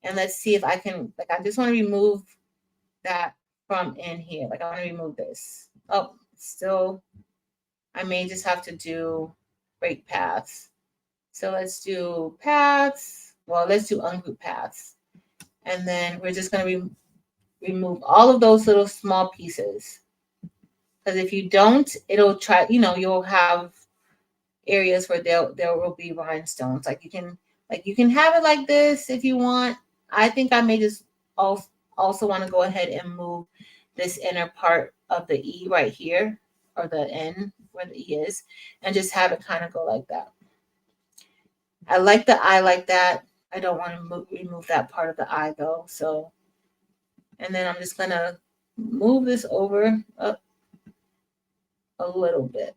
And let's see if I can, like, I just want to remove that from in here. Like, I want to remove this. Oh, still, I may just have to do break paths. So let's do paths. Well, let's do ungroup paths. And then we're just going to remove all of those little small pieces. Because if you don't, it'll try, you'll have areas where there will be rhinestones. Like you can have it like this if you want. I think I may just also want to go ahead and move this inner part of the E right here, or the N where the E is, and just have it kind of go like that. I like the eye like that. I don't want to remove that part of the eye though. So, and then I'm just going to move this over up a little bit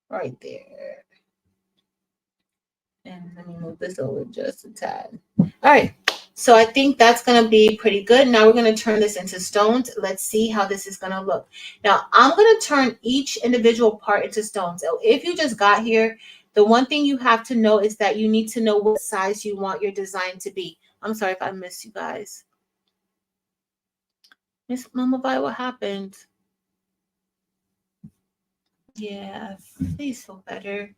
right there. And let me move this over just a tad. All right. So I think that's going to be pretty good. Now we're going to turn this into stones. Let's see how this is going to look. Now I'm going to turn each individual part into stones. So if you just got here, the one thing you have to know is that you need to know what size you want your design to be. I'm sorry if I missed you guys. Miss Mama Vi, what happened? Yeah, please feel better.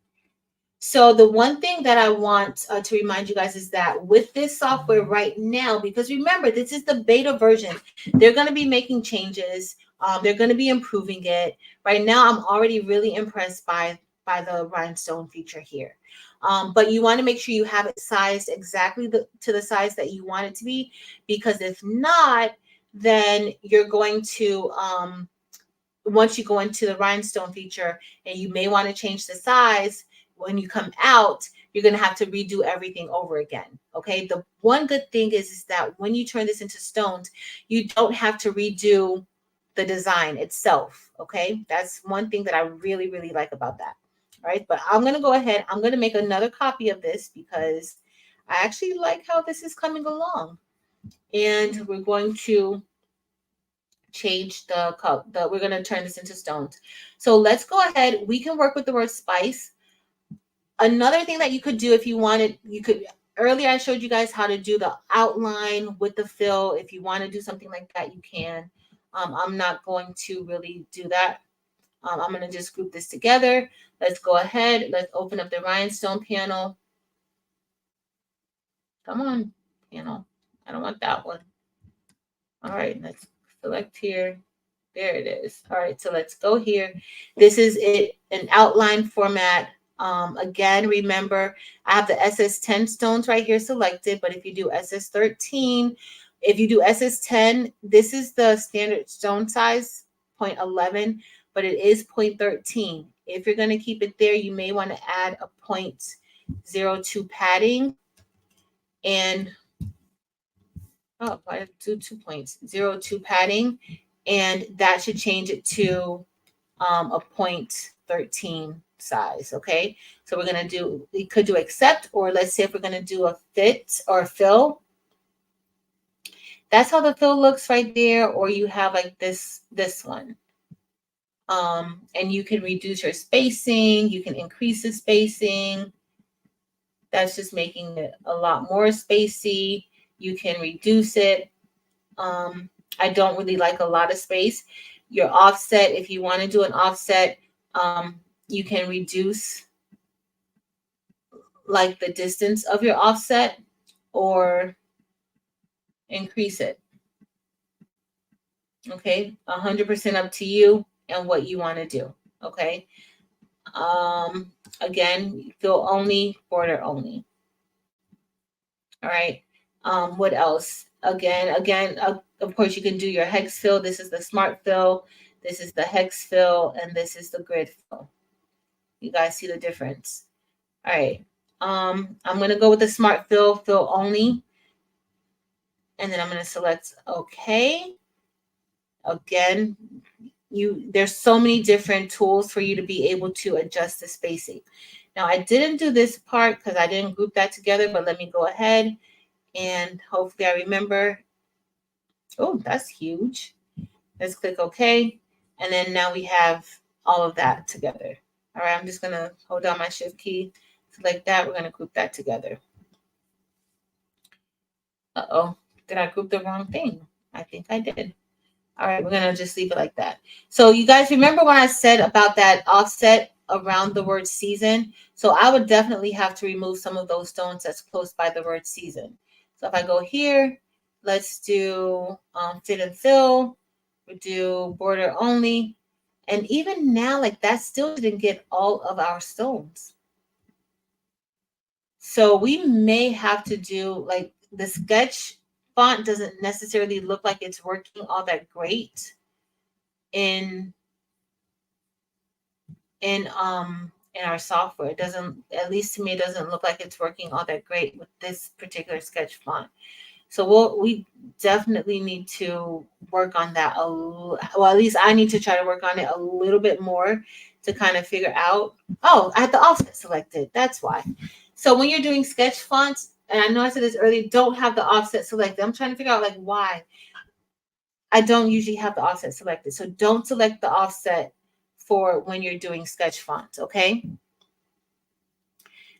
So the one thing that I want to remind you guys is that with this software right now, because remember, this is the beta version, they're going to be making changes. They're going to be improving it. Right now, I'm already really impressed by the rhinestone feature here. But you want to make sure you have it sized exactly to the size that you want it to be, because if not, then you're going to, once you go into the rhinestone feature and you may want to change the size, when you come out, you're going to have to redo everything over again. Okay. The one good thing is that when you turn this into stones, you don't have to redo the design itself. Okay. That's one thing that I really, really like about that. All right. But I'm going to go ahead. I'm going to make another copy of this because I actually like how this is coming along. And we're going to change the cup. We're going to turn this into stones. So let's go ahead. We can work with the word spice. Another thing that you could do if you wanted, earlier I showed you guys how to do the outline with the fill. If you want to do something like that, you can. I'm not going to really do that. I'm going to just group this together. Let's go ahead. Let's open up the rhinestone panel. Come on, panel. I don't want that one. All right, let's select here. There it is. All right, so let's go here. This is it, an outline format. Again, remember, I have the SS10 stones right here selected, but if you do SS13, if you do SS10, this is the standard stone size 0.11, but it is 0.13. If you're going to keep it there, you may want to add a 0.02 padding, and I do 2.02 padding, and that should change it to a 0.13 size. Okay, so we're going to do, we could do accept, or let's say if we're going to do a fit or fill, that's how the fill looks right there. Or you have like this one, and you can reduce your spacing, you can increase the spacing. That's just making it a lot more spacey. You can reduce it. I don't really like a lot of space. Your offset, if you want to do an offset, you can reduce like the distance of your offset or increase it. Okay, 100% up to you and what you want to do. Okay. Again, fill only, border only. All right. What else? Again, of course, you can do your hex fill. This is the smart fill. This is the hex fill, and this is the grid fill. You guys see the difference? All right. I'm going to go with the smart fill only. And then I'm going to select OK. Again, there's so many different tools for you to be able to adjust the spacing. Now, I didn't do this part because I didn't group that together, but let me go ahead and hopefully I remember. Oh, that's huge. Let's click OK. And then now we have all of that together. All right, I'm just going to hold down my shift key. Select that. We're going to group that together. Uh-oh, did I group the wrong thing? I think I did. All right, we're going to just leave it like that. So you guys remember when I said about that offset around the word season? So I would definitely have to remove some of those stones that's close by the word season. So if I go here, let's do fit and fill. We do border only. And even now, like that still didn't get all of our stones. So we may have to do like the sketch font doesn't necessarily look like it's working all that great in our software. It doesn't, at least to me, it doesn't look like it's working all that great with this particular sketch font. So we definitely need to work on that well, at least I need to try to work on it a little bit more to kind of figure out. Oh, I had the offset selected. That's why. So when you're doing sketch fonts, and I know I said this earlier, don't have the offset selected. I'm trying to figure out like why I don't usually have the offset selected. So don't select the offset for when you're doing sketch fonts, okay?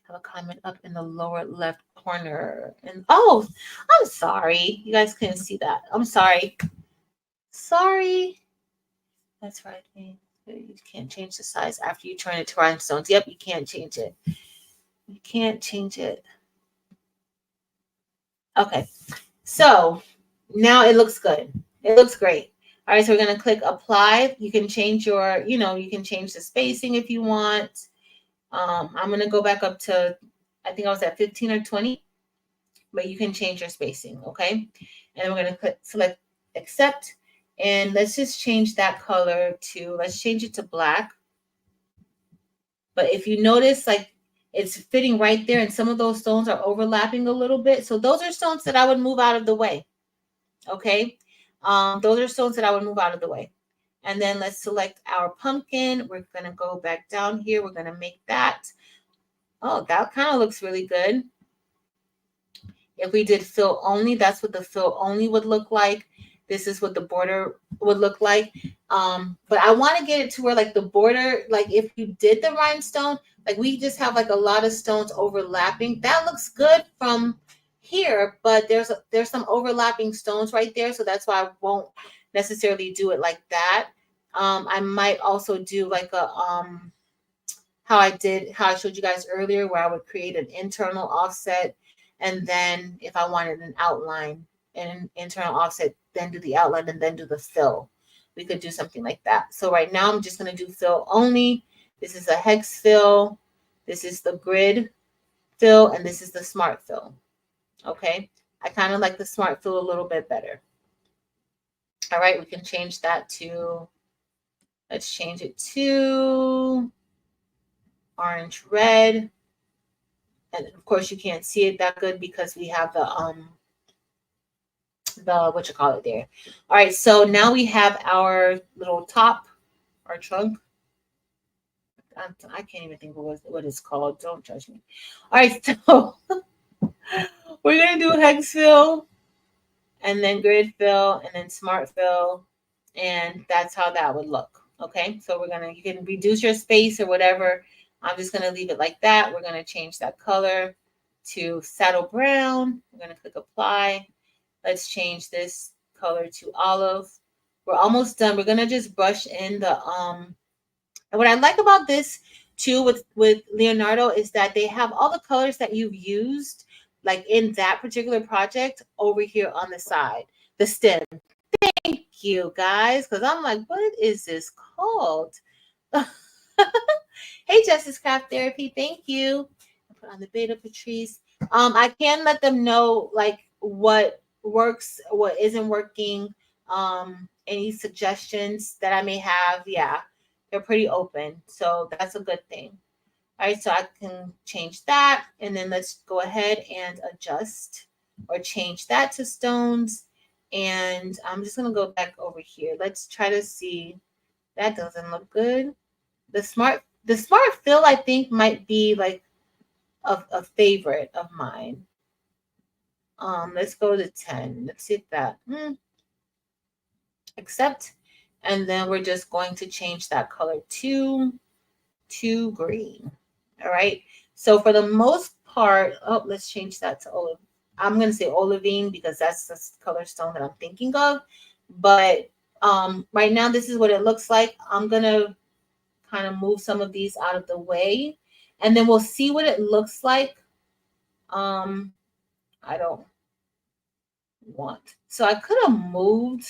Have a comment up in the lower left corner. And oh, I'm sorry. You guys couldn't see that. I'm sorry. Sorry. That's right. You can't change the size after you turn it to rhinestones. Yep, you can't change it. You can't change it. Okay. So now it looks good. It looks great. All right, so we're going to click apply. You can change your, you can change the spacing if you want. I'm going to go back up to, I think I was at 15 or 20, but you can change your spacing, okay? And then we're going to select accept, and let's just change that color to, let's change it to black. But if you notice, like it's fitting right there, and some of those stones are overlapping a little bit. So those are stones that I would move out of the way, okay? Those are stones that I would move out of the way. And then let's select our pumpkin. We're going to go back down here. We're going to make that. Oh, that kind of looks really good. If we did fill only, that's what the fill only would look like. This is what the border would look like. But I want to get it to where like the border, like if you did the rhinestone, like we just have like a lot of stones overlapping. That looks good from here, but there's some overlapping stones right there. So that's why I won't necessarily do it like that. I might also do like a, how I showed you guys earlier, where I would create an internal offset. And then if I wanted an outline and an internal offset, then do the outline and then do the fill. We could do something like that. So right now I'm just going to do fill only. This is a hex fill. This is the grid fill. And this is the smart fill. Okay. I kind of like the smart fill a little bit better. All right. We can change that to Let's change it to orange red. And of course you can't see it that good because we have the what you call it there. All right, so now we have our little top, our trunk. I can't even think of what it's called. Don't judge me. All right, so we're gonna do hex fill, and then grid fill, and then smart fill, and that's how that would look. Okay, so you can reduce your space or whatever. I'm just gonna leave it like that. We're gonna change that color to saddle brown. We're gonna click apply. Let's change this color to olive. We're almost done. We're gonna just brush in the and what I like about this too with Leonardo is that they have all the colors that you've used like in that particular project over here on the side, the stem. Thank you guys, because I'm like, what is this called? Hey, Justice Craft Therapy, thank you. I put on the beta, Patrice. I can let them know like what works, what isn't working. Any suggestions that I may have. Yeah, they're pretty open, so that's a good thing. All right, so I can change that, and then let's go ahead and adjust or change that to stones. And I'm just gonna go back over here. Let's try to see. That doesn't look good. The smart fill I think might be like a favorite of mine. Let's go to 10. Let's see if that accept, and then we're just going to change that color to green. All right. So for the most part, let's change that to olive. I'm gonna say olivine because that's the color stone that I'm thinking of. But right now this is what it looks like. I'm gonna kind of move some of these out of the way, and then we'll see what it looks like. I don't want, so I could have moved.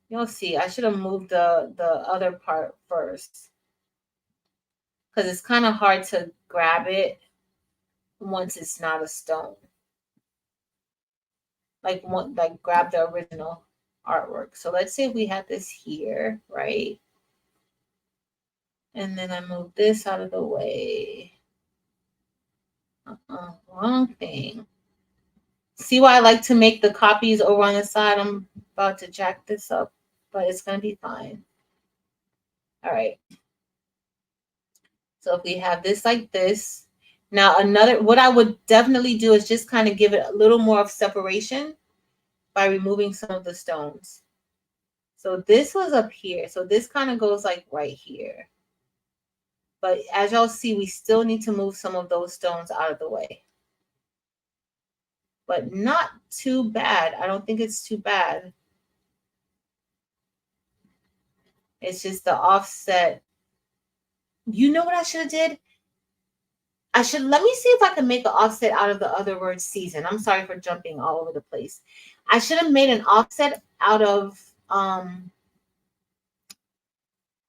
You'll see, I should have moved the other part first because it's kind of hard to grab it once it's not a stone. Like grab the original artwork. So let's say we had this here, right? And then I move this out of the way. Wrong thing. See why I like to make the copies over on the side? I'm about to jack this up, but it's going to be fine. All right. So if we have this like this, now what I would definitely do is just kind of give it a little more of separation by removing some of the stones. So this was up here. So this kind of goes like right here. But as y'all see, we still need to move some of those stones out of the way. But not too bad. I don't think it's too bad. It's just the offset. You know what I should have did? Let me see if I can make an offset out of the other word season. I'm sorry for jumping all over the place. I should have made an offset out of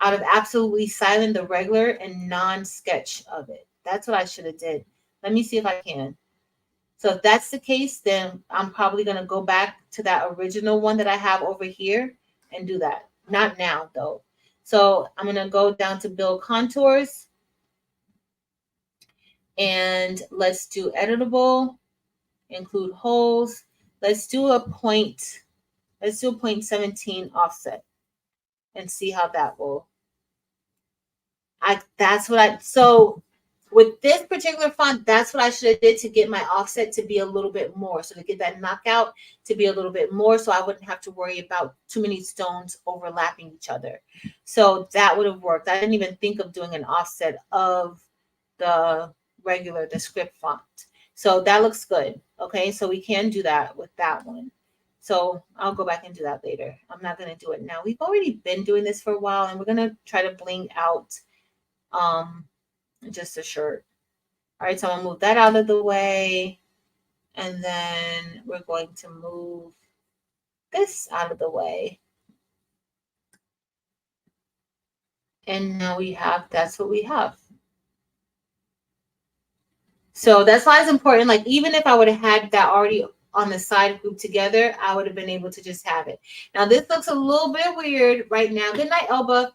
Absolutely Silent, the regular and non-sketch of it. That's what I should have did. Let me see if I can. So if that's the case, then I'm probably going to go back to that original one that I have over here and do that. Not now, though. So I'm going to go down to build contours. And let's do editable, include holes. Let's do a 0.17 offset and see how that will. So with this particular font, that's what I should have did to get my offset to be a little bit more. So to get that knockout to be a little bit more, so I wouldn't have to worry about too many stones overlapping each other. So that would have worked. I didn't even think of doing an offset of the script font. So that looks good. Okay, so we can do that with that one. So I'll go back and do that later. I'm not going to do it now. We've already been doing this for a while, and we're going to try to bling out just a shirt. All right, so I'm gonna move that out of the way, and then we're going to move this out of the way. And now that's what we have. So that's why it's important. Like, even if I would have had that already on the side grouped together, I would have been able to just have it. Now this looks a little bit weird right now. Good night, Elba.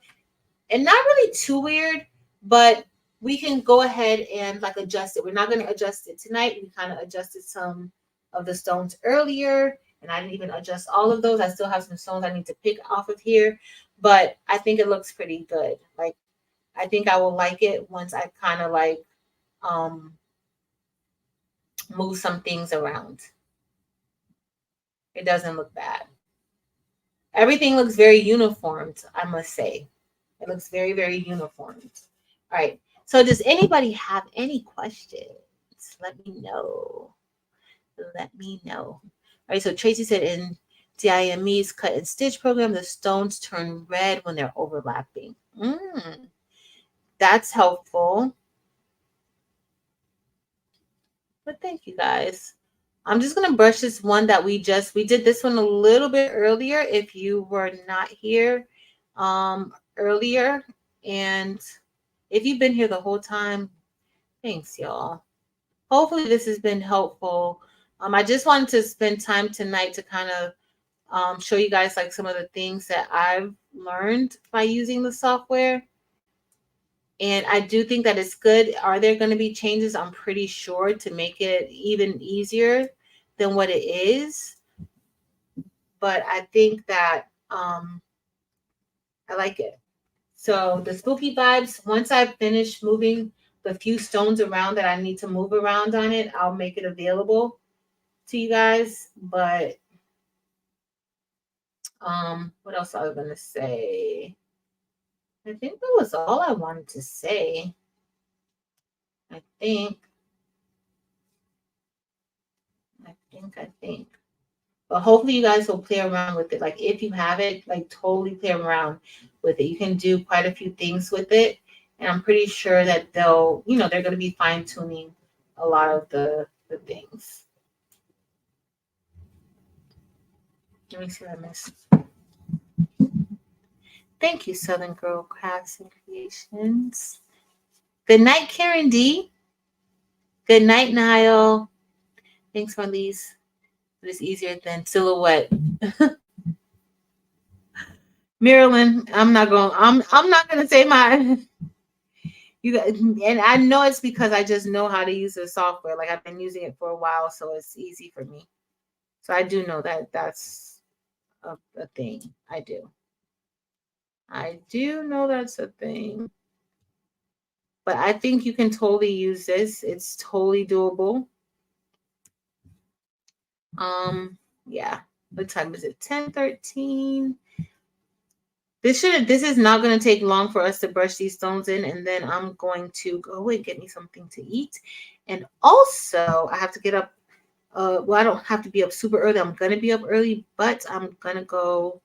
And not really too weird, but we can go ahead and like adjust it. We're not going to adjust it tonight. We kind of adjusted some of the stones earlier, and I didn't even adjust all of those. I still have some stones I need to pick off of here, but I think it looks pretty good. Like, I think I will like it once I kind of like um move some things around. It doesn't look bad. Everything looks very uniformed, I must say. It looks very, very uniformed. All right. So does anybody have any questions? Let me know. Let me know. All right. So Tracy said in DIME's cut and stitch program, the stones turn red when they're overlapping. That's helpful. But thank you guys. I'm just going to brush this one that we did this one a little bit earlier if you were not here earlier. And if you've been here the whole time, thanks, y'all. Hopefully this has been helpful. I just wanted to spend time tonight to kind of show you guys like some of the things that I've learned by using the software. And I do think that it's good. Are there going to be changes? I'm pretty sure, to make it even easier than what it is. But I think that I like it. So the spooky vibes, once I finish moving the few stones around that I need to move around on it, I'll make it available to you guys. But what else I was going to say? I think that was all I wanted to say. I think. But hopefully you guys will play around with it. Like if you have it, like totally play around with it. You can do quite a few things with it. And I'm pretty sure that they're going to be fine tuning a lot of the things. Let me see what I missed. Thank you, Southern Girl Crafts and Creations. Good night, Karen D. Good night, Niall. Thanks, Marlise. It's easier than silhouette. Marilyn, I'm not gonna say my you guys, and I know it's because I just know how to use the software. Like I've been using it for a while, so it's easy for me. So I do know that that's a thing. I do know that's a thing. But I think you can totally use this. It's totally doable. Yeah. What time is it? 10:13. This is not going to take long for us to brush these stones in, and then I'm going to go and get me something to eat. And also, I have to get up. Well, I don't have to be up super early. I'm going to be up early, but I'm going to go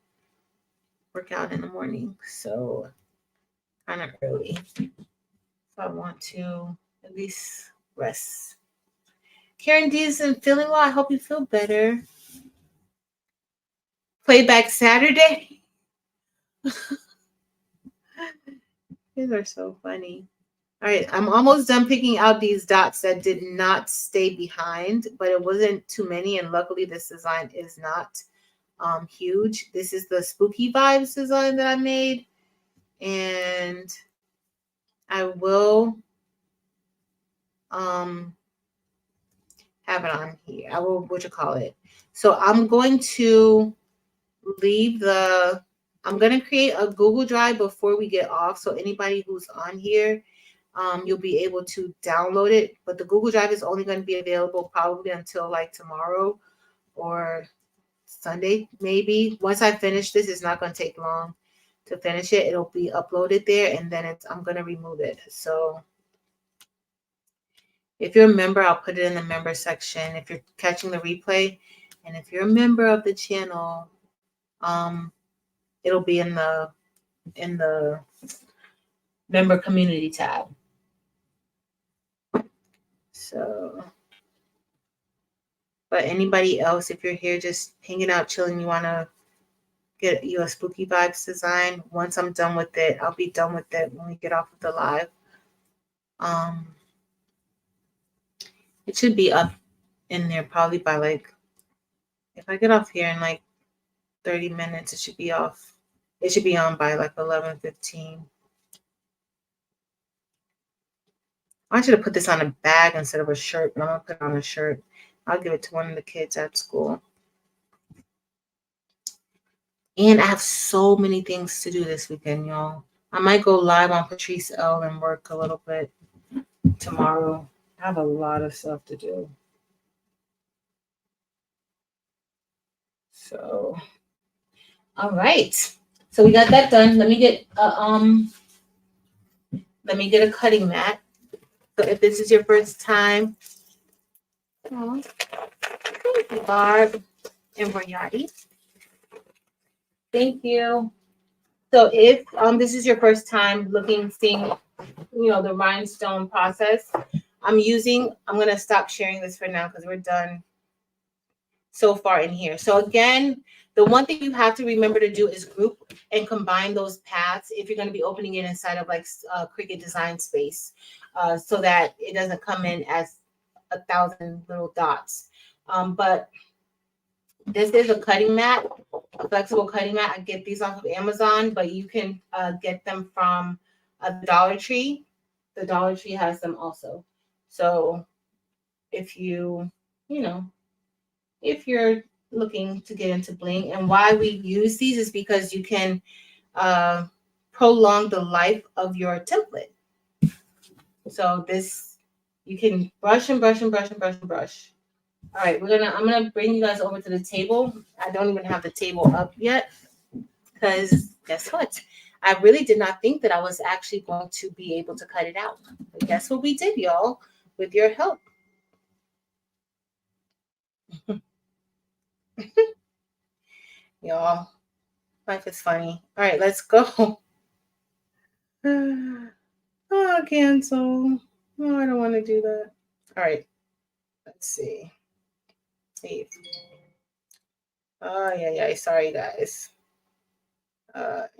work out in the morning. So, kind of early. So, I want to at least rest. Karen D isn't feeling well. I hope you feel better. Playback Saturday. These are so funny. All right, I'm almost done picking out these dots that did not stay behind, but it wasn't too many, and luckily this design is not huge. This is the Spooky Vibes design that I made, and I will have it on here. I will, So I'm going to I'm going to create a Google Drive before we get off, so anybody who's on here, you'll be able to download it, but the Google Drive is only going to be available probably until like tomorrow or Sunday, maybe. Once I finish this, it's not going to take long to finish it. It'll be uploaded there, and then I'm going to remove it. So if you're a member, I'll put it in the member section if you're catching the replay. And if you're a member of the channel, it'll be in the member community tab. So, but anybody else, if you're here just hanging out, chilling, you want to get you a Spooky Vibes design, once I'm done with it, I'll be done with it when we get off of the live. It should be up in there probably by like If I get off here in like 30 minutes, it should be off. It should be on by like 11:15. I should have put this on a bag instead of a shirt, but I'm gonna put it on a shirt. I'll give it to one of the kids at school. And I have so many things to do this weekend, y'all. I might go live on Patrice L and work a little bit tomorrow. I have a lot of stuff to do. So, all right. So we got that done. Let me get a cutting mat. So if this is your first time, oh, thank you, Barb and Boyati. Thank you. So if this is your first time seeing the rhinestone process, I'm gonna stop sharing this for now because we're done so far in here. So again, the one thing you have to remember to do is group and combine those paths if you're going to be opening it inside of like Cricut Design Space, so that it doesn't come in as 1,000 little dots. But this is a cutting mat, a flexible cutting mat. I get these off of Amazon, but you can get them from the Dollar Tree. The Dollar Tree has them also. So if if you're looking to get into Bling, and why we use these is because you can prolong the life of your template. So this, you can brush and brush and brush and brush and brush. All right, I'm gonna bring you guys over to the table. I don't even have the table up yet because guess what? I really did not think that I was actually going to be able to cut it out. But guess what we did, y'all, with your help. Y'all, life is funny. All right, let's go. Oh, cancel. Oh, I don't want to do that. All right, let's see. Save. Oh, yeah. Sorry, guys.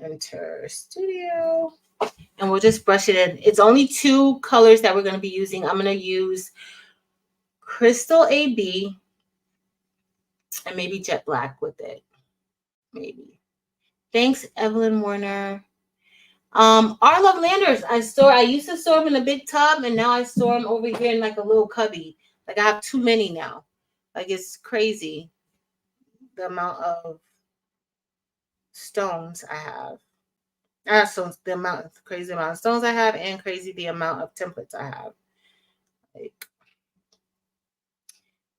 Enter studio. And we'll just brush it in. It's only 2 colors that we're going to be using. I'm going to use Crystal AB and maybe Jet Black with it. Maybe. Thanks, Evelyn Warner. Our Love Landers. I used to store them in a big tub, and now I store them over here in like a little cubby. Like I have too many now. Like it's crazy the amount of stones I have. So the crazy amount of stones I have, and crazy the amount of templates I have. Like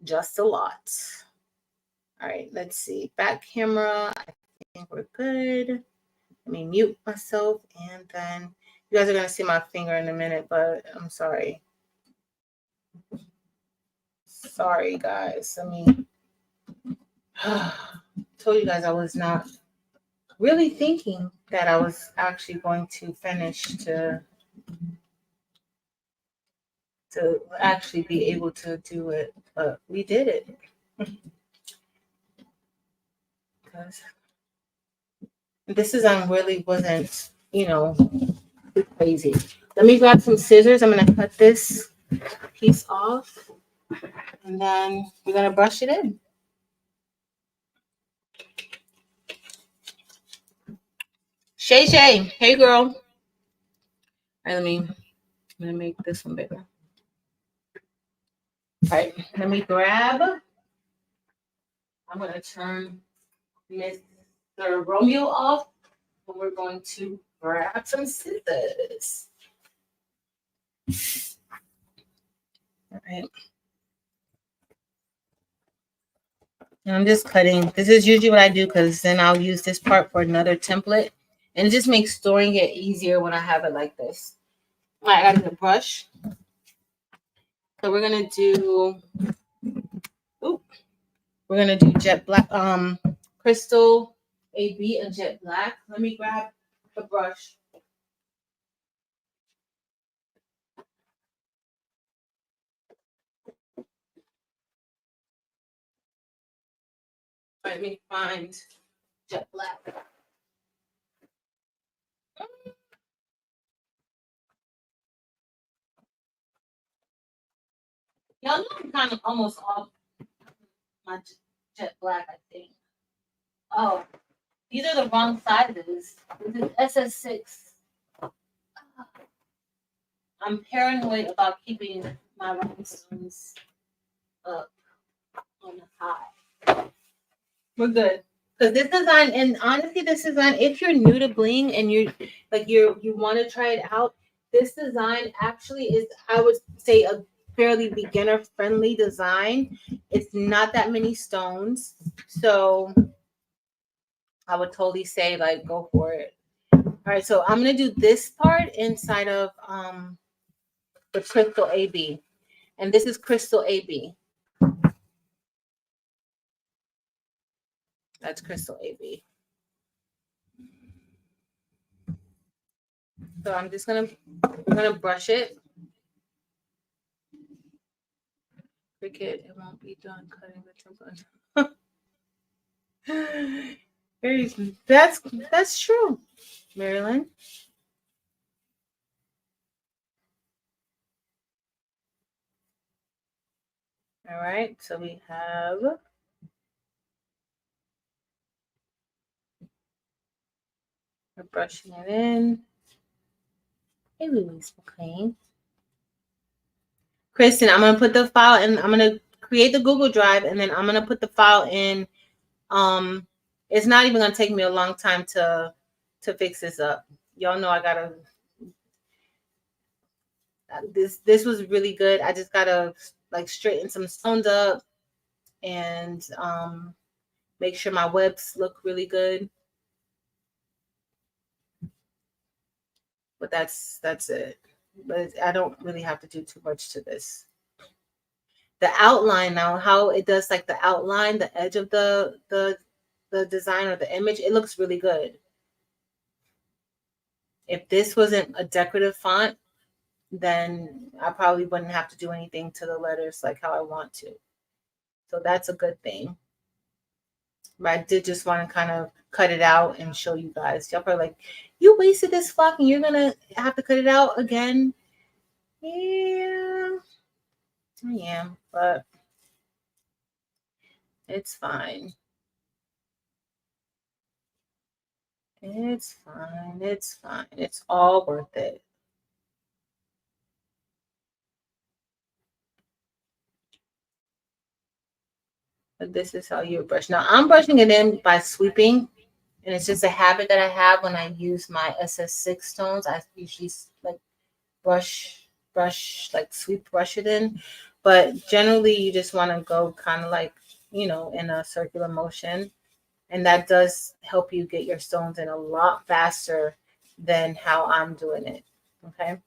just a lot. All right, let's see. Back camera. I think we're good. Let me mute myself, and then you guys are gonna see my finger in a minute, but I'm sorry. Sorry, guys. I mean, told you guys I was not really thinking that I was actually going to finish to actually be able to do it, but we did it. Because this really wasn't, crazy. Let me grab some scissors. I'm gonna cut this piece off, and then we're gonna brush it in. Shay, hey girl. All right, I'm gonna make this one bigger. All right, let me grab. I'm gonna turn Mr. Romeo off, and we're going to grab some scissors. All right. And I'm just cutting. This is usually what I do because then I'll use this part for another template. And it just makes storing it easier when I have it like this. All right, I got the brush. So we're gonna do Jet Black, Crystal AB and Jet Black. Let me grab the brush. Let me find Jet Black. Y'all know I'm kind of almost off my jet black, I think. Oh, these are the wrong sizes. This is SS6. I'm paranoid about keeping my rhinestones up on the high. We're good. Because this design, and honestly, this design, if you're new to bling and you want to try it out, this design actually is, I would say, a fairly beginner friendly design. It's not that many stones, so I would totally say like go for it. All right, so I'm gonna do this part inside of the crystal AB, and this is crystal AB. That's crystal AB. So I'm just gonna brush it. Forget it won't be done cutting the template. That's true, Marilyn. All right, so we have we're brushing it in. Hey, Louise McLean. Kristen, I'm gonna put the file in. I'm gonna create the Google Drive, and then I'm gonna put the file in. It's not even gonna take me a long time to fix this up. Y'all know I gotta. This was really good. I just gotta like straighten some stones up and make sure my webs look really good. But that's it. But I don't really have to do too much to this. The outline now, how it does like the outline, the edge of the design or the image, it looks really good. If this wasn't a decorative font, then I probably wouldn't have to do anything to the letters like how I want to. So that's a good thing. But I did just want to kind of cut it out and show you guys. Y'all probably like, you wasted this flock and you're gonna have to cut it out again. Yeah, I am, but it's fine. It's fine. It's fine. It's all worth it. But this is how you brush. Now I'm brushing it in by sweeping, and it's just a habit that I have when I use my SS6 stones. I usually like like sweep brush it in. But generally, you just want to go kind of like, in a circular motion. And that does help you get your stones in a lot faster than how I'm doing it. Okay.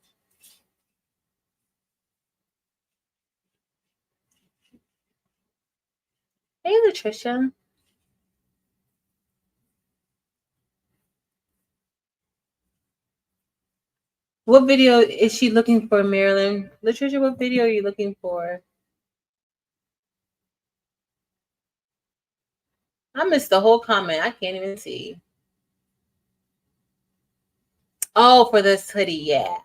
Hey, Latricia. What video is she looking for, Marilyn? Latricia, what video are you looking for? I missed the whole comment. I can't even see. Oh, for this hoodie, yeah.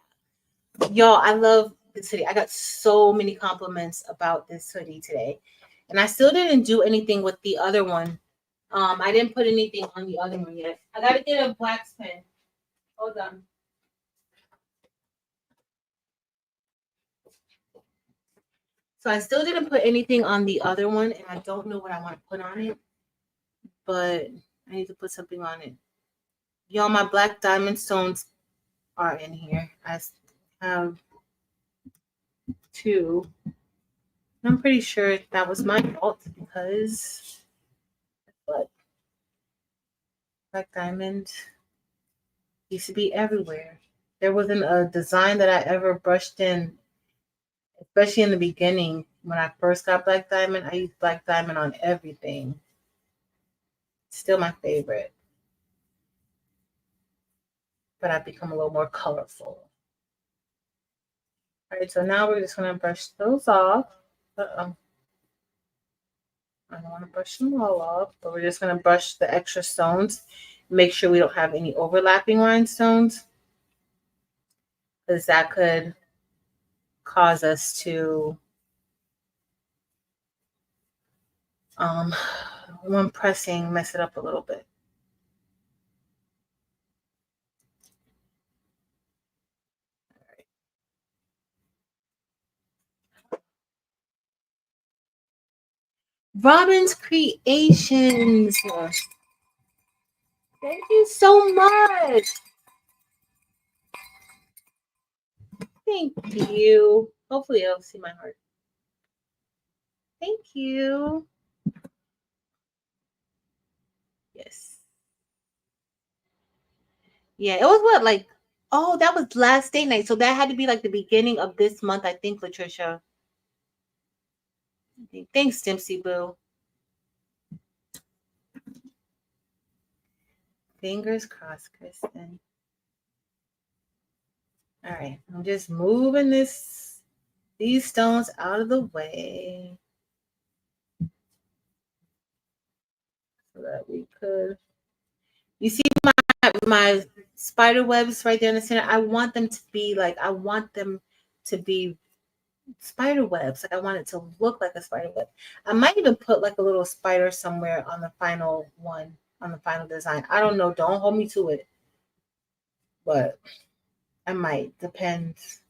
Y'all, I love this hoodie. I got so many compliments about this hoodie today. And I still didn't do anything with the other one. I didn't put anything on the other one yet. I gotta get a wax pen. Hold on. So I still didn't put anything on the other one, and I don't know what I want to put on it, but I need to put something on it. Y'all, my black diamond stones are in here. I have two. I'm pretty sure that was my fault because, but black diamond used to be everywhere. There wasn't a design that I ever brushed in, especially in the beginning when I first got black diamond. I used black diamond on everything. Still my favorite, but I've become a little more colorful. All right, so now we're just gonna brush those off. Uh-oh. I don't want to brush them all off, but we're just gonna brush the extra stones. Make sure we don't have any overlapping rhinestones, because that could cause us to when pressing, mess it up a little bit. Robin's Creations. Thank you so much. Thank you. Hopefully it'll see my heart. Thank you. Yes. Yeah, it was what, like, oh, that was last date night. So that had to be like the beginning of this month, I think, Latricia. Thanks, Dempsey Boo. Fingers crossed, Kristen. All right, I'm just moving these stones out of the way so that we could. You see my spider webs right there in the center. I want them to be spider webs. Like I want it to look like a spider web. I might even put like a little spider somewhere on the final one, on the final design. I don't know. Don't hold me to it, but I might. Depends.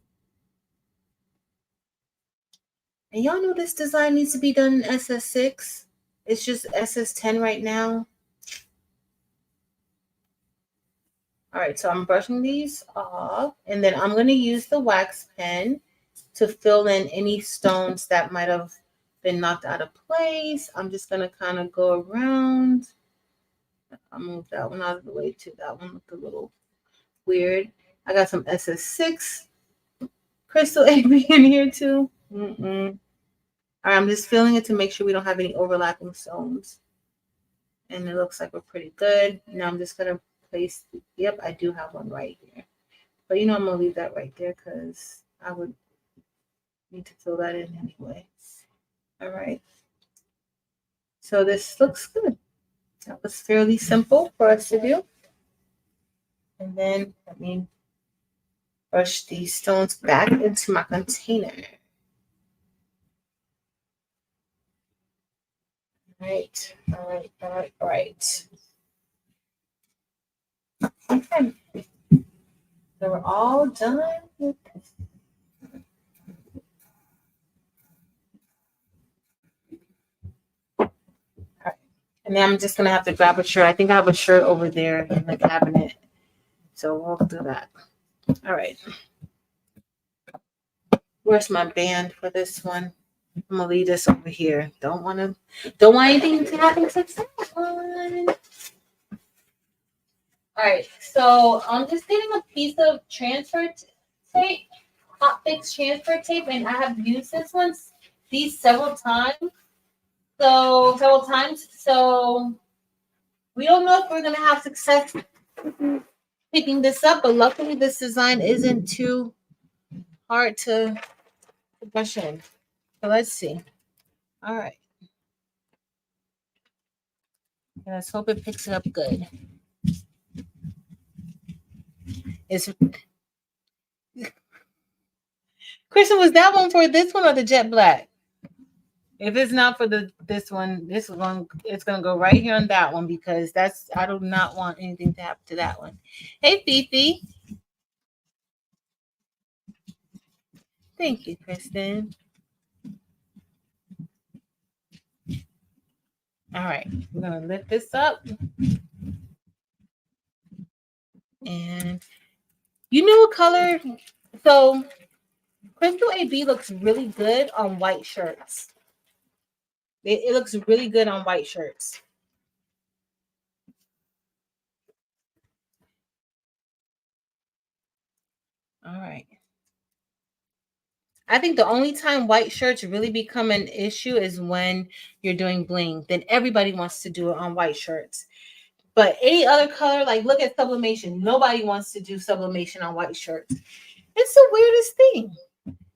And y'all know this design needs to be done in SS6. It's just SS10 right now. All right, so I'm brushing these off, and then I'm going to use the wax pen to fill in any stones that might have been knocked out of place. I'm just going to kind of go around. I'll move that one out of the way too. That one looked a little weird. I got some SS6 crystal AB in here too. All right, I'm just filling it to make sure we don't have any overlapping stones. And it looks like we're pretty good. Now I'm just going to place, yep, I do have one right here. But I'm going to leave that right there because I would need to fill that in anyway. All right. So this looks good. That was fairly simple for us to do. And then let me brush these stones back into my container. All right. Okay. So we're all done with this. All right. And then I'm just going to have to grab a shirt. I think I have a shirt over there in the cabinet. So we'll do that. All right. Where's my band for this one? I'm gonna leave this over here. Don't want anything to happen to that one. All right, so I'm just getting a piece of transfer tape, hot fix transfer tape, and I have used these several times. So we don't know if we're gonna have success picking this up, but luckily this design isn't too hard to brush in. So let's see. All right. Let's hope it picks it up good. It's Kristen, was that one for this one or the jet black? If it's not for this one, it's gonna go right here on that one because I do not want anything to happen to that one. Hey Fifi. Thank you, Kristen. All right, we're gonna lift this up. And you know what color? So Crystal AB looks really good on white shirts. It looks really good on white shirts. All right. I think the only time white shirts really become an issue is when you're doing bling. Then everybody wants to do it on white shirts. But any other color, like look at sublimation. Nobody wants to do sublimation on white shirts. It's the weirdest thing.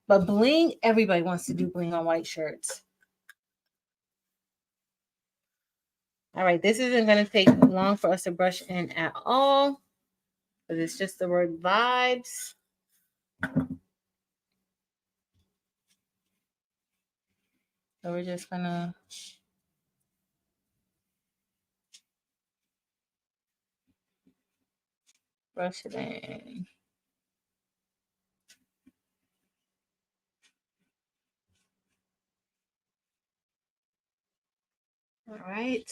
But bling, everybody wants to do bling on white shirts. All right, this isn't going to take long for us to brush in at all. But it's just the word vibes. So we're just going to Brush it in. All right.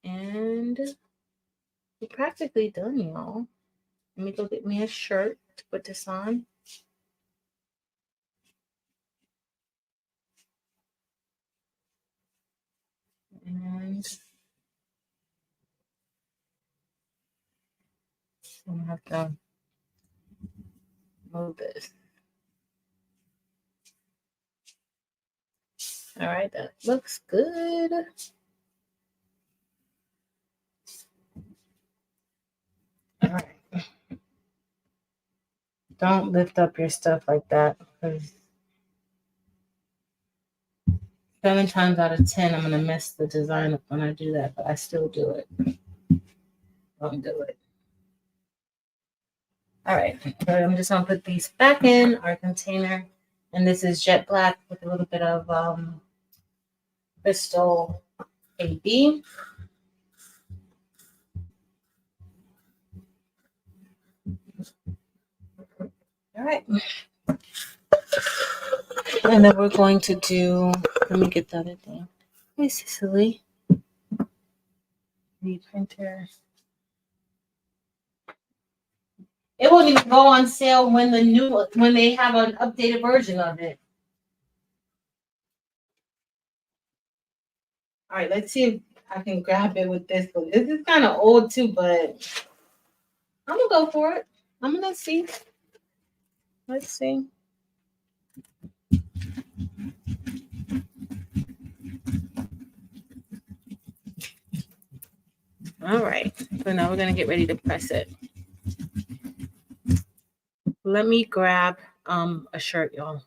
And we're practically done, y'all. Let me go get me a shirt to put this on. And I'm gonna have to move this. All right, that looks good. All right. Don't lift up your stuff like that, because 7 times out of 10, I'm gonna mess the design up when I do that, but I still do it. Don't do it. All right, so I'm just gonna put these back in our container, and this is jet black with a little bit of crystal AB. All right, and then we're going to do. Let me get the other thing. Hey, Cicely. The printer. It won't even go on sale when they have an updated version of it. All right, let's see if I can grab it with this one. This is kind of old too, but I'm gonna go for it. I'm gonna see. Let's see. All right, so now we're gonna get ready to press it. Let me grab a shirt, y'all.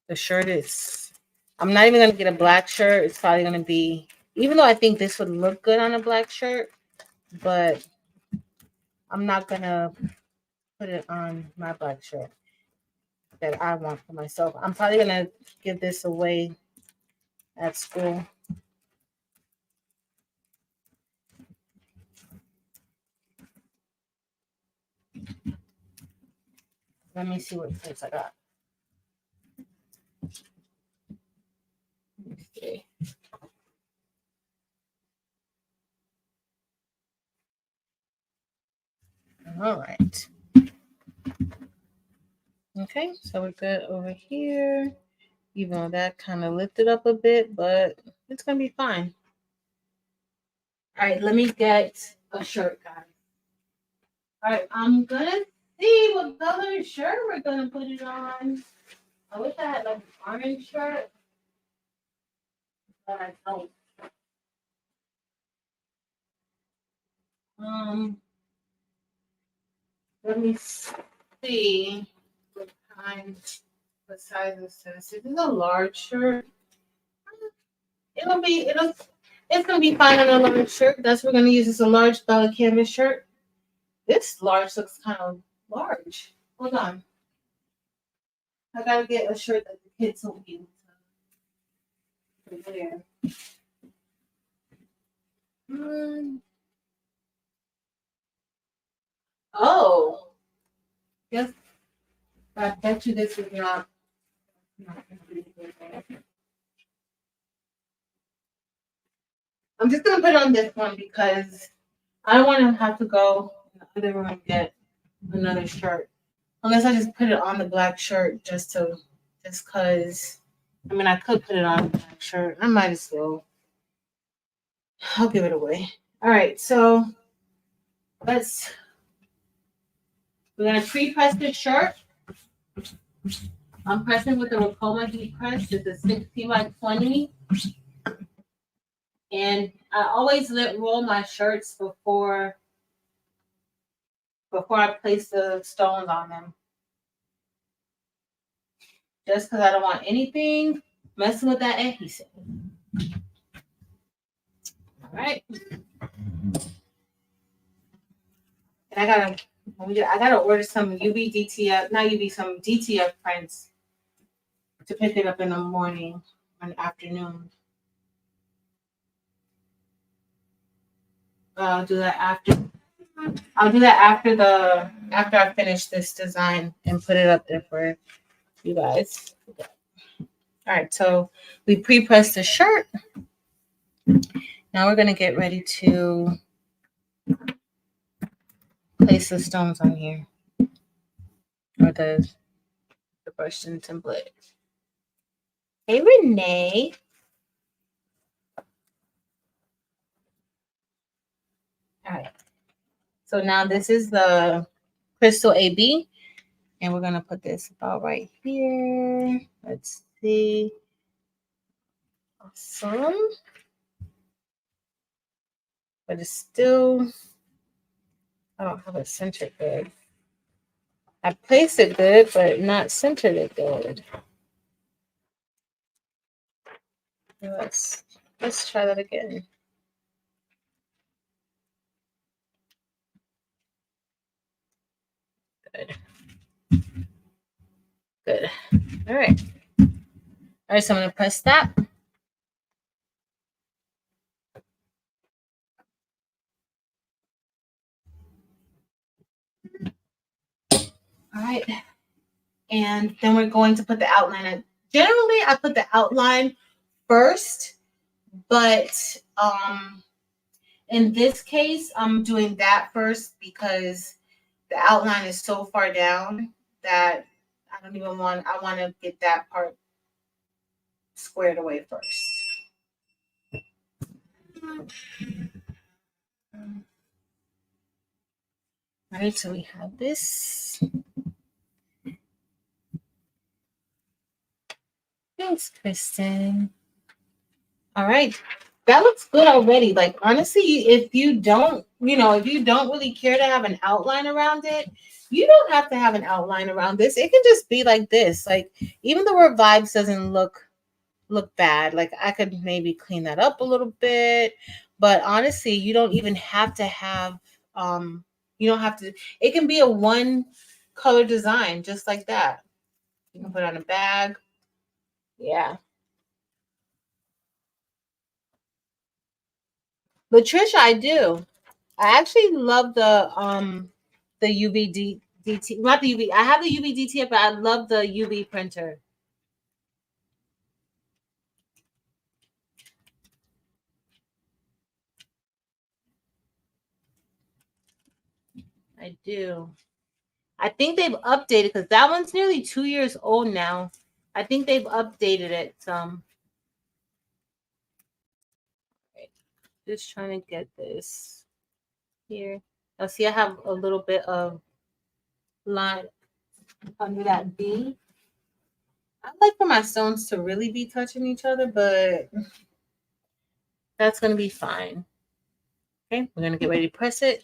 The shirt is. I'm not even gonna get a black shirt. It's probably gonna be, even though I think this would look good on a black shirt, but I'm not gonna put it on my black shirt that I want for myself. I'm probably gonna give this away at school. Let me see what prints I got. Let me see. All right. Okay, so we're good over here. Even though that kind of lifted up a bit, but it's gonna be fine. All right, let me get a shirt, guys. All right, I'm gonna see what color shirt we're gonna put it on. I wish I had like an orange shirt, but I don't. Let me see what kind, what size this is. This is a large shirt. It's gonna be fine on a large shirt. That's what we're gonna use. It's a large Bella canvas shirt. This large looks kind of large. Hold on. I gotta get a shirt that the kids will be able to wear. Oh, yes. I bet you this is not. I'm just gonna put on this one because I don't want to have to go in the other room and get another shirt. Unless I just put it on the black shirt just cause. I mean, I could put it on the black shirt. I might as well. I'll give it away. All right, so we're gonna pre-press this shirt. I'm pressing with the Ricoma heat press. It's a 60 by 20. And I always roll my shirts before I place the stones on them. Just because I don't want anything messing with that adhesive. All right. And I gotta order some UV DTF, not UV, some DTF prints to pick it up in the morning or in the afternoon. I'll do that after. I'll do that after I finish this design and put it up there for you guys. All right, so we pre-pressed the shirt. Now we're gonna get ready to place the stones on here, or the brush and template. Hey, Renee. All right. So now this is the crystal AB, and we're gonna put this about right here. Let's see. Awesome. But it's still, I don't have it centered good. I placed it good, but not centered it good. Let's try that again. Good. Good. All right. All right, so I'm gonna press that. All right. And then we're going to put the outline in. Generally, I put the outline first, but in this case, I'm doing that first because the outline is so far down that I want to get that part squared away first. All right, so we have this. Thanks, Kristen. All right. That looks good already. Like, honestly, if you don't really care to have an outline around it, you don't have to have an outline around this. It can just be like this. Like, even the word vibes doesn't look bad. Like, I could maybe clean that up a little bit. But honestly, you don't even have to have, you don't have to, it can be a one color design just like that. You can put it on a bag. Yeah. Latricia, I do. I actually love the UVDT, not the UV. I have the UVDT, but I love the UV printer. I do. I think they've updated because that one's nearly 2 years old now. I think they've updated it some. Right. Just trying to get this here. Now see, I have a little bit of line under that B. I like for my stones to really be touching each other, but that's going to be fine. Okay, we're going to get ready to press it.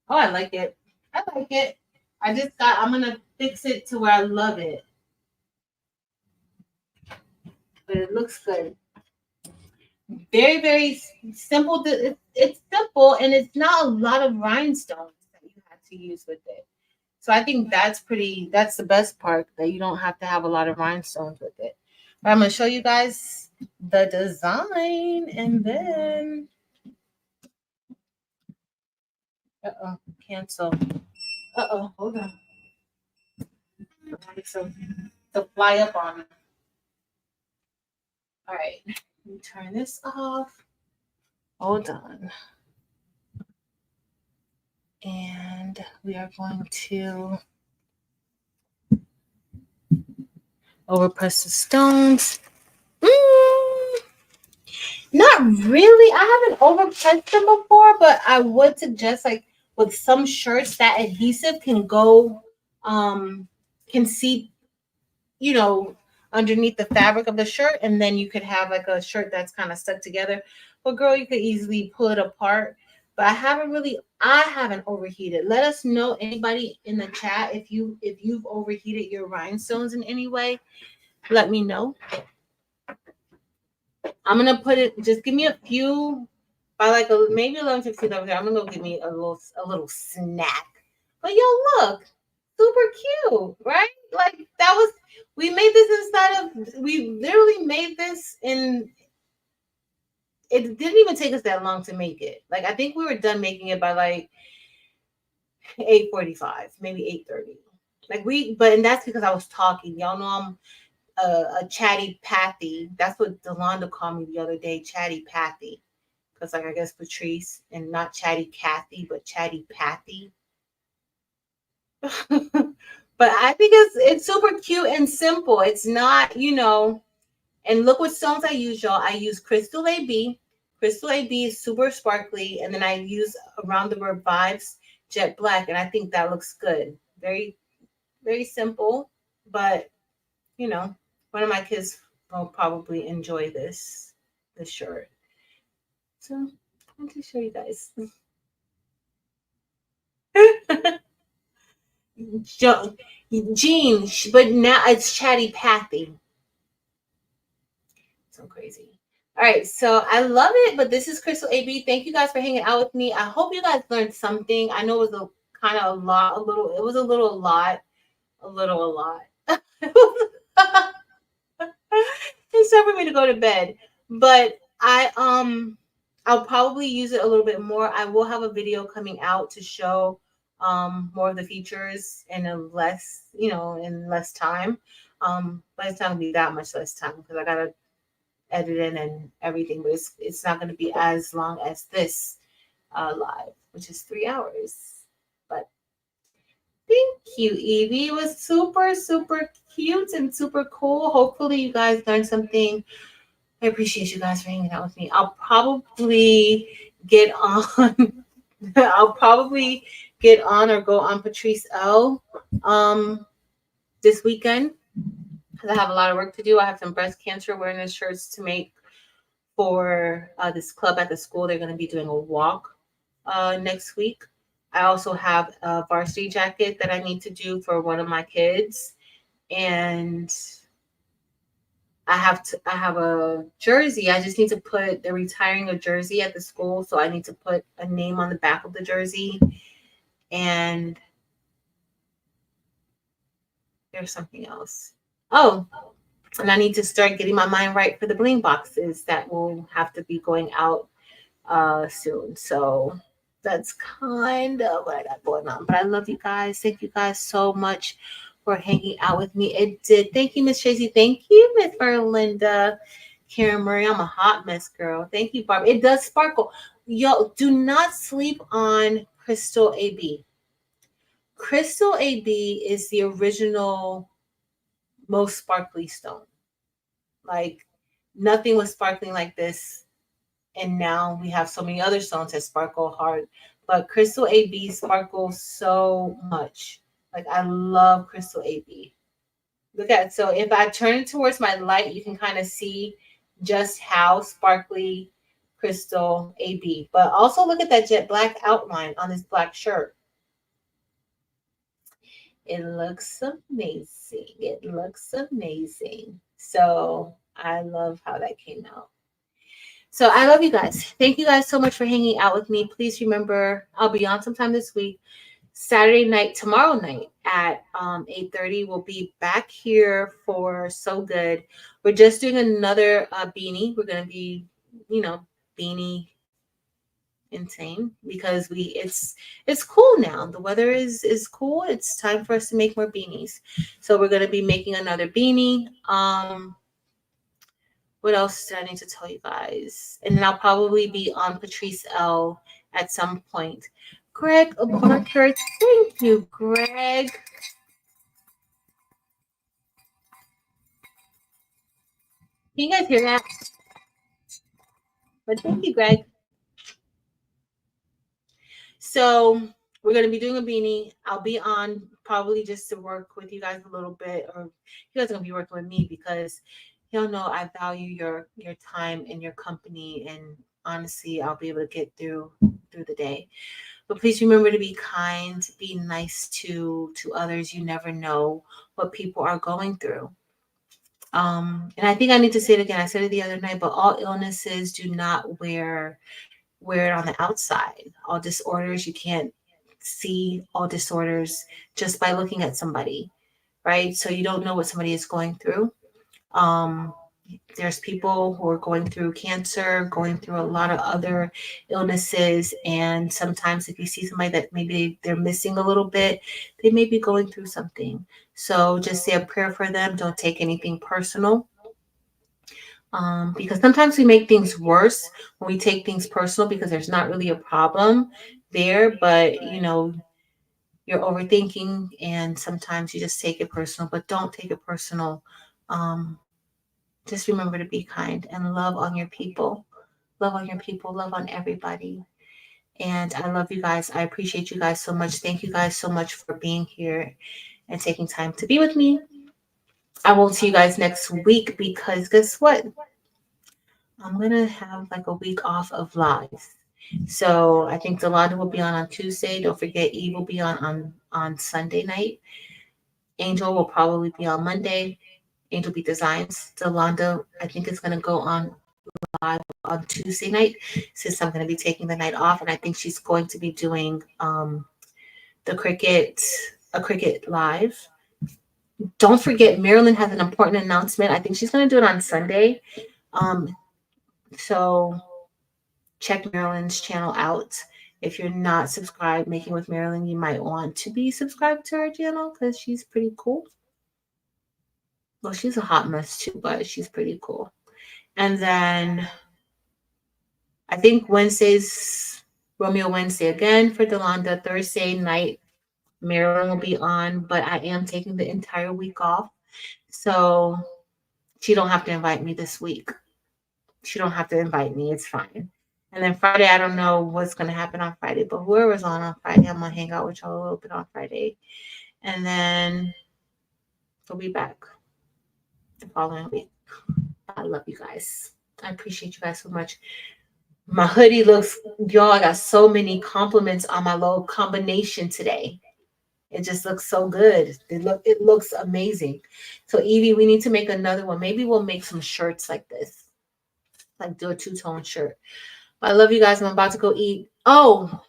Oh, I like it. I like it. I'm going to fix it to where I love it. But it looks good. Very, very simple. It's simple, and it's not a lot of rhinestones that you have to use with it. So I think that's the best part, that you don't have to have a lot of rhinestones with it. But I'm going to show you guys the design, and then cancel. Hold on. So to fly up on it. All right, let me turn this off. Hold on. And we are going to overpress the stones. Not really. I haven't overpressed them before, but I would suggest, like, with some shirts, that adhesive can go, can seep, underneath the fabric of the shirt, and then you could have like a shirt that's kind of stuck together. But girl, you could easily pull it apart. But I haven't overheated. Let us know, anybody in the chat, if you've overheated your rhinestones in any way. Let me know. I'm gonna put it. Just give me a few, by like maybe 11:15 over there. I'm gonna go give me a little snack. But yo, look, super cute, right? Like, we made this we literally made this in it didn't even take us that long to make it. Like I think we were done making it by like 8:45, maybe 8:30. Like and that's because I was talking. Y'all know I'm a chatty Pathy. That's what Delonda called me the other day, chatty Pathy. Because like I guess Patrice and not chatty Cathy, but chatty Pathy. But I think it's super cute and simple. It's not, and look what stones I use, y'all. I use Crystal AB. Crystal AB is super sparkly, and then I use Around the Word Vibes Jet Black, and I think that looks good. Very, very simple, but one of my kids will probably enjoy this shirt. So I want to show you guys. Jean, but now it's Chatty Pathy. So crazy. All right, so I love it, but this is Crystal AB. Thank you guys for hanging out with me. I hope you guys learned something. I know it was a kind of a lot, it was a little lot, a little a lot. It's time for me to go to bed. But I'll probably use it a little bit more. I will have a video coming out to show more of the features in a less, in less time. But it's not gonna be that much less time because I gotta edit in and everything, but it's not gonna be as long as this live, which is 3 hours. But thank you, Evie. It was super, super cute and super cool. Hopefully you guys learned something. I appreciate you guys for hanging out with me. I'll probably get on. I'll probably get on or go on Patrice L. This weekend because I have a lot of work to do. I have some breast cancer awareness shirts to make for this club at the school. They're going to be doing a walk next week. I also have a varsity jacket that I need to do for one of my kids, and I have a jersey. I just need to put they're retiring a jersey at the school, so I need to put a name on the back of the jersey. And there's something else. Oh, and I need to start getting my mind right for the bling boxes that will have to be going out soon. So that's kind of what I got going on. But I love you guys. Thank you guys so much for hanging out with me. It did. Thank you, Miss Tracy. Thank you, Miss Berlinda. Karen Murray. I'm a hot mess girl. Thank you, Barb. It does sparkle. Yo, do not sleep on Crystal AB. Crystal AB is the original most sparkly stone. Like nothing was sparkling like this, and now we have so many other stones that sparkle hard. But Crystal AB sparkles so much. Like I love Crystal AB. Look at it. So if I turn it towards my light, you can kind of see just how sparkly Crystal AB. But also look at that jet black outline on this black shirt. It looks amazing. It looks amazing. So I love how that came out. So I love you guys. Thank you guys so much for hanging out with me. Please remember, I'll be on sometime this week. Saturday night, tomorrow night at 8:30. We'll be back here for So Good. We're just doing another beanie. We're gonna be, beanie insane because it's cool now. The weather is cool. It's time for us to make more beanies. So we're gonna be making another beanie. What else did I need to tell you guys? And then I'll probably be on Patrice L at some point. Greg Barker, thank you, Greg. Can you guys hear that? But thank you, Greg. So we're gonna be doing a beanie. I'll be on probably just to work with you guys a little bit, or you guys are gonna be working with me because y'all know I value your time and your company, and honestly, I'll be able to get through the day. But please remember to be kind, be nice to others. You never know what people are going through. And I think I need to say it again. I said it the other night, but all illnesses do not wear it on the outside. All disorders, you can't see all disorders just by looking at somebody, right? So you don't know what somebody is going through. Um, There's people who are going through cancer, going through a lot of other illnesses, and sometimes if you see somebody that maybe they're missing a little bit, they may be going through something. So just say a prayer for them. Don't take anything personal. Because sometimes we make things worse when we take things personal because there's not really a problem there, but you're overthinking and sometimes you just take it personal, but don't take it personal. Um, just remember to be kind and love on your people. Love on your people, love on everybody. And I love you guys. I appreciate you guys so much. Thank you guys so much for being here and taking time to be with me. I won't see you guys next week because guess what? I'm gonna have like a week off of lives. So I think Delonda will be on Tuesday. Don't forget Eve will be on Sunday night. Angel will probably be on Monday. Angel Beat Designs. Delonda, I think is gonna go on live on Tuesday night since I'm gonna be taking the night off, and I think she's going to be doing the cricket live. Don't forget Marilyn has an important announcement. I think she's gonna do it on Sunday. Um, so check Marilyn's channel out. If you're not subscribed, Making with Marilyn, you might want to be subscribed to her channel because she's pretty cool. Well, she's a hot mess too, but she's pretty cool. And then I think Wednesday's Romeo Wednesday again for Delonda. Thursday night, Marilyn will be on, but I am taking the entire week off. So she don't have to invite me this week. She don't have to invite me. It's fine. And then Friday, I don't know what's gonna happen on Friday, but whoever's on Friday, I'm gonna hang out with y'all a little bit on Friday, and then we'll be back the following week. I love you guys. I appreciate you guys so much. My hoodie looks, y'all. I got so many compliments on my little combination today. It just looks so good. It looks amazing. So Evie, we need to make another one. Maybe we'll make some shirts like this, like do a two-tone shirt. I love you guys. I'm about to go eat. Oh,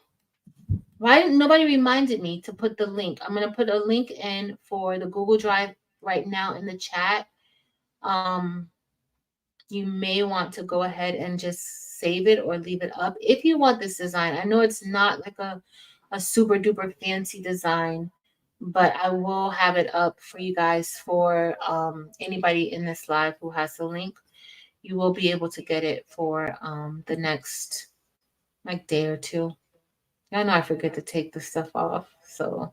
why didn't nobody reminded me to put the link? I'm gonna put a link in for the Google Drive right now in the chat. Um, you may want to go ahead and just save it or leave it up if you want this design. I know it's not like a super duper fancy design, but I will have it up for you guys for anybody in this live who has the link. You will be able to get it for the next like day or two. I know I forget to take the stuff off, so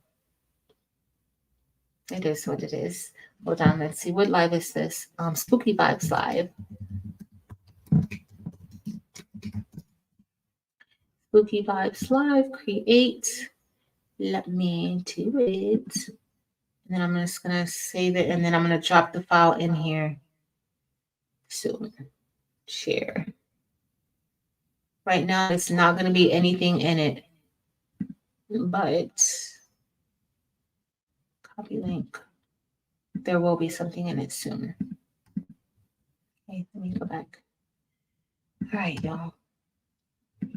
it is what it is. Hold on, let's see. What live is this? Spooky Vibes Live. Spooky Vibes Live, create. Let me do it. And then I'm just gonna save it and then I'm gonna drop the file in here soon. Share. Right now it's not gonna be anything in it, but copy link. There will be something in it soon. Okay, let me go back. All right, y'all.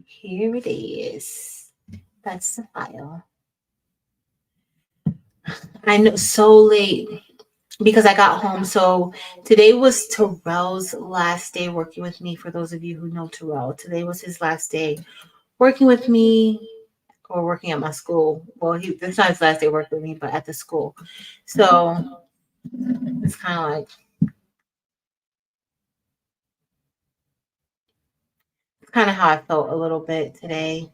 Here it is. That's the file. I know, so late because I got home. So today was Terrell's last day working with me. For those of you who know Terrell, today was his last day working with me or working at my school. Well, it's not his last day working with me, but at the school. So it's kind of like, it's kind of how I felt a little bit today.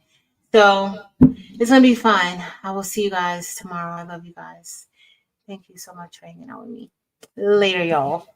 So it's going to be fine. I will see you guys tomorrow. I love you guys. Thank you so much for hanging out with me. Later, y'all.